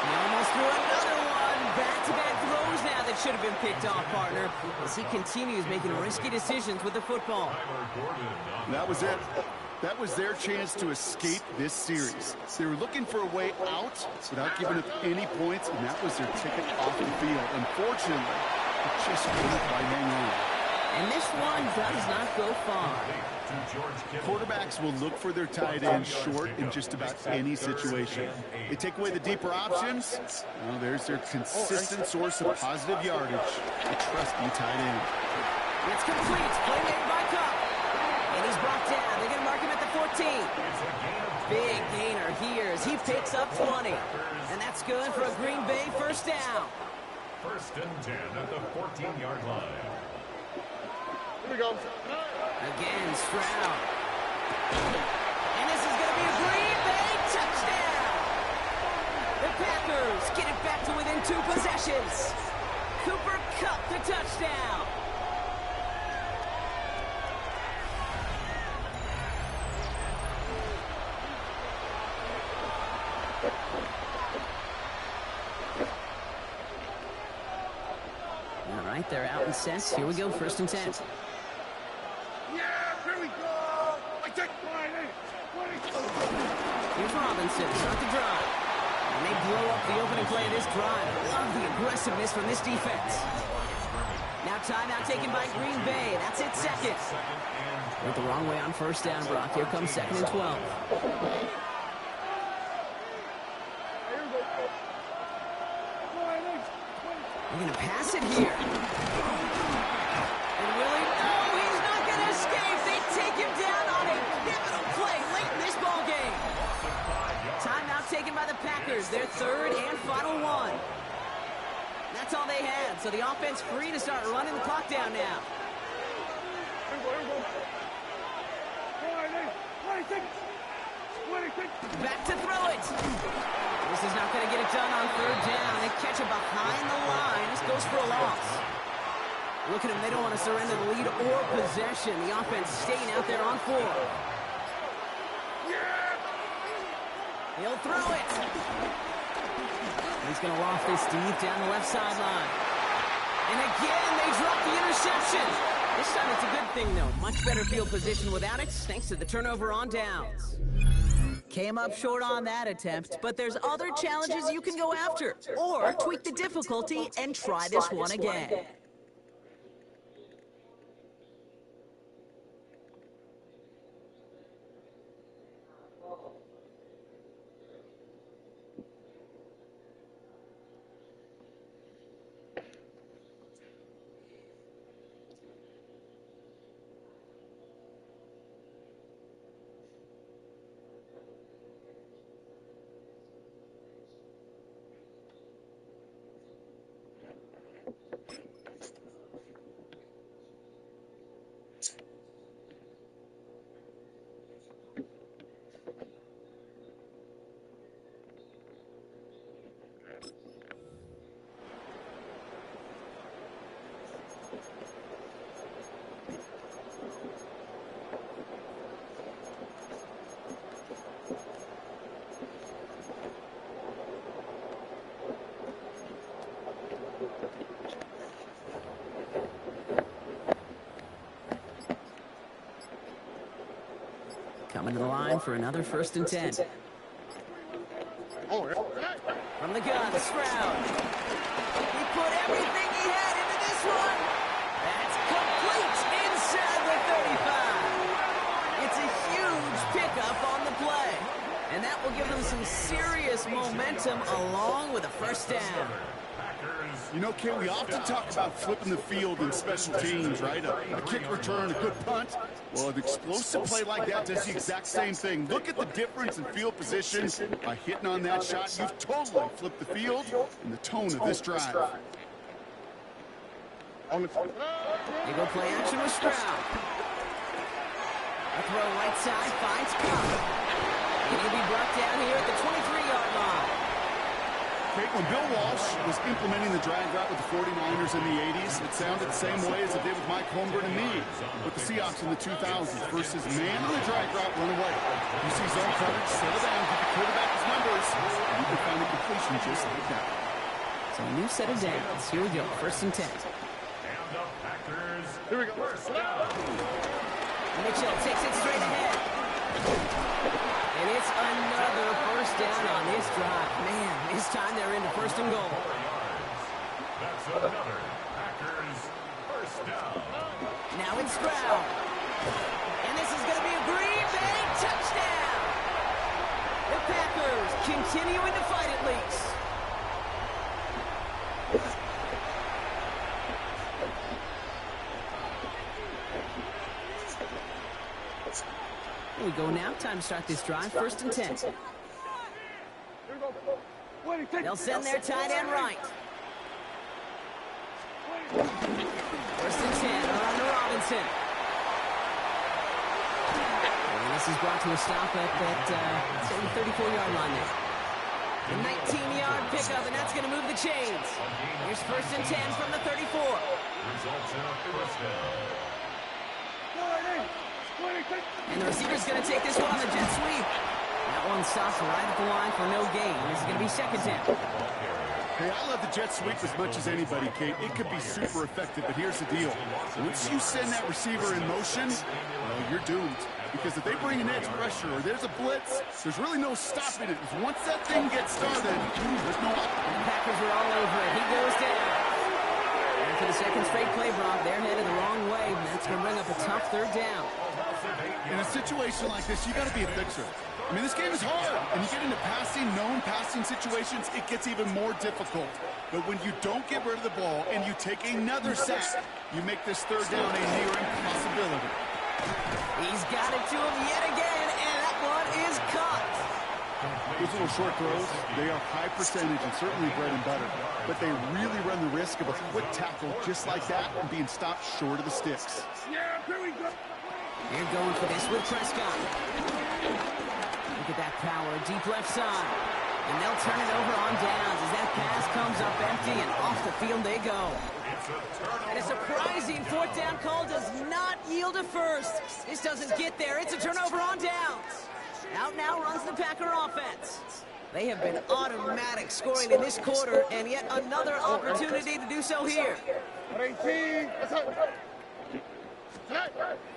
He almost threw another one. Back-to-back throws now that should have been picked off, partner, as he continues making risky decisions with the football. That was it. That was their chance to escape this series. They were looking for a way out without giving up any points, and that was their ticket off the field. Unfortunately, it just couldn't quite hang on. And this one does not go far. Quarterbacks will look for their tight end short in just about any situation. They take away the deeper options. Well, there's their consistent source of positive yardage, a trusty tight end. It's complete. Play made by Cup. And he's brought down. They're going to mark him at the 14. Big gainer here as he picks up 20. And that's good for a Green Bay first down. 1st and 10 at the 14-yard line. Here we go. Again, Stroud. And this is going to be a Green Bay touchdown. The Packers get it back to within 2 possessions. Cooper Kupp the touchdown. All right, they're out and set. Here we go, 1st and 10. Here's Robinson, start the drive. And they blow up the opening play of this drive. Love the aggressiveness from this defense. Now timeout taken by Green Bay. That's it, 2nd. Went the wrong way on 1st down, Brock. Here comes 2nd and 12. They're going to pass it here. And Willie, oh, he's not going to escape. They take him down on a pivotal play late in this ball game. Timeout taken by the Packers, their 3rd and final one. That's all they had, so the offense free to start running the clock down now. Back to throw it. This is not going to get it done on 3rd down. They catch it behind the line. This goes for a loss. Look at them. They don't want to surrender the lead or possession. The offense staying out there on 4. He'll throw it. He's going to loft this deep down the left sideline. And again, they drop the interception. This time it's a good thing, though. Much better field position without it, thanks to the turnover on downs. Came up short on that attempt, but there's other challenges you can go after. Or tweak the difficulty and try this one again. Coming to the line for another 1st and 10. From the gun, Stroud. He put everything he had into this one. That's complete inside the 35. It's a huge pickup on the play. And that will give them some serious momentum along with a 1st down. You know, Kate, we often talk about flipping the field in special teams, right? A kick return, a good punt. Well, an explosive play like that does the exact same thing. Look at the difference in field position. By hitting on that shot, you've totally flipped the field and the tone of this drive. They go play action with Stroud. A throw right side, finds Cup. And he'll be brought down here at the 23-yard line. Kate, when Bill Walsh was implementing the drag route with the 49ers in the 80s, it sounded the same way as it did with Mike Holmgren and me with the Seahawks in the 2000s versus man on the drag route, run away. You see zone coverage, settle down, give the quarterback his numbers, and you can find a completion just like that. So a new set of downs. Here we go, 1st and 10. And the Packers. Here we go. Mitchell takes it straight ahead. And it's another 1st down on this drive. Man, this time they're into 1st and goal. That's another Packers 1st down. Now it's Stroud. And this is going to be a Green Bay touchdown. The Packers continuing to fight at least. Here we go now. Time to start this drive. 1st and 10. They'll send their tight end right. 1st and 10. On to Robinson. And this is brought to a stop at that 34-yard line there. A 19-yard pickup, and that's going to move the chains. Here's 1st and 10 from the 34. Results in a 1st down. And the receiver's going to take this one on the jet sweep. That one stops right at the line for no gain. This is going to be 2nd down. Hey, I love the jet sweep as much as anybody, Kate. It could be super effective, but here's the deal. Once you send that receiver in motion, well, you're doomed. Because if they bring an edge pressure or there's a blitz, there's really no stopping it. Once that thing gets started, there's no up. The Packers are all over it. He goes down. And for the 2nd straight play, Brock, they're headed the wrong way. And that's going to bring up a tough 3rd down. In a situation like this, you got to be a fixer. I mean, this game is hard, and you get into known passing situations, it gets even more difficult. But when you don't get rid of the ball and you take another sack, you make this 3rd down a near impossibility. He's got it to him yet again, and that one is caught. Those little short throws, they are high percentage and certainly bread and butter. But they really run the risk of a quick tackle just like that and being stopped short of the sticks. They're going for this with Prescott. Look at that power, deep left side. And they'll turn it over on downs as that pass comes up empty and off the field they go. And a surprising 4th down call does not yield a 1st. This doesn't get there. It's a turnover on downs. Out now runs the Packer offense. They have been automatic scoring in this quarter, and yet another opportunity to do so here.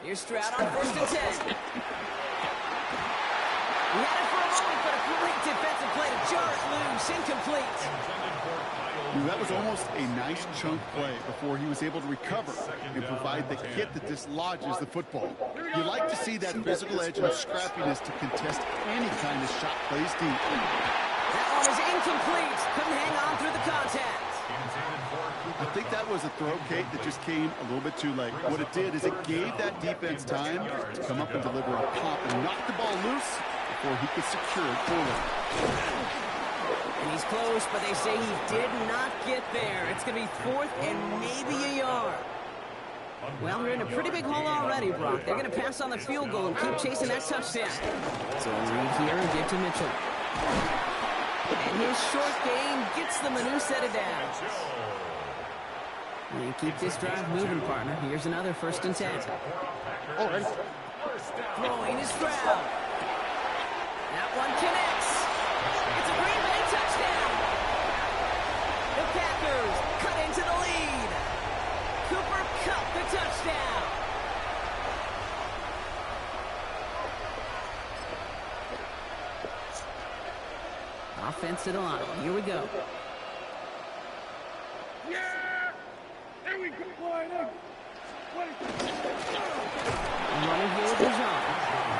Here's Stroud on 1st and 10. He had it for a moment, but a great defensive play to jar it loose. Incomplete. That was almost a nice chunk play before he was able to recover and provide the hit that dislodges the football. You like to see that physical edge and scrappiness to contest any kind of shot plays deep. That one is incomplete. Couldn't hang on through the contact. I think that was a throw, Kate, that just came a little bit too late. What it did is it gave that defense time to come up and deliver a pop and knock the ball loose before he could secure it fully. And he's close, but they say he did not get there. It's going to be 4th and maybe a yard. Well, they're in a pretty big hole already, Brock. They're going to pass on the field goal and keep chasing that touchdown. So a read here and give to Mitchell. And his short game gets them a new set of downs. And keep this drive moving, partner. Here's another 1st and 10. Throwing is Stroud. That one connects. It's a Green Bay touchdown. The Packers cut into the lead. Cooper Kupp the touchdown. offense to the line. Here we go. Yeah! There we go. Running here with Dijon.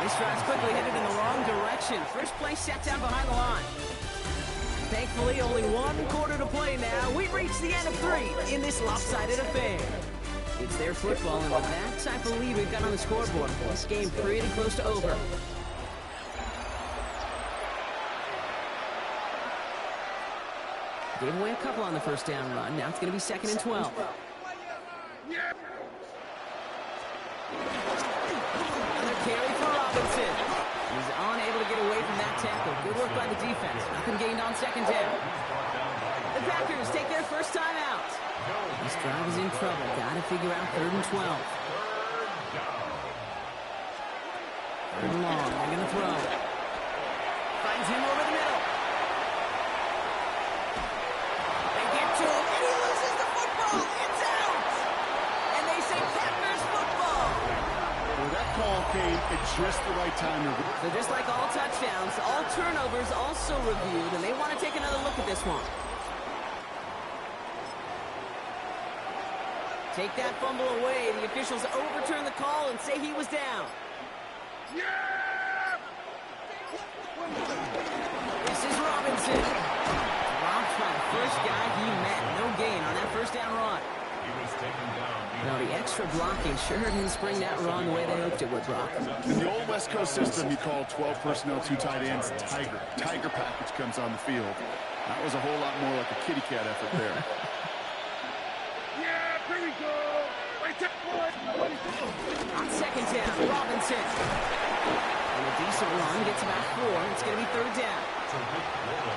This drive's quickly headed in the wrong direction. First play set down behind the line. Thankfully, only one quarter to play now. We've reached the end of 3 in this lopsided affair. It's their football, and with that type of lead we've got on the scoreboard, this game pretty close to over. Gave away a couple on the first down run. Now it's going to be 2nd and 12. Another carry for Robinson. He's unable to get away from that tackle. Good work by the defense. Nothing gained on 2nd down. The Packers take their first time out. This drive is in trouble. Got to figure out 3rd and 12. 3rd and long. They're going to throw. Finds him over the middle. They get to him, and he loses the football. It's out. And they say Packers football. Well, that call came at just the right time. So just like all touchdowns, all turnovers also reviewed, and they want to take another look at this one. Take that fumble away. The officials overturn the call and say he was down. Yeah! This is Robinson. Dropped by the first guy he met. No gain on that first down run. Now the extra blocking sure didn't spring that run the way they hoped it would, Brock. In the old West Coast system, you call 12 personnel, 2 tight ends, Tiger. Tiger package comes on the field. That was a whole lot more like a kitty cat effort there. Here we go. On 2nd down, Robinson. And a decent run gets about 4. It's going to be 3rd down.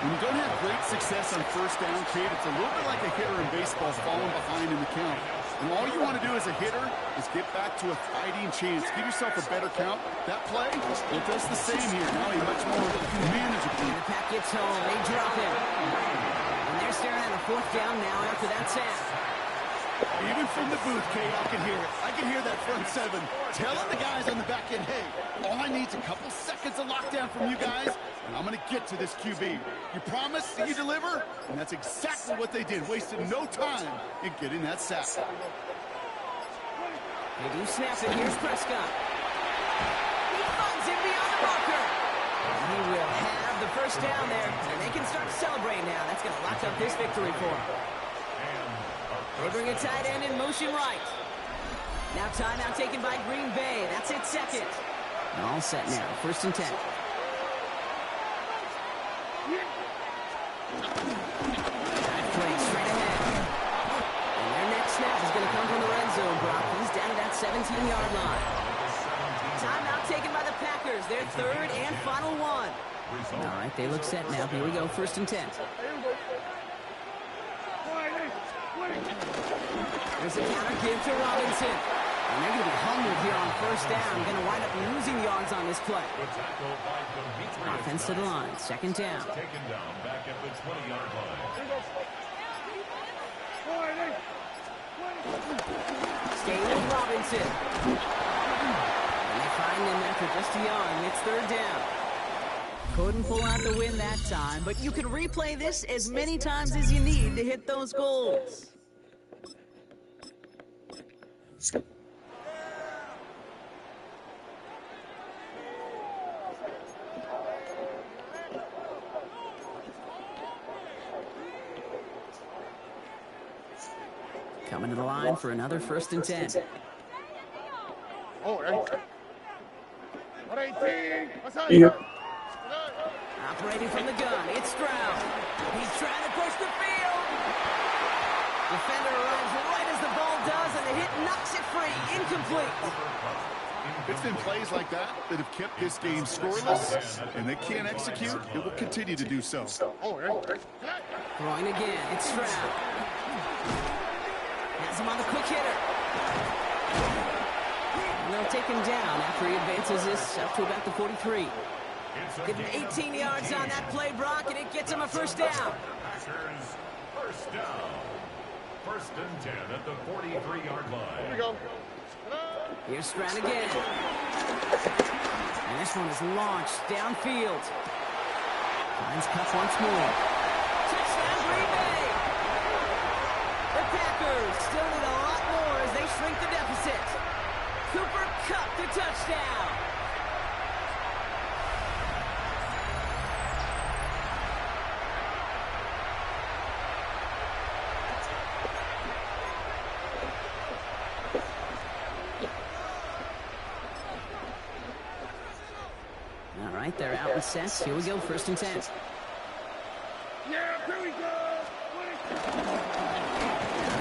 When you don't have great success on first down, Kate, it's a little bit like a hitter in baseball falling behind in the count. And all you want to do as a hitter is get back to a fighting chance. Give yourself a better count. That play, it does the same here. Now a much more manageable. And the pack gets home. They drop him. And they're staring at a 4th down now after that sack. Even from the booth, Kate, I can hear it. I can hear that front 7 telling the guys on the back end, hey, all I need is a couple seconds of lockdown from you guys, and I'm going to get to this QB. You promise that you deliver? And that's exactly what they did. Wasted no time in getting that sack. They do snap it. Here's Prescott. He finds him beyond the marker. He will have the first down there, and they can start to celebrate now. That's going to lock up this victory for them. They bring a tight end in motion right. Now timeout taken by Green Bay. That's it, 2nd. All set now. 1st and 10. Drive play straight ahead. And their next snap is going to come from the red zone, Brock. He's down to that 17-yard line. Timeout taken by the Packers. Their 3rd and final one. All right, they look set now. Here we go. 1st and 10. There's a counter give to Robinson. And they're going to be humbled here on 1st down. Going to wind up losing yards on this play. Offense to the line. 2nd down. Taken down back at the 20-yard line. Stay with Robinson. And they find him after just a yard. And it's 3rd down. Couldn't pull out the win that time, but you can replay this as many times as you need to hit those goals. Coming to the line for another 1st and 10. Yeah. Operating from the gun, it's Stroud. He's trying to push the field. Defender arrives right as the ball does, and the hit knocks it free. Incomplete. It's been plays like that that have kept this game scoreless, and they can't execute. It will continue to do so. Throwing again, it's Stroud. Has him on the quick hitter. And they'll take him down after he advances this up to about the 43. Getting 18 yards on that play, Brock, and it gets him a 1st down. Packers, 1st down. 1st and 10 at the 43-yard line. Here we go. Here's Stroud again. And this one is launched downfield. Finds Cup once more. Touchdown, Green Bay! The Packers still need a lot more as they shrink the deficit. Cooper Kupp to touchdown. All right, they're out and set. Here we go, 1st and 10. Yeah, here we go.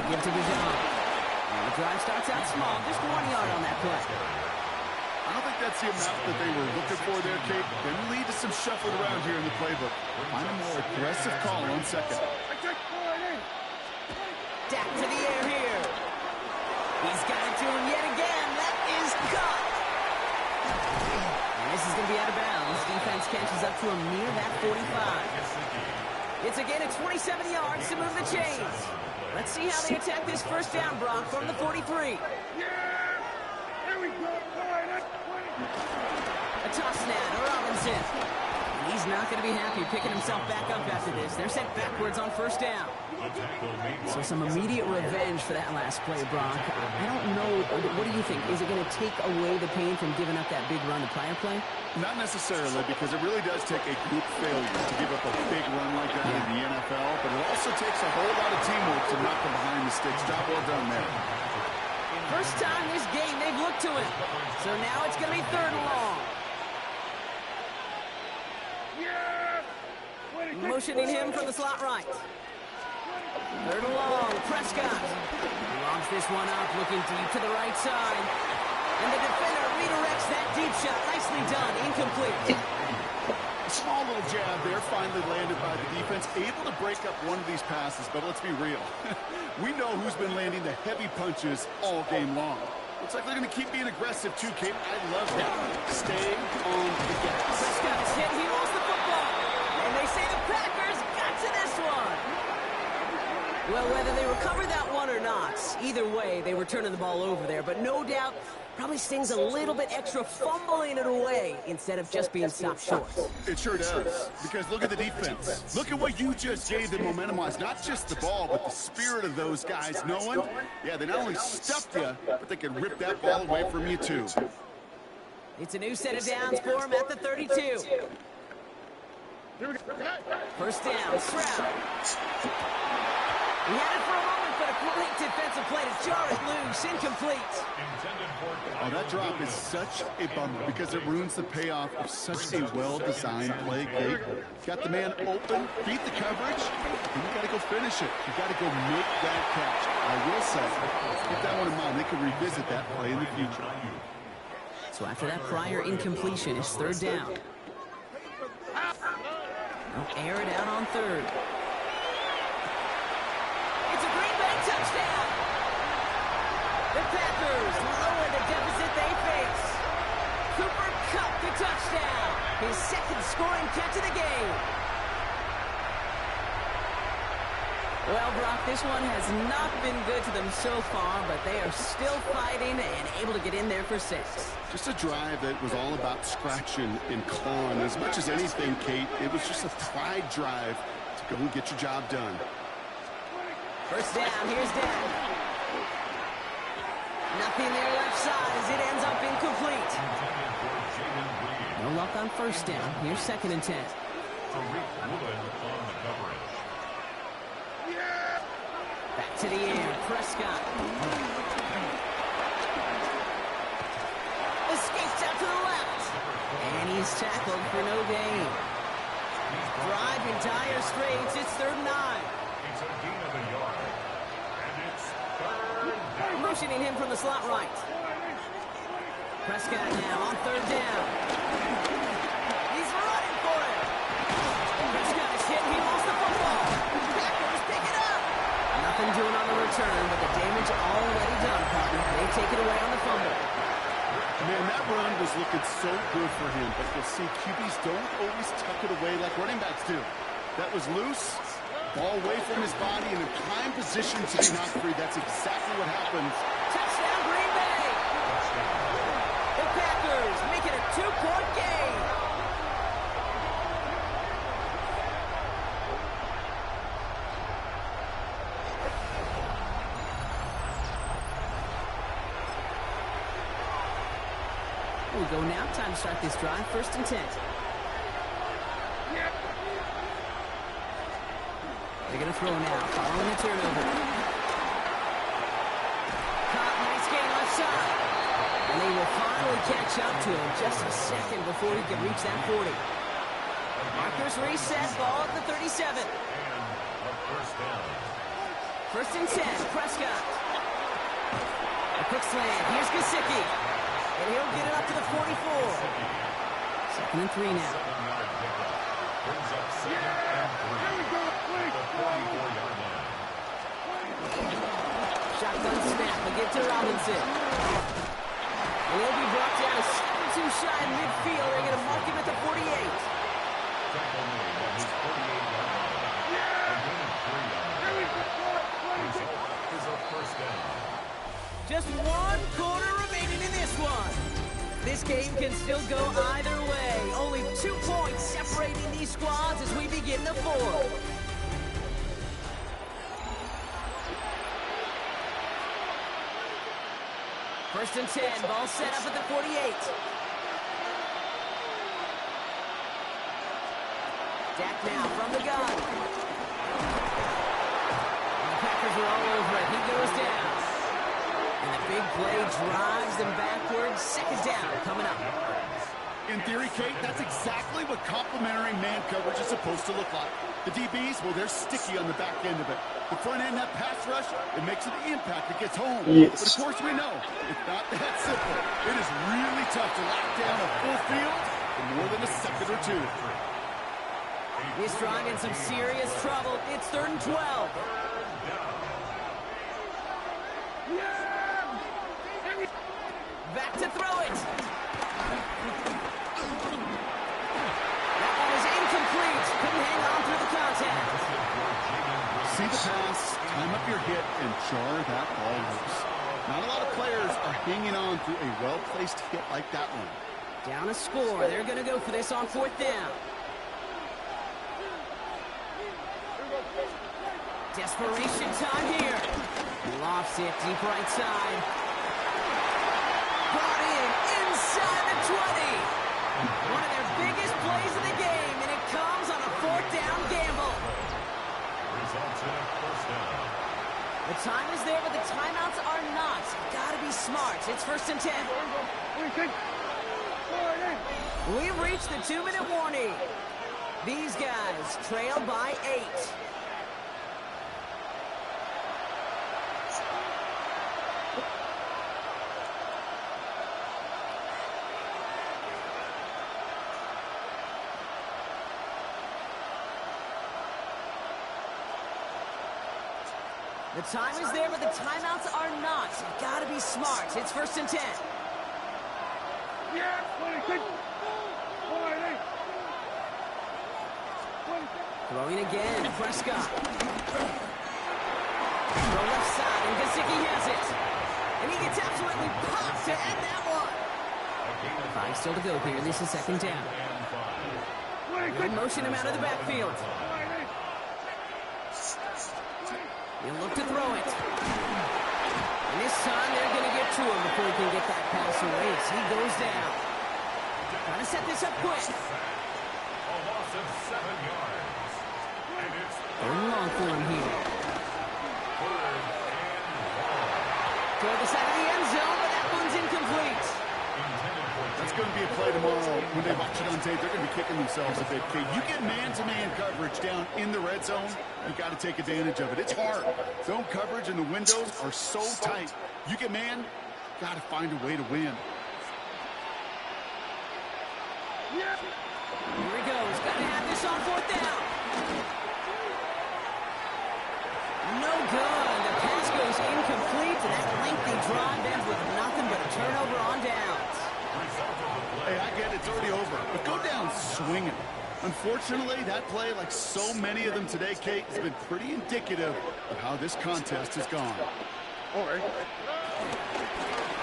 Give to Bijan. The drive starts out small, just 1 yard on that play. I don't think that's the amount that they were looking for there, Kate. Can lead to some shuffling around here in the playbook. Find a more aggressive call on 2nd. Dak to the air here. He's got it to him yet again. That is caught. And this is going to be out of bounds. Defense catches up to him near that 45. It's a gain of 27 yards to move the chains. Let's see how they attack this 1st down, Brock, from the 43. Yeah! Here we go. A toss now to Robinson. He's not going to be happy picking himself back up after this. They're sent backwards on 1st down. So some immediate revenge for that last play, Brock. I don't know. What do you think? Is it going to take away the pain from giving up that big run the prior play? Not necessarily, because it really does take a group failure to give up a big run like that in the NFL, but it also takes a whole lot of teamwork to knock them behind the sticks. Job well done there. First time this game they've looked to him. So now it's going to be 3rd and long. Motioning him from the slot right. 3rd and long, Prescott. Lobs this one up, looking deep to the right side. And the defender redirects that deep shot. Nicely done, incomplete. A small little jab there, finally landed by the defense. Able to break up one of these passes, but let's be real. We know who's been landing the heavy punches all game long. Looks like they're going to keep being aggressive too, Kate. I love that. Stay on the gas. Prescott is hit. He lost the football. And they say the Packers got to this one. Well, whether they recover that one or not, either way, they were turning the ball over there. But no doubt, probably stings a little bit extra fumbling it away instead of just being stopped short. It sure does, because look at the defense. Look at what you just gave them momentum-wise. Not just the ball, but the spirit of those guys knowing, yeah, they not only stuffed you, but they can rip that ball away from you, too. It's a new set of downs for him at the 32. 1st down, Stroud. He had it for a moment, but a great defensive play to jar it loose. Incomplete. Oh, that drop is such a bummer because it ruins the payoff of such a well-designed play, Kate. Got the man open, beat the coverage, and you got to go finish it. You got to go make that catch. I will say, keep that one in mind. They can revisit that play in the future. So after that prior incompletion, it's 3rd down. They'll air it out on 3rd. It's a Green Bay touchdown. The Packers lower the deficit they face. Cooper Kupp the touchdown. His 2nd scoring catch of the game. Well, Brock, this one has not been good to them so far, but they are still fighting and able to get in there for 6. Just a drive that was all about scratching and clawing. As much as anything, Kate, it was just a pride drive to go and get your job done. 1st down, here's Dak. Nothing there left side as it ends up incomplete. No luck on 1st down. Here's 2nd and 10. Back to the air, Prescott. Escapes out to the left. And he's tackled for no gain. Drive in dire straits. It's 3rd and 9. It's a gain of a yard. And it's 3rd down. Motioning him from the slot right. Prescott now on 3rd down. He's running for it. Prescott is hit. He lost the football. Packers pick it up. Nothing doing on the return, but the damage already done, partner. They take it away on the fumble. Man, that run was looking so good for him, but you'll see QBs don't always tuck it away like running backs do. That was loose, ball away from his body, and in prime position to be knocked free. That's exactly what happened. Touchdown, Green Bay! The Packers make it a 2-point game. We go now. Time to start this drive. 1st and 10. They're going to throw now, following the turnover. Caught, nice game left side. And they will finally catch up to him just a second before he can reach that 40. Markers reset, ball at the 37. First and 10, Prescott. A quick slant, here's Gesicki. And he'll get it up to the 44. 2nd and 3 now. Shotgun snap, will get to Robinson. And he'll be brought down a step too shy in midfield. They're going to mark him at the 48. Just 1 quarter remaining in this one. This game can still go either way. Only 2 points separating these squads as we begin the 4th. First and 10, ball set up at the 48. Dak now from the gun. And the Packers are all over it. He goes down. And the big play drives them backwards. 2nd down coming up. In theory, Kate, that's exactly what complementary man coverage is supposed to look like. The DBs, well, they're sticky on the back end of it. The front end, that pass rush, it makes an impact. It gets home. Yes. But of course, we know it's not that simple. It is really tough to lock down a full field for more than a second or two. This drive in some serious trouble. It's 3rd and 12. Back to throw it. That one is incomplete. Couldn't hang on through the contact. See the pass, time up your hit, and jar that ball loose. Not a lot of players are hanging on through a well-placed hit like that one. Down a score. They're going to go for this on 4th down. Desperation time here. Lofts it deep right side. Brought in inside the 20. One of their biggest plays of the game, and it comes on a 4th down gamble. The time is there, but the timeouts are not. Gotta be smart. It's 1st and 10. We've reached the 2-minute warning. These guys trail by 8. The time is there, but the timeouts are not. You've got to be smart. It's 1st and 10. Throwing again, Prescott. Throw left side, and Gesicki has it. And he gets absolutely popped to end that one. 5 still to go here. This is 2nd down. They'll motion him out of the backfield. He'll look to throw it. And this time they're going to get to him before he can get that pass away as he goes down. Trying to set this up quick. A loss of 7 yards. And it's 3rd and long for him here. 3rd and long. Toward the side of the end zone, but that one's incomplete. That's going to be a play tomorrow. When they watch it on tape, they're going to be kicking themselves a bit. Okay, you get man-to-man coverage down in the red zone, you got to take advantage of it. It's hard. Zone coverage and the windows are so tight. You get man, got to find a way to win. Here he goes. Got to have this on 4th down. No good. The pass goes incomplete, and that lengthy drive ends with nothing but a turnover on downs. Hey, I get it. It's already over. But go down swinging. Unfortunately, that play, like so many of them today, Kate, has been pretty indicative of how this contest has gone. All right.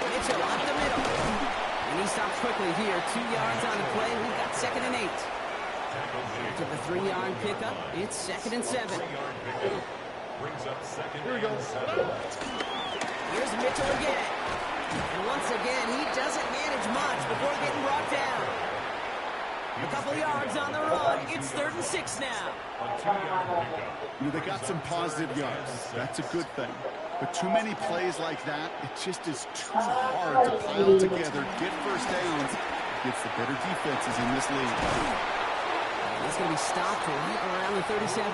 Mitchell up the middle. And he stops quickly here. 2 yards on the play. We've got 2nd and 8. After the 3-yard pickup, it's 2nd and 7. Brings up 2nd Here we go. and 7. Here's Mitchell again. And once again, he doesn't manage much before getting brought down. A couple yards on the run. It's 3rd and 6 now. They got some positive yards. That's a good thing. But too many plays like that, it just is too hard to pile together, get first downs against the better defenses in this league. It's going to be stopped right around the 37.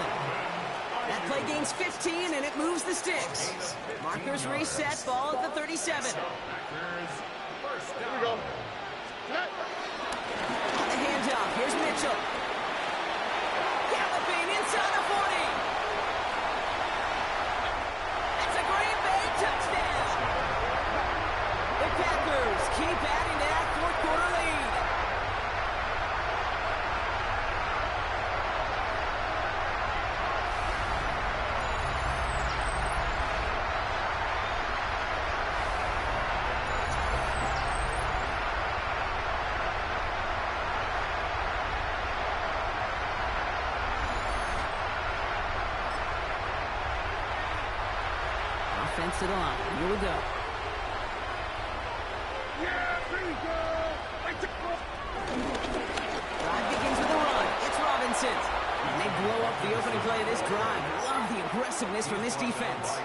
That play gains 15, and it moves the sticks. Markers reset, ball at the 37. Here we go. On the handoff, here's Mitchell. Galloping inside the 40. That's a Green Bay touchdown. The Packers keep adding to that fourth-quarter lead. Offensive line. Here we go. Yeah, here we go. Drive begins with a run. It's Robinson. And they blow up the opening play of this drive. Love the aggressiveness from this defense.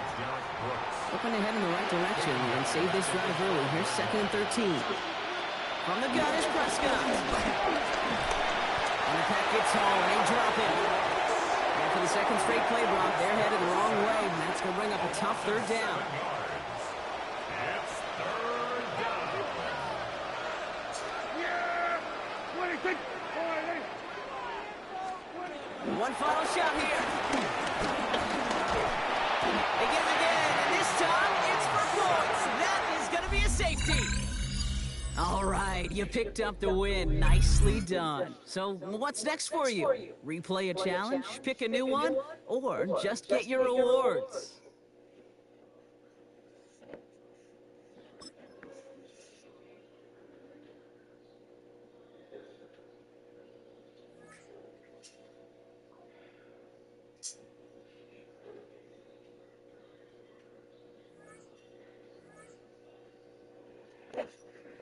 Looking to head in the right direction and save this drive early. Here's 2nd and 13. From the gun is Prescott. And the pack gets home, and they drop it. After the second straight play block, they're headed the wrong way, and that's going to bring up a tough 3rd down. Yeah. 26. One final shot here. They get it again, and this time it's for points. That is going to be a safety. All right, you picked up the win. Nicely done. So what's next for you? Replay a challenge, pick a new one, or just get your rewards?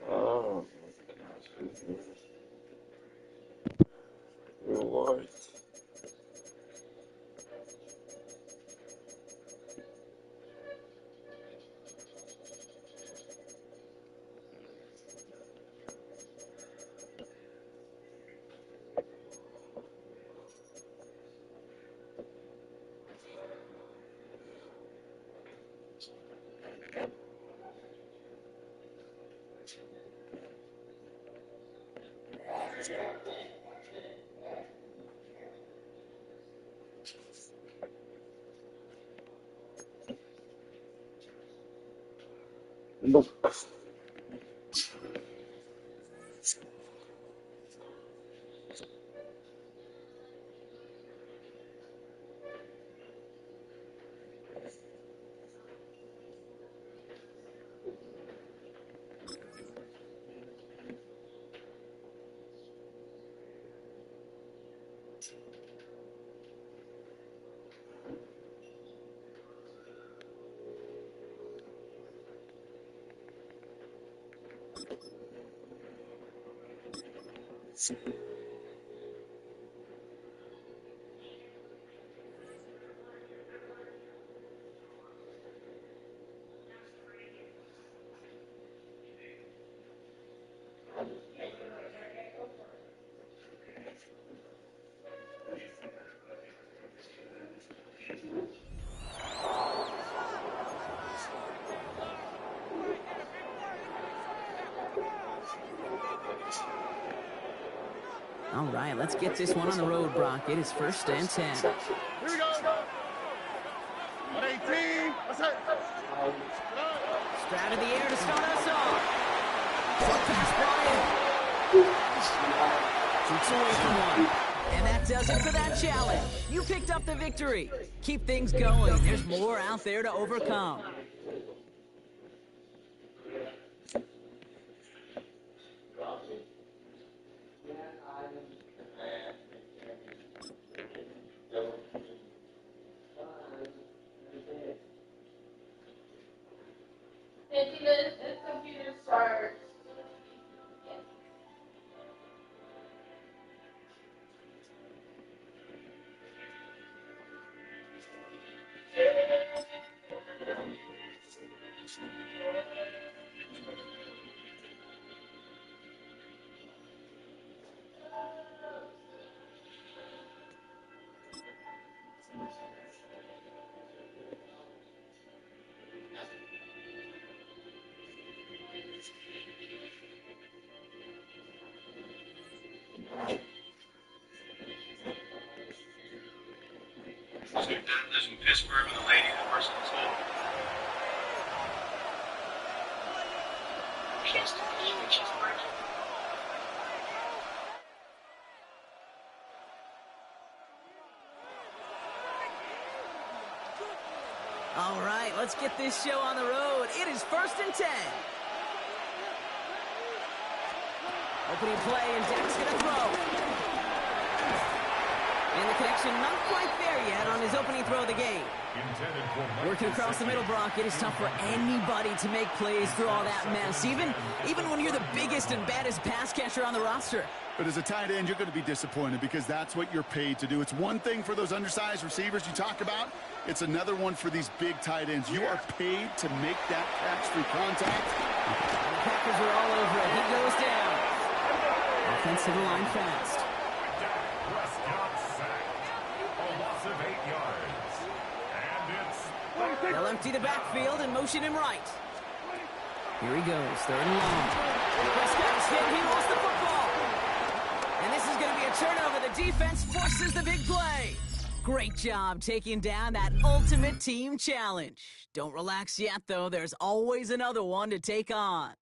Oh, my gosh. Rewards. Nope. All right, let's get this one on the road, Brock. It is 1st and 10. Here we go. 118. What's that? Stroud in the air to start us off. Short pass brought in. Shoots away from one. And that does it for that challenge. You picked up the victory. Keep things going. There's more out there to overcome. lives in Pittsburgh with a lady that works in the school. Here's the key which is working. All right, let's get this show on the road. It is 1st and 10. Opening play, and Dak's going to throw. And the connection not quite there yet on his opening throw of the game. Working across the middle, Brock, it is tough for anybody to make plays through all that mess, even when you're the biggest and baddest pass catcher on the roster. But as a tight end, you're going to be disappointed because that's what you're paid to do. It's one thing for those undersized receivers you talk about. It's another one for these big tight ends. You are paid to make that catch through contact. And the Packers are all over it. He goes down. Offensive line fast. They'll empty the backfield and motion him right. Here he goes, 3rd and long. Prescott is hit. He lost the football. And this is going to be a turnover. The defense forces the big play. Great job taking down that ultimate team challenge. Don't relax yet, though. There's always another one to take on.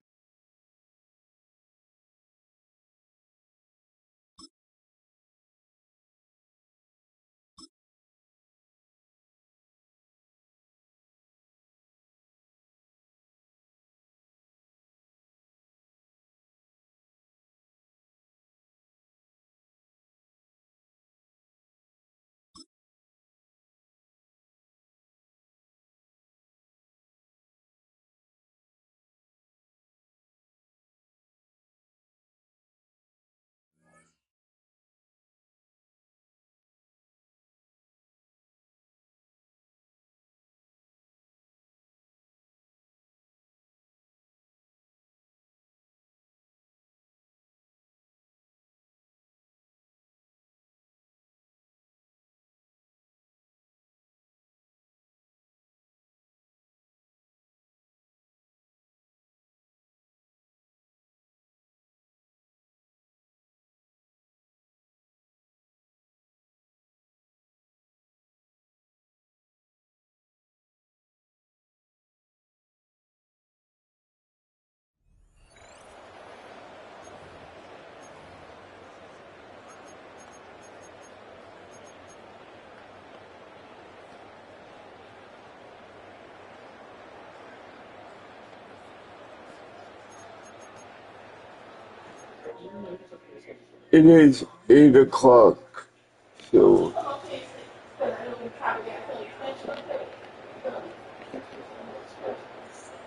It is 8 o'clock, so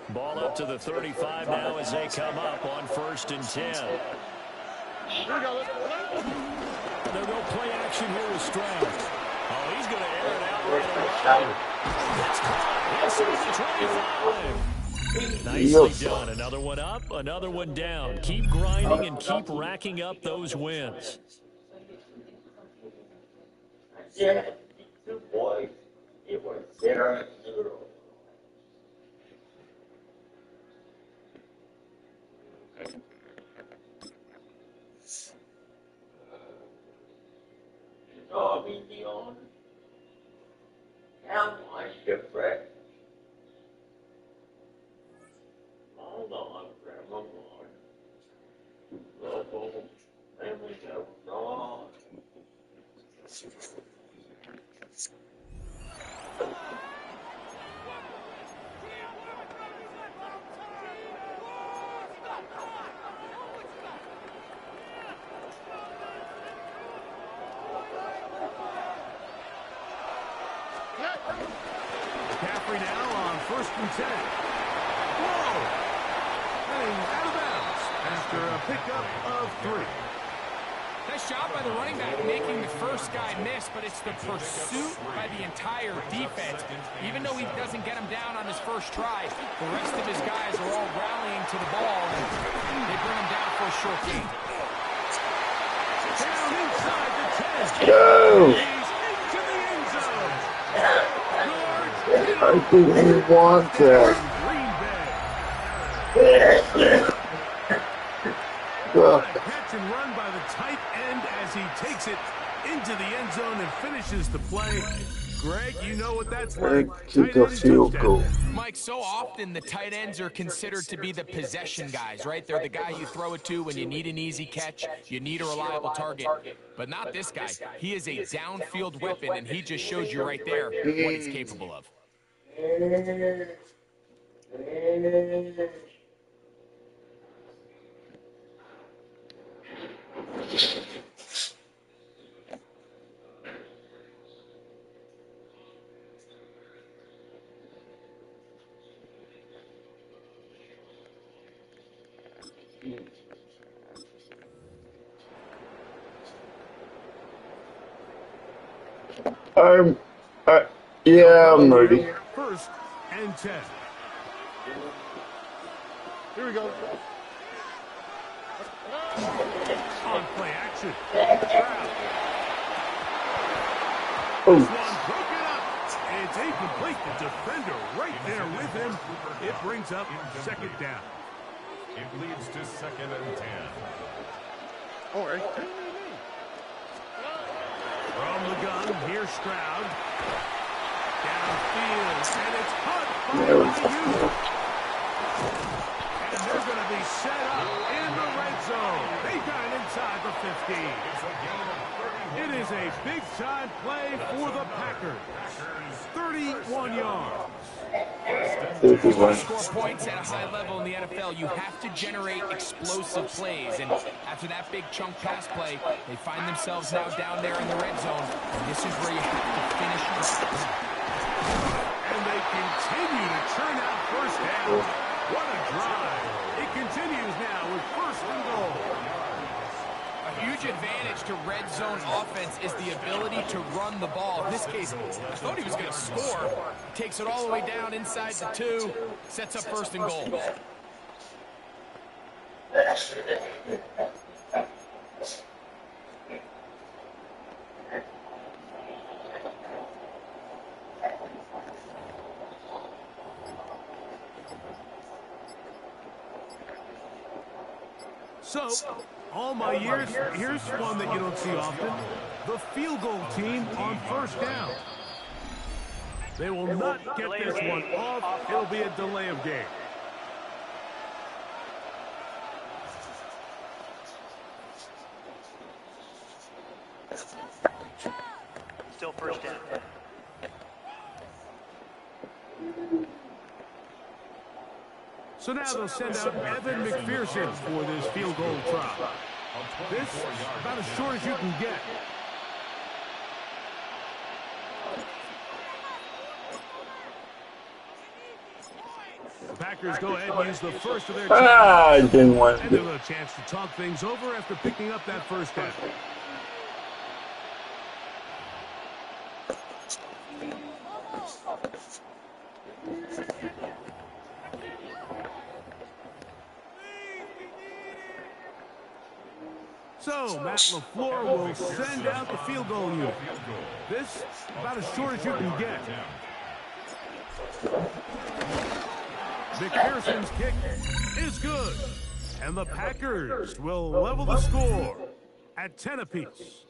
Ball up to the 35 now as they come up on 1st and 10. They'll go play action here with Stroud. Oh, he's going to air it out right away. That's caught inside the 25. Nicely done. Another one up, another one down. Keep grinding and keep racking up those wins. yeah, two boys, it was 0-0. I'll be the owner. How much shipwreck? Hold on, Grandma. Local family goes on. McCaffrey now on 1st and 10. Whoa! Heading out of bounds after a pickup of 3. Nice job by the running back making the first guy miss, but it's the pursuit by the entire defense. Even though he doesn't get him down on his first try, the rest of his guys are all rallying to the ball, and they bring him down for a short gain. Down inside the 10. Go! He's into the end zone. I didn't want that. What a catch and run by the tight end as he takes it into the end zone and finishes the play. Greg, you know what that's and like. kick a field goal. Mike, so often the tight ends are considered to be the possession guys, right? They're the guy you throw it to when you need an easy catch, you need a reliable target. But not this guy. He is a downfield weapon, and he just showed you right there what he's capable of. Yeah, I'm ready. First and 10. Here we go. On play action. Oh. This one broken up. It's incomplete. The defender right there with him. It brings up second down. It leads to 2nd and 10. All right. From the gun, here's Stroud. Downfield, and it's caught by Ayuk. And they're going to be set up in the red zone. They got it inside the 15. It is a big-time play for the Packers. 31 yards. To score points at a high level in the NFL, you have to generate explosive plays. And after that big chunk pass play, they find themselves now down there in the red zone. And this is where you have to finish drives. And they continue to churn out first down. What a drive. It continues now with first and goal. A huge advantage to red zone offense is the ability to run the ball. In this case, I thought he was going to score. Takes it all the way down inside the 2, sets up first and goal. So, all my years, here's one that you don't see often. The field goal team on first down. They will not get this one off. It'll be a delay of game. Still first down. So now they'll send out Evan McPherson for this field goal try. This about as short as you can get. The Packers go ahead and use the first of their timeouts. I didn't want And to. they'll have a chance to talk things over after picking up that first down. So, Matt LaFleur will send out the field goal unit. This about as short as you can get. McPherson's kick is good. And the Packers will level the score at 10 apiece.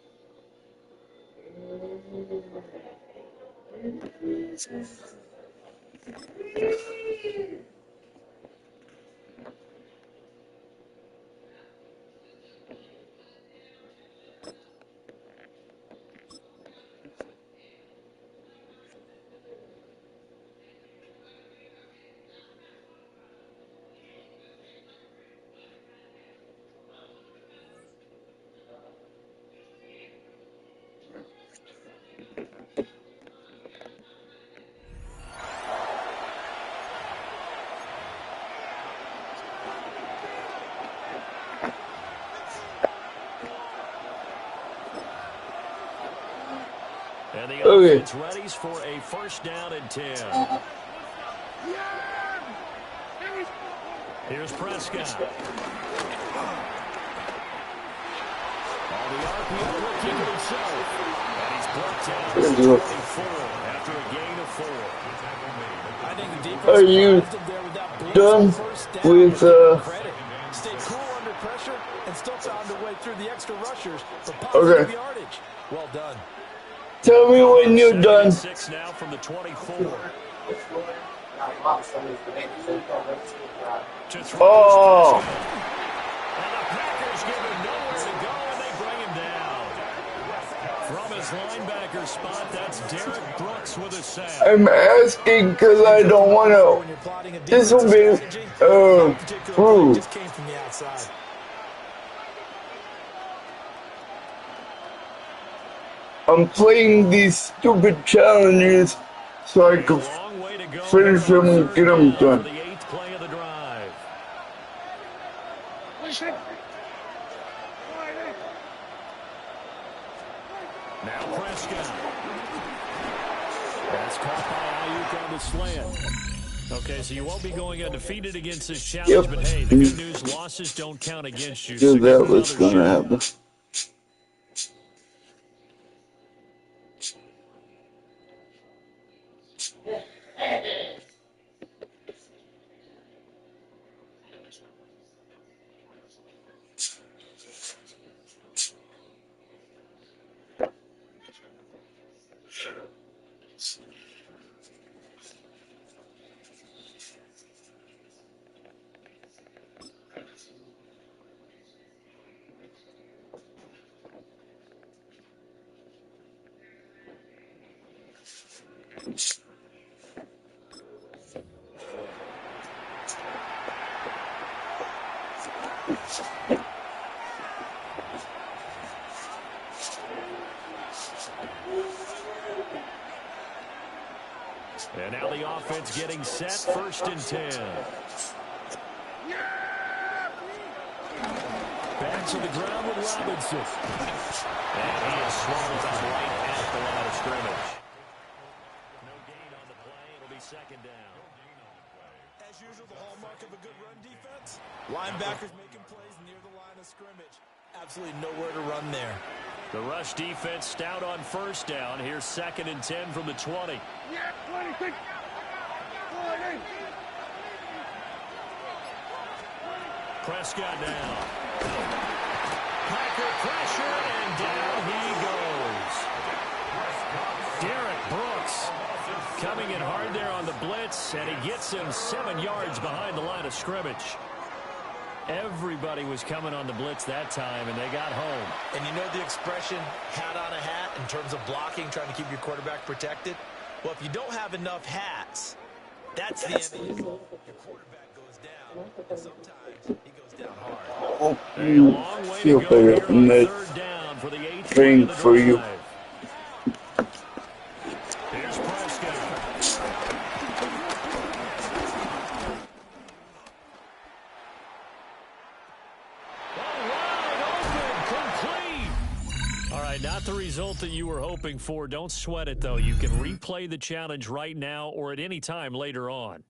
And the offense readies for a first down and 10. Here's Prescott. On the RPO, will keep it himself. And he's brought down to 24 after a gain of 4. I think the defense Are you done with Stay cool under pressure and still found a way through the extra rushers. But okay. yardage. Well done. Tell me when you're done. 6 now from the 24. Oh. And the Packers give him nowhere to go, and they bring him down. From his linebacker spot, that's Derek Brooks with a sack. I'm asking because I don't want to. This will be just came from the outside. I'm playing these stupid challenges so I can finish them and get them done. The 8th play of the drive. Now Prescott. That's caught by Ayuk on the slant. Okay, so you won't be going undefeated against this challenge, but hey, the good news, losses don't count against you. So that was going to happen. And now the offense getting set, 1st and 10. Back to the ground with Robinson. And he is swallowed up right at the line of scrimmage. No gain on the play. It'll be 2nd down. As usual, the hallmark of a good run defense. Linebackers making plays near the line of scrimmage. Absolutely nowhere to run there. The rush defense stout on 1st down. Here's 2nd and 10 from the 20. Prescott now. Packer pressure, and down he goes. Derek Brooks coming in hard there on the blitz, and he gets him 7 yards behind the line of scrimmage. Everybody was coming on the blitz that time, and they got home. And you know the expression, hat on a hat, in terms of blocking, trying to keep your quarterback protected? Well, if you don't have enough hats, that's the end of you. Your quarterback goes down, and sometimes he goes down hard. Hope you feel better from that thing for you. Here's Prescott. Not the result that you were hoping for. Don't sweat it, though. You can replay the challenge right now or at any time later on.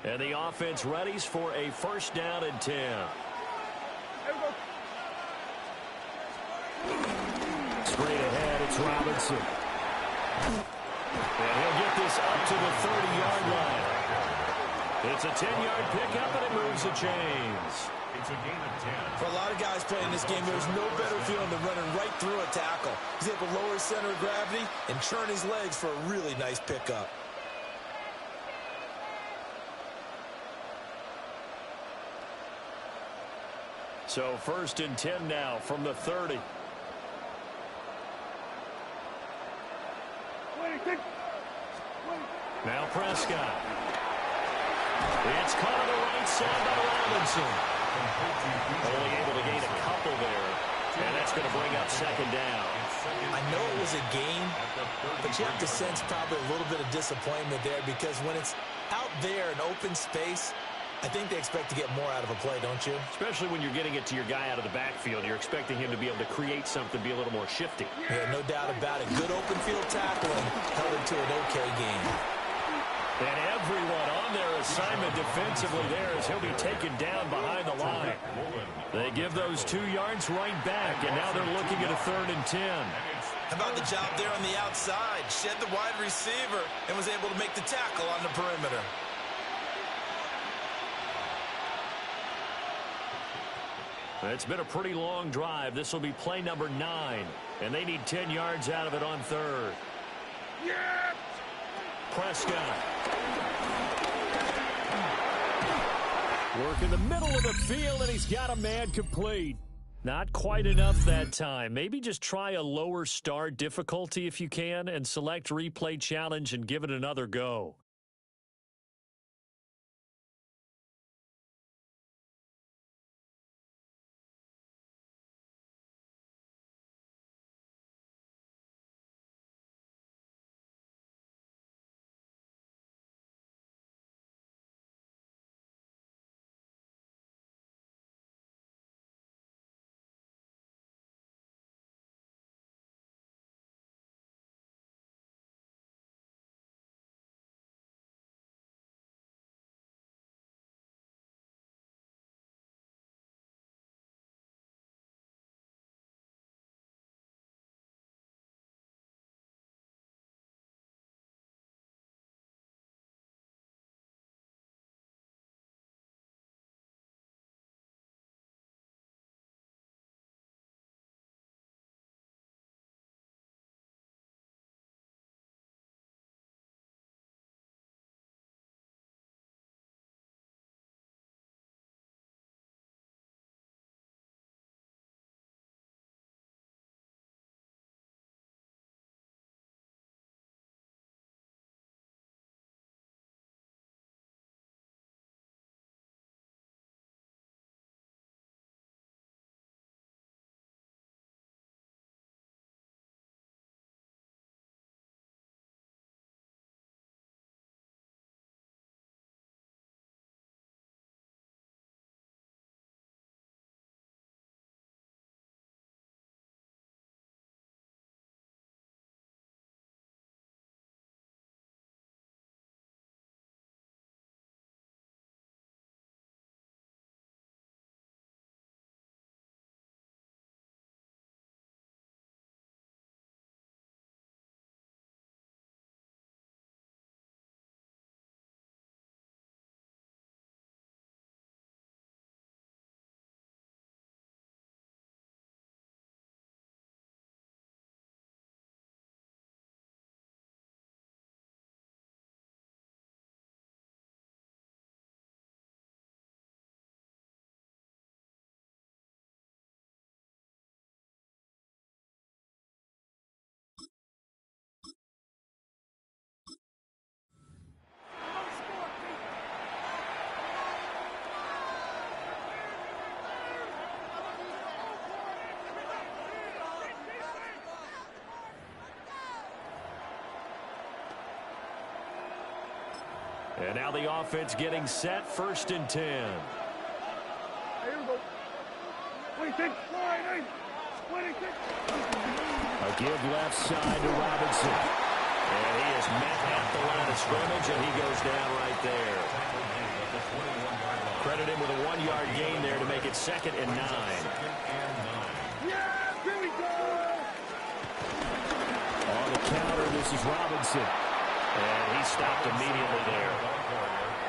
And the offense readies for a 1st down and 10. Straight ahead, it's Robinson. And he'll get this up to the 30-yard line. It's a 10-yard pickup, and it moves the chains. It's a gain of 10. For a lot of guys playing this game, there's no better feeling than running right through a tackle. He's able to lower his center of gravity and churn his legs for a really nice pickup. So 1st and 10 now from the 30. Now Prescott. It's caught on the right side by Robinson. Only able to gain a couple there. And that's going to bring up 2nd down. I know it was a gain, but you have to sense probably a little bit of disappointment there because when it's out there in open space, I think they expect to get more out of a play, don't you? Especially when you're getting it to your guy out of the backfield. You're expecting him to be able to create something, be a little more shifty. Yeah, no doubt about it. Good open field tackling held it to an okay game. And everyone on their assignment defensively there as he'll be taken down behind the line. They give those 2 yards right back, and now they're looking at a 3rd and 10. How about the job there on the outside? Shed the wide receiver and was able to make the tackle on the perimeter. It's been a pretty long drive. This will be play number 9, and they need 10 yards out of it on 3rd. Yeah! Prescott. Work in the middle of the field, and he's got a man complete. Not quite enough that time. Maybe just try a lower start difficulty if you can and select replay challenge and give it another go. And now the offense getting set, 1st and 10. Here we go. 26, 26. A give left side to Robinson. And he is met at the line of scrimmage, and he goes down right there. Credit him with a 1-yard gain there to make it 2nd and 9. Yeah, here we go. On the counter, this is Robinson. And he stopped immediately there.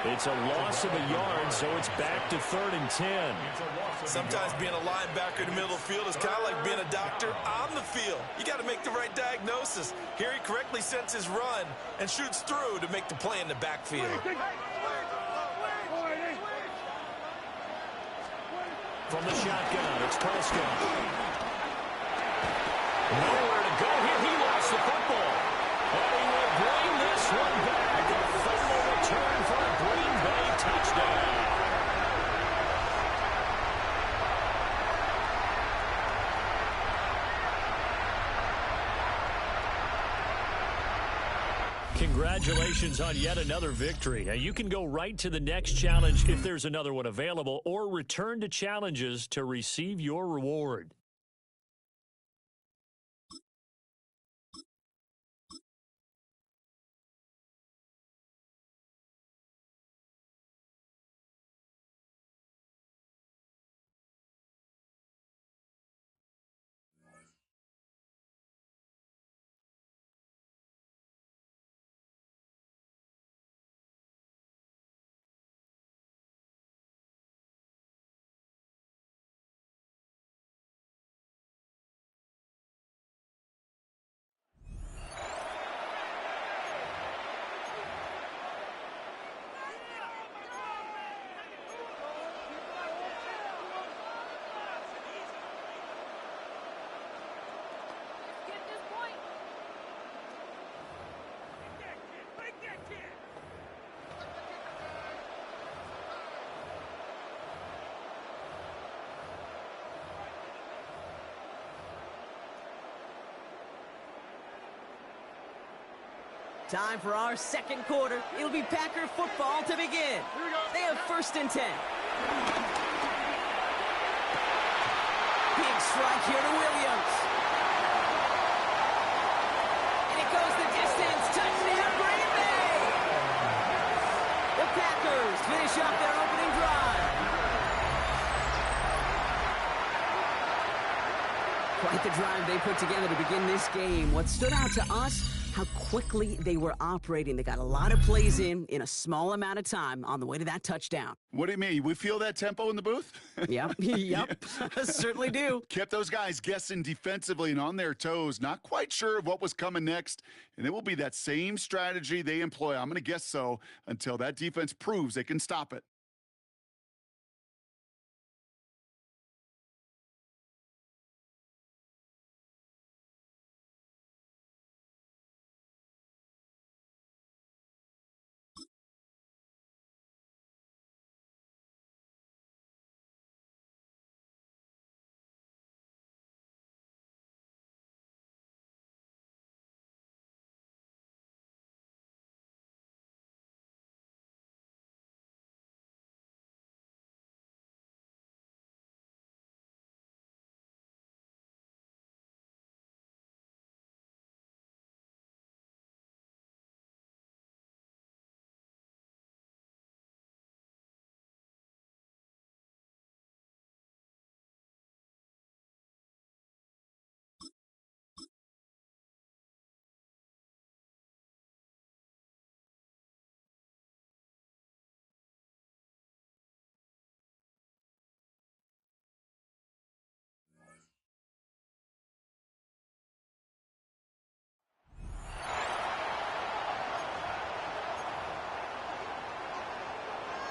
It's a loss of a yard, so it's back to 3rd and 10. Sometimes being a linebacker in the middle of the field is kind of like being a doctor on the field. You got to make the right diagnosis. Here he correctly sets his run and shoots through to make the play in the backfield. From the shotgun, it's Prescott. Nowhere to go here. He lost the football. And he will bring this one back. A fumble return for a Green Bay touchdown. Congratulations on yet another victory. Now, you can go right to the next challenge if there's another one available, or return to challenges to receive your reward. Time for our second quarter. It'll be Packer football to begin. They have 1st and 10. Big strike here to Williams. And it goes the distance. Touchdown, Green Bay! The Packers finish up their opening drive. Quite the drive they put together to begin this game. What stood out to us, how quickly they were operating. They got a lot of plays in a small amount of time on the way to that touchdown. What do you mean? We feel that tempo in the booth? Yep, certainly do. Kept those guys guessing defensively and on their toes, not quite sure of what was coming next. And it will be that same strategy they employ, I'm going to guess so, until that defense proves they can stop it.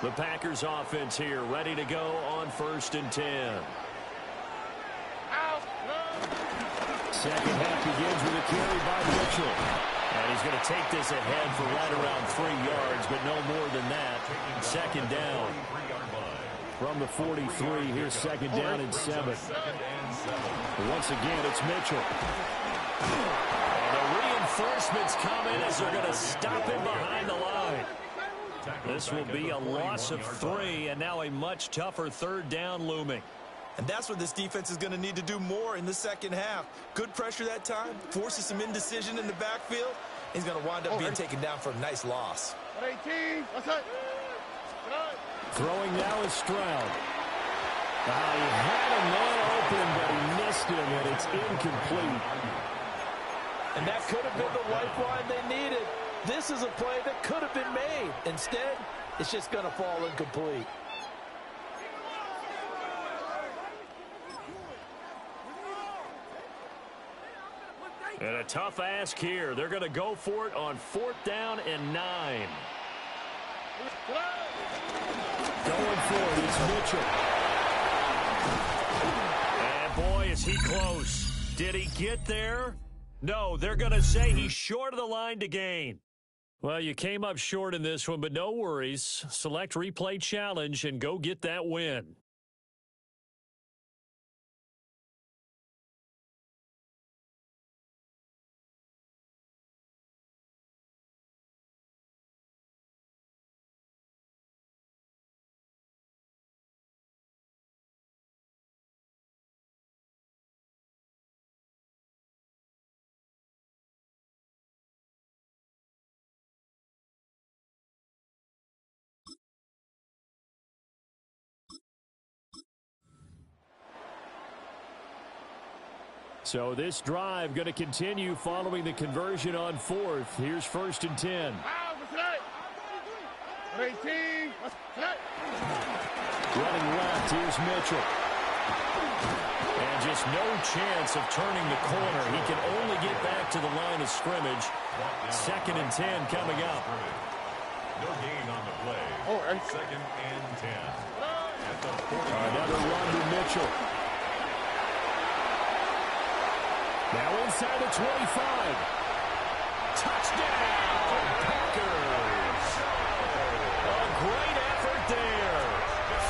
The Packers offense here, ready to go on 1st and 10. Second half begins with a carry by Mitchell. And he's going to take this ahead for right around 3 yards, but no more than that. 2nd down. From the 43, here's 2nd down and 7. Once again, it's Mitchell. And the reinforcements come in as they're going to stop him behind the line. This will be a loss of 3, and now a much tougher 3rd down looming. And that's what this defense is going to need to do more in the second half. Good pressure that time, forces some indecision in the backfield. He's going to wind up being taken down for a nice loss. 18, what's that? Throwing now is Stroud. He had a man open, but he missed him, and it's incomplete. And that could have been the lifeline they needed. This is a play that could have been made. Instead, it's just going to fall incomplete. And a tough ask here. They're going to go for it on 4th down and 9. Going for it is Mitchell. And boy, is he close. Did he get there? No, they're going to say he's short of the line to gain. Well, you came up short in this one, but no worries. Select replay challenge and go get that win. So this drive going to continue following the conversion on 4th. Here's 1st and 10. Running left, here's Mitchell. And just no chance of turning the corner. He can only get back to the line of scrimmage. 2nd and 10 coming up. No gain on the play. 2nd and 10. Another run to Mitchell. Now inside the 25. Touchdown, Packers. A great effort there.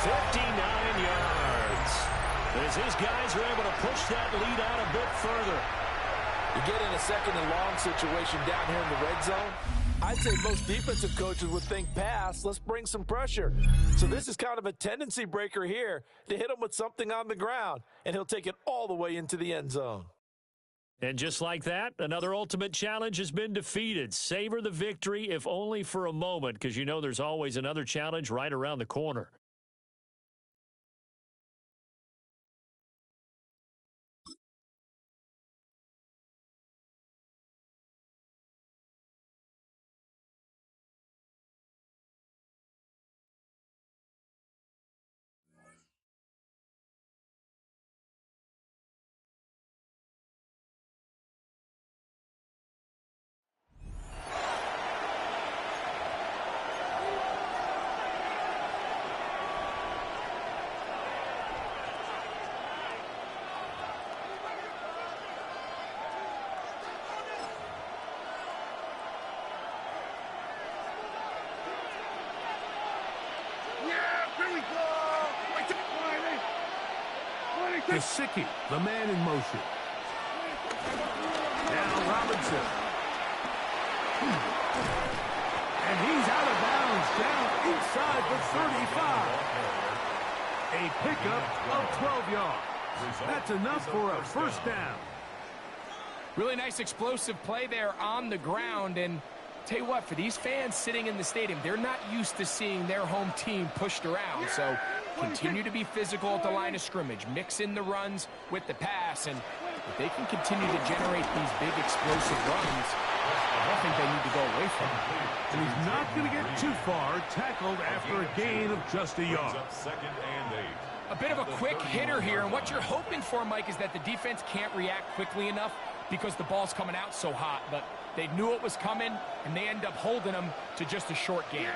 59 yards. As his guys are able to push that lead out a bit further. You get in a 2nd and long situation down here in the red zone, I'd say most defensive coaches would think pass, let's bring some pressure. So this is kind of a tendency breaker here to hit him with something on the ground, and he'll take it all the way into the end zone. And just like that, another ultimate challenge has been defeated. Savor the victory, if only for a moment, because you know there's always another challenge right around the corner. Gesicki, the man in motion. Now Robinson. And he's out of bounds down inside the 35. A pickup of 12 yards. That's enough for a 1st down. Really nice explosive play there on the ground. And tell you what, for these fans sitting in the stadium, they're not used to seeing their home team pushed around. So continue to be physical at the line of scrimmage. Mix in the runs with the pass. And if they can continue to generate these big explosive runs, I don't think they need to go away from it. And he's not going to get too far, tackled after a gain of just a yard. 2nd and 8. A bit of a quick hitter here, and what you're hoping for, Mike, is that the defense can't react quickly enough because the ball's coming out so hot. But they knew it was coming, and they end up holding them to just a short gain.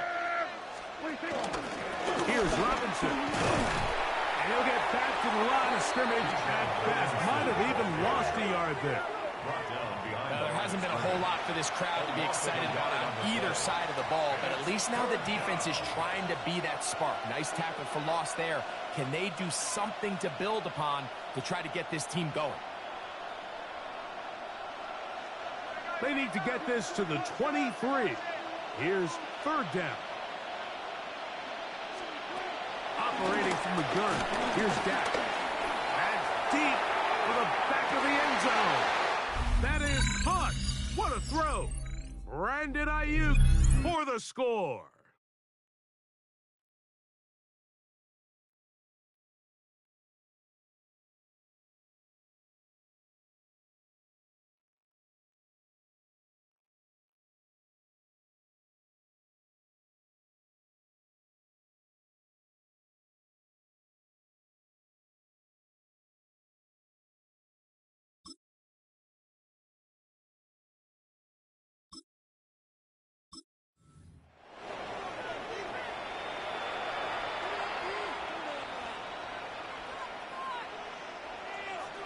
Here's Robinson. And he'll get back to the line of scrimmage at best. Might have even lost a yard there. There hasn't been a whole lot for this crowd to be excited about on either side of the ball, but at least now the defense is trying to be that spark. Nice tackle for loss there. Can they do something to build upon to try to get this team going? They need to get this to the 23. Here's 3rd down. Operating from the gun. Here's Dak. And deep to the back of the end zone. That is caught. What a throw. Brandon Ayuk for the score.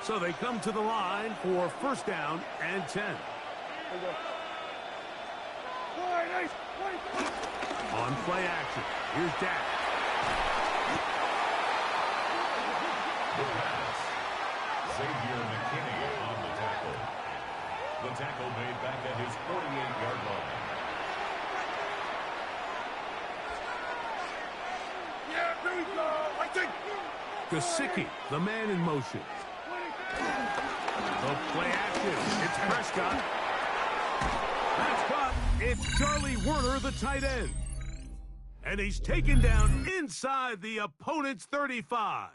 So they come to the line for first down and 10. On play action, here's Dak. The pass. Xavier McKinney on the tackle. The tackle made back at his 48-yard line. Yeah, here we go. I think. Gesicki, the man in motion. The play action. It's Prescott. That's caught. It's Charlie Werner, the tight end. And he's taken down inside the opponent's 35.